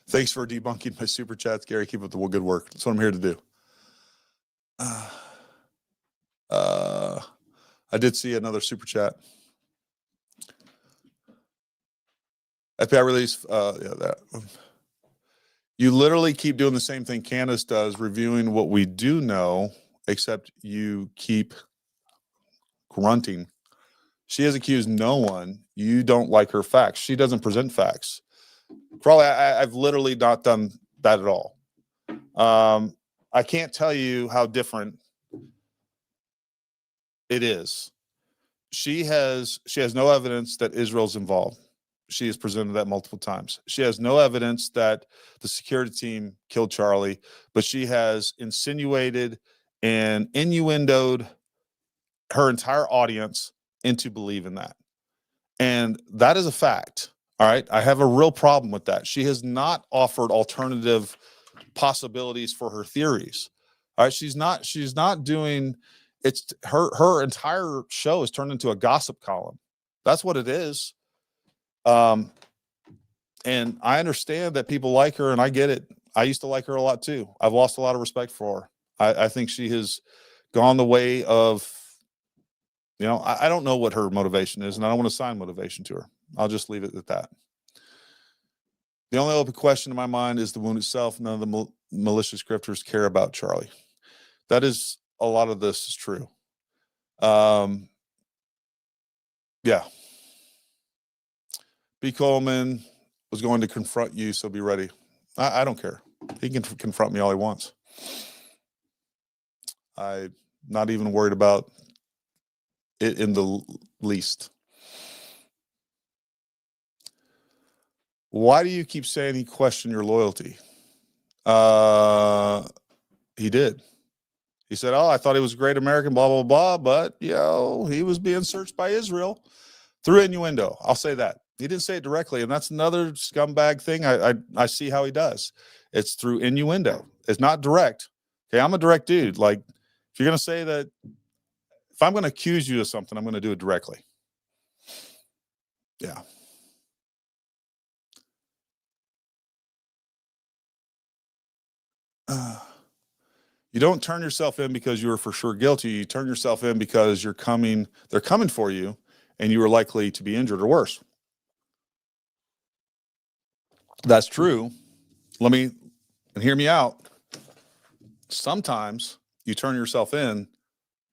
Thanks for debunking my super chats, Gary. Keep up the good work. That's what I'm here to do. I did see another super chat. FBI release, that. You literally keep doing the same thing Candace does, reviewing what we do know, except you keep grunting. She has accused no one. You don't like her facts. She doesn't present facts. Probably, I've literally not done that at all. I can't tell you how different it is. She has no evidence that Israel's involved. She has presented that multiple times. She has no evidence that the security team killed Charlie, but she has insinuated and innuendoed her entire audience into believing that. And that is a fact. All right. I have a real problem with that. She has not offered alternative possibilities for her theories. All right. She's not doing, it's her entire show is turned into a gossip column. That's what it is. And I understand that people like her, and I get it. I used to like her a lot too. I've lost a lot of respect for her. I think she has gone the way of, I don't know what her motivation is, and I don't want to assign motivation to her. I'll just leave it at that. The only open question in my mind is the wound itself. None of the malicious scripters care about Charlie. That is, a lot of this is true. Yeah. B. Coleman was going to confront you, so be ready. I don't care. He can confront me all he wants. I'm not even worried about it in the least. Why do you keep saying he questioned your loyalty? He did. He said, oh, I thought he was a great American, blah, blah, blah. But, he was being searched by Israel through innuendo. I'll say that. He didn't say it directly. And that's another scumbag thing. I see how he does. It's through innuendo. It's not direct. Okay. I'm a direct dude. Like, if you're going to say that, if I'm going to accuse you of something, I'm going to do it directly. Yeah. You don't turn yourself in because you were for sure guilty. You turn yourself in because they're coming for you, and you are likely to be injured or worse. That's true. And hear me out. Sometimes you turn yourself in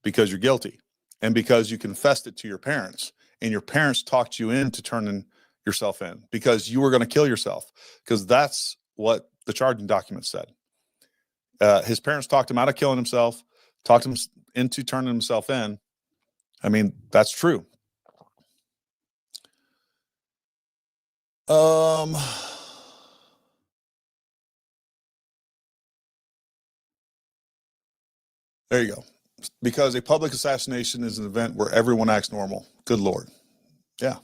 because you're guilty and because you confessed it to your parents, and your parents talked you into turning yourself in because you were going to kill yourself, because that's what the charging document said. His parents talked him out of killing himself, talked him into turning himself in. I mean, that's true. There you go. Because a public assassination is an event where everyone acts normal. Good Lord. Yeah.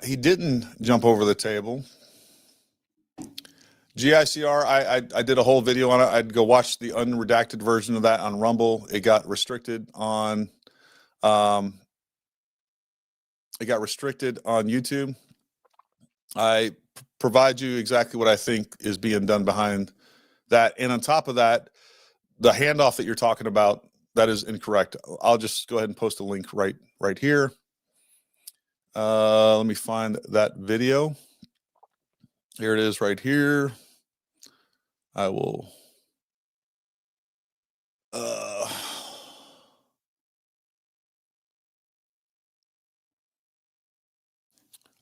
He didn't jump over the table. GICR, I did a whole video on it. I'd go watch the unredacted version of that on Rumble. It got restricted on YouTube. I provide you exactly what I think is being done behind that. And on top of that, the handoff that you're talking about, that is incorrect. I'll just go ahead and post a link right here. Let me find that video. Here it is right here. I will. All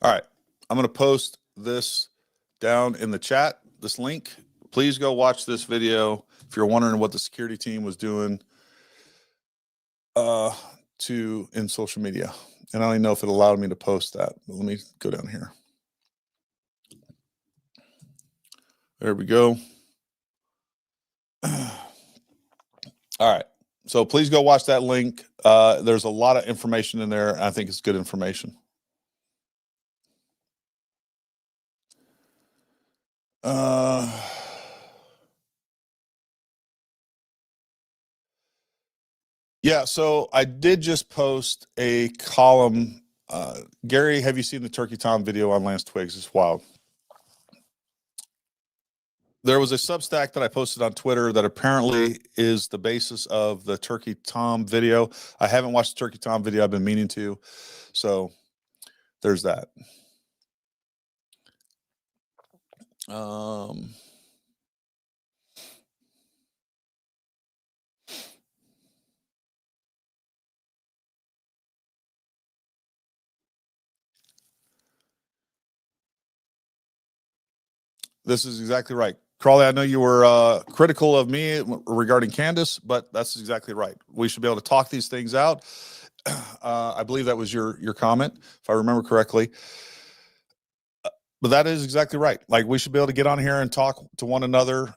right. I'm going to post this down in the chat, this link. Please go watch this video if you're wondering what the security team was doing in social media. And I don't even know if it allowed me to post that. But let me go down here. There we go. All right. So please go watch that link. There's a lot of information in there. I think it's good information. Yeah, so I did just post a column. Gary, have you seen the Turkey Tom video on Lance Twiggs? It's wild. There was a Substack that I posted on Twitter that apparently is the basis of the Turkey Tom video. I haven't watched the Turkey Tom video. I've been meaning to. So there's that. This is exactly right. Crawley, I know you were critical of me regarding Candace, but that's exactly right. We should be able to talk these things out. I believe that was your comment, if I remember correctly. But that is exactly right. Like, we should be able to get on here and talk to one another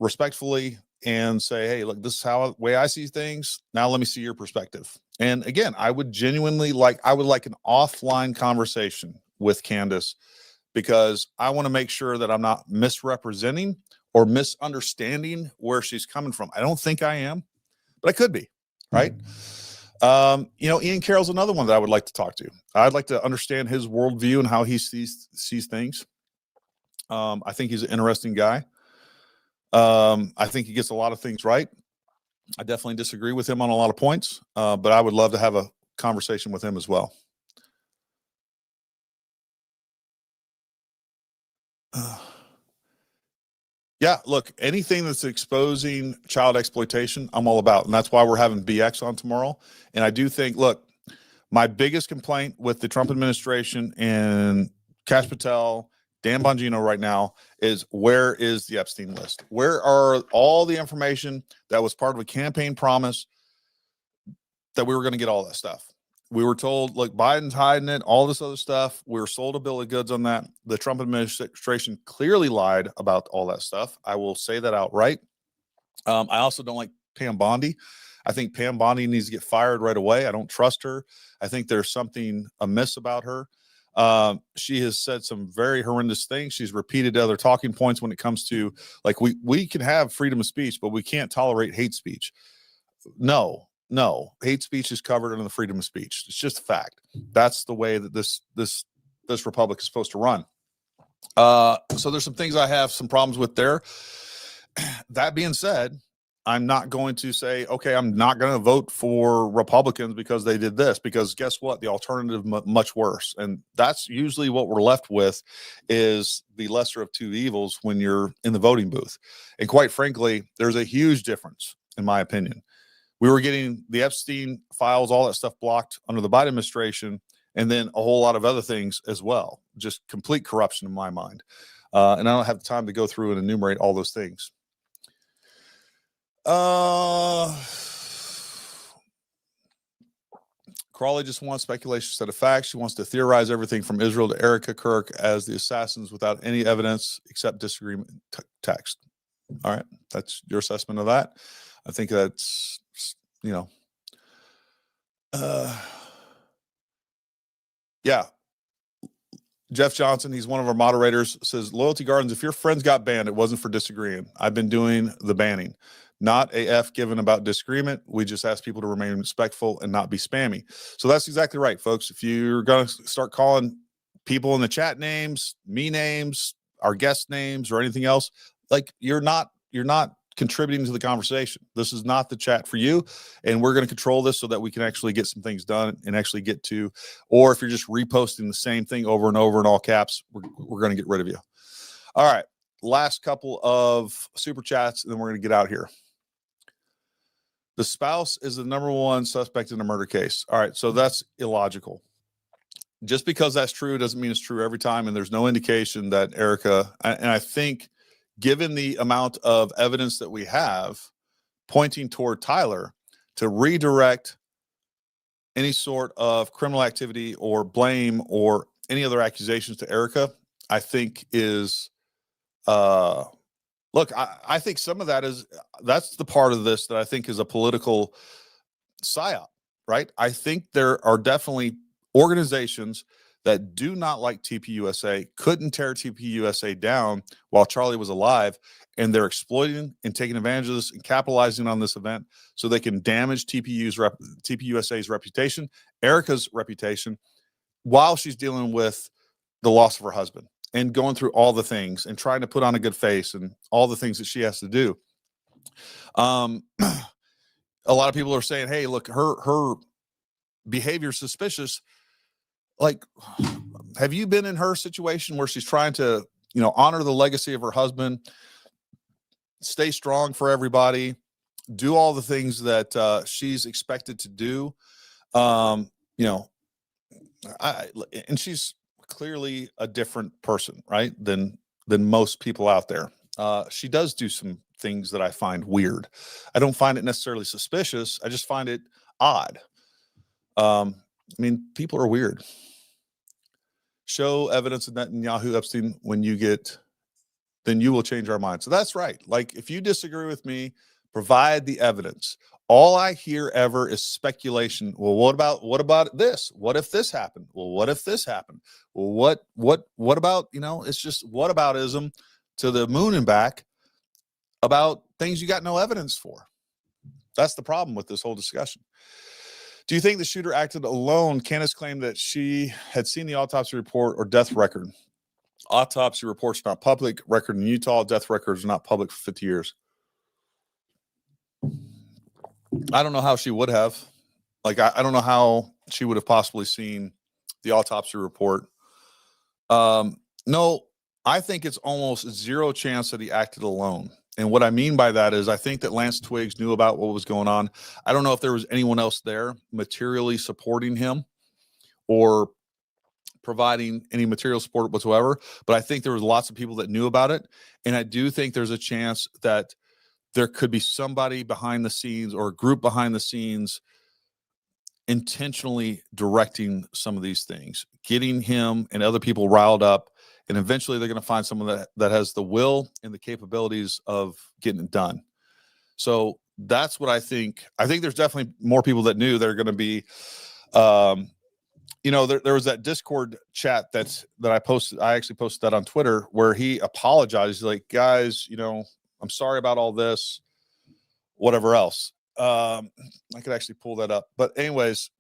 respectfully and say, hey, look, this is way I see things. Now let me see your perspective. And again, I would like an offline conversation with Candace, because I want to make sure that I'm not misrepresenting or misunderstanding where she's coming from. I don't think I am, but I could be, right? Ian Carroll's another one that I would like to talk to. I'd like to understand his worldview and how he sees things. I think he's an interesting guy. I think he gets a lot of things right. I definitely disagree with him on a lot of points, but I would love to have a conversation with him as well. Yeah, look, anything that's exposing child exploitation, I'm all about. And that's why we're having BX on tomorrow. And I do think, look, my biggest complaint with the Trump administration and Kash Patel Dan Bongino right now is, where is the Epstein list? Where are all the information that was part of a campaign promise that we were going to get all that stuff? We were told, look, Biden's hiding it, all this other stuff. We were sold a bill of goods on that. The Trump administration clearly lied about all that stuff. I will say that outright. I also don't like Pam Bondi. I think Pam Bondi needs to get fired right away. I don't trust her. I think there's something amiss about her. She has said some very horrendous things. She's repeated other talking points when it comes to, like, we can have freedom of speech, but we can't tolerate hate speech. No, hate speech is covered under the freedom of speech. It's just a fact. That's the way that this republic is supposed to run. So there's some things I have some problems with there. That being said, I'm not going to say, okay, I'm not going to vote for Republicans because they did this, because guess what? The alternative much worse. And that's usually what we're left with, is the lesser of two evils when you're in the voting booth. And quite frankly, there's a huge difference, in my opinion. We were getting the Epstein files, all that stuff blocked under the Biden administration, and then a whole lot of other things as well. Just complete corruption in my mind. And I don't have the time to go through and enumerate all those things. Crawley just wants speculation instead of facts. She wants to theorize everything from Israel to Erica Kirk as the assassins without any evidence except disagreement text. All right. That's your assessment of that. I think that's, yeah. Jeff Johnson, he's one of our moderators, says, Loyalty Gardens, if your friends got banned, it wasn't for disagreeing. I've been doing the banning. Not a F given about disagreement. We just ask people to remain respectful and not be spammy. So that's exactly right, folks. If you're going to start calling people in the chat names, me names, our guest names, or anything else, like, you're not contributing to the conversation. This is not the chat for you. And we're going to control this so that we can actually get some things done and actually get to, or if you're just reposting the same thing over and over in all caps, we're going to get rid of you. All right. Last couple of super chats, and then we're going to get out here. The spouse is the #1 suspect in a murder case. All right. So that's illogical. Just because that's true doesn't mean it's true every time. And there's no indication that Erica, and I think, given the amount of evidence that we have pointing toward Tyler, to redirect any sort of criminal activity or blame or any other accusations to Erica, I think is, look, I think some of that's the part of this that I think is a political psyop, right? I think there are definitely organizations that do not like TPUSA, couldn't tear TPUSA down while Charlie was alive, and they're exploiting and taking advantage of this and capitalizing on this event so they can damage TPUSA's reputation, Erica's reputation, while she's dealing with the loss of her husband and going through all the things and trying to put on a good face and all the things that she has to do. A lot of people are saying, hey, look, her behavior is suspicious. Like, have you been in her situation where she's trying to, honor the legacy of her husband, stay strong for everybody, do all the things that she's expected to do? And she's clearly a different person, right, than most people out there. She does do some things that I find weird. I don't find it necessarily suspicious. I just find it odd. People are weird. Show evidence of Netanyahu Epstein when you get, then you will change our mind. So that's right. Like, if you disagree with me, provide the evidence. All I hear ever is speculation. Well, what about this? What if this happened? Well, what if this happened? Well, what about, it's just whataboutism to the moon and back about things you got no evidence for. That's the problem with this whole discussion. Do you think the shooter acted alone? Candace claimed that she had seen the autopsy report or death record. Autopsy reports not public. Record in Utah. Death records are not public for 50 years. I don't know how she would have. Like, I don't know how she would have possibly seen the autopsy report. No, I think it's almost zero chance that he acted alone. And what I mean by that is I think that Lance Twiggs knew about what was going on. I don't know if there was anyone else there materially supporting him or providing any material support whatsoever, but I think there was lots of people that knew about it. And I do think there's a chance that there could be somebody behind the scenes or a group behind the scenes intentionally directing some of these things, getting him and other people riled up. And eventually they're going to find someone that has the will and the capabilities of getting it done. So that's what I think. I think there's definitely more people that knew they're going to be, you know, there was that Discord chat that I posted. I actually posted that on Twitter where he apologized. Like, guys, you know, I'm sorry about all this, whatever else. I could actually pull that up. But anyways,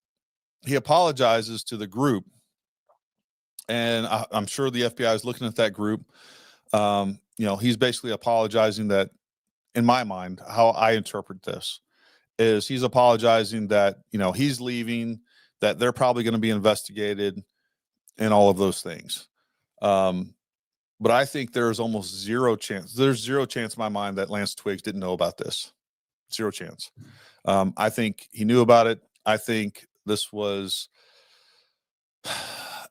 he apologizes to the group. And I'm sure the FBI is looking at that group. You know, he's basically apologizing that, in my mind, how I interpret this is he's apologizing that, you know, he's leaving, that they're probably going to be investigated and all of those things. But I think there's almost zero chance. There's zero chance in my mind that Lance Twiggs didn't know about this. Zero chance. I think he knew about it. I think this was,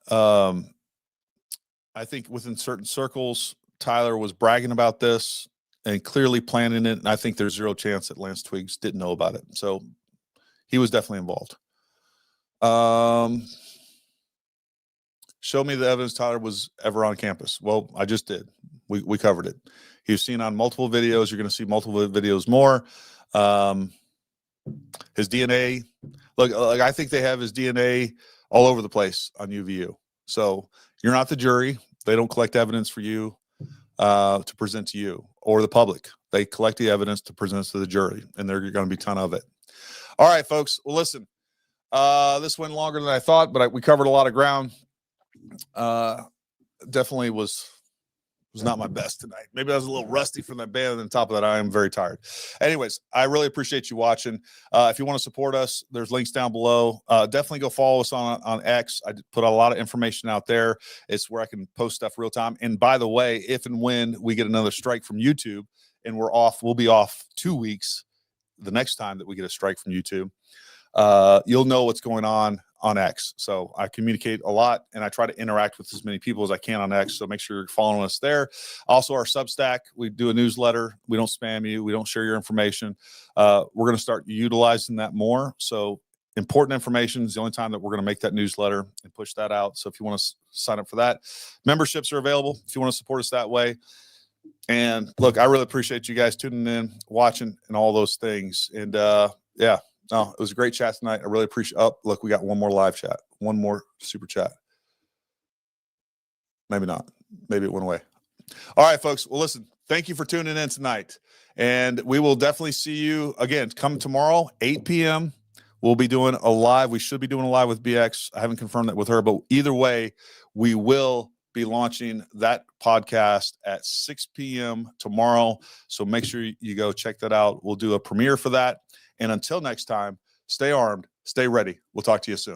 I think within certain circles, Tyler was bragging about this and clearly planning it. And I think there's zero chance that Lance Twiggs didn't know about it. So he was definitely involved. Show me the evidence Tyler was ever on campus. Well, I just did. We covered it. He was seen on multiple videos. You're going to see multiple videos more. His DNA, look, I think they have his DNA all over the place on UVU. So you're not the jury. They don't collect evidence for you to present to you or the public. They collect the evidence to present to the jury, and there's going to be a ton of it. All right, folks. Well, listen, this went longer than I thought, but we covered a lot of ground. Definitely was not my best tonight. Maybe I was a little rusty from that band, and on top of that, I am very tired. Anyways, I really appreciate you watching. If you want to support us, there's links down below. Definitely go follow us on X. I put a lot of information out there. It's where I can post stuff real time. And by the way, if and when we get another strike from YouTube and we'll be off 2 weeks the next time that we get a strike from YouTube, you'll know what's going on X. So I communicate a lot and I try to interact with as many people as I can on X. So make sure you're following us there. Also, our Substack, we do a newsletter. We don't spam you. We don't share your information. We're going to start utilizing that more. So important information is the only time that we're going to make that newsletter and push that out. So if you want to sign up for that, memberships are available if you want to support us that way. And look, I really appreciate you guys tuning in, watching, and all those things. And yeah. No, it was a great chat tonight. I really appreciate. Oh, look, we got one more live chat, one more super chat. Maybe not. Maybe it went away. All right, folks. Well, listen, thank you for tuning in tonight. And we will definitely see you again. Come tomorrow, 8 p.m. We'll be doing a live. We should be doing a live with BX. I haven't confirmed that with her, but either way, we will be launching that podcast at 6 p.m. tomorrow. So make sure you go check that out. We'll do a premiere for that. And until next time, stay armed, stay ready. We'll talk to you soon.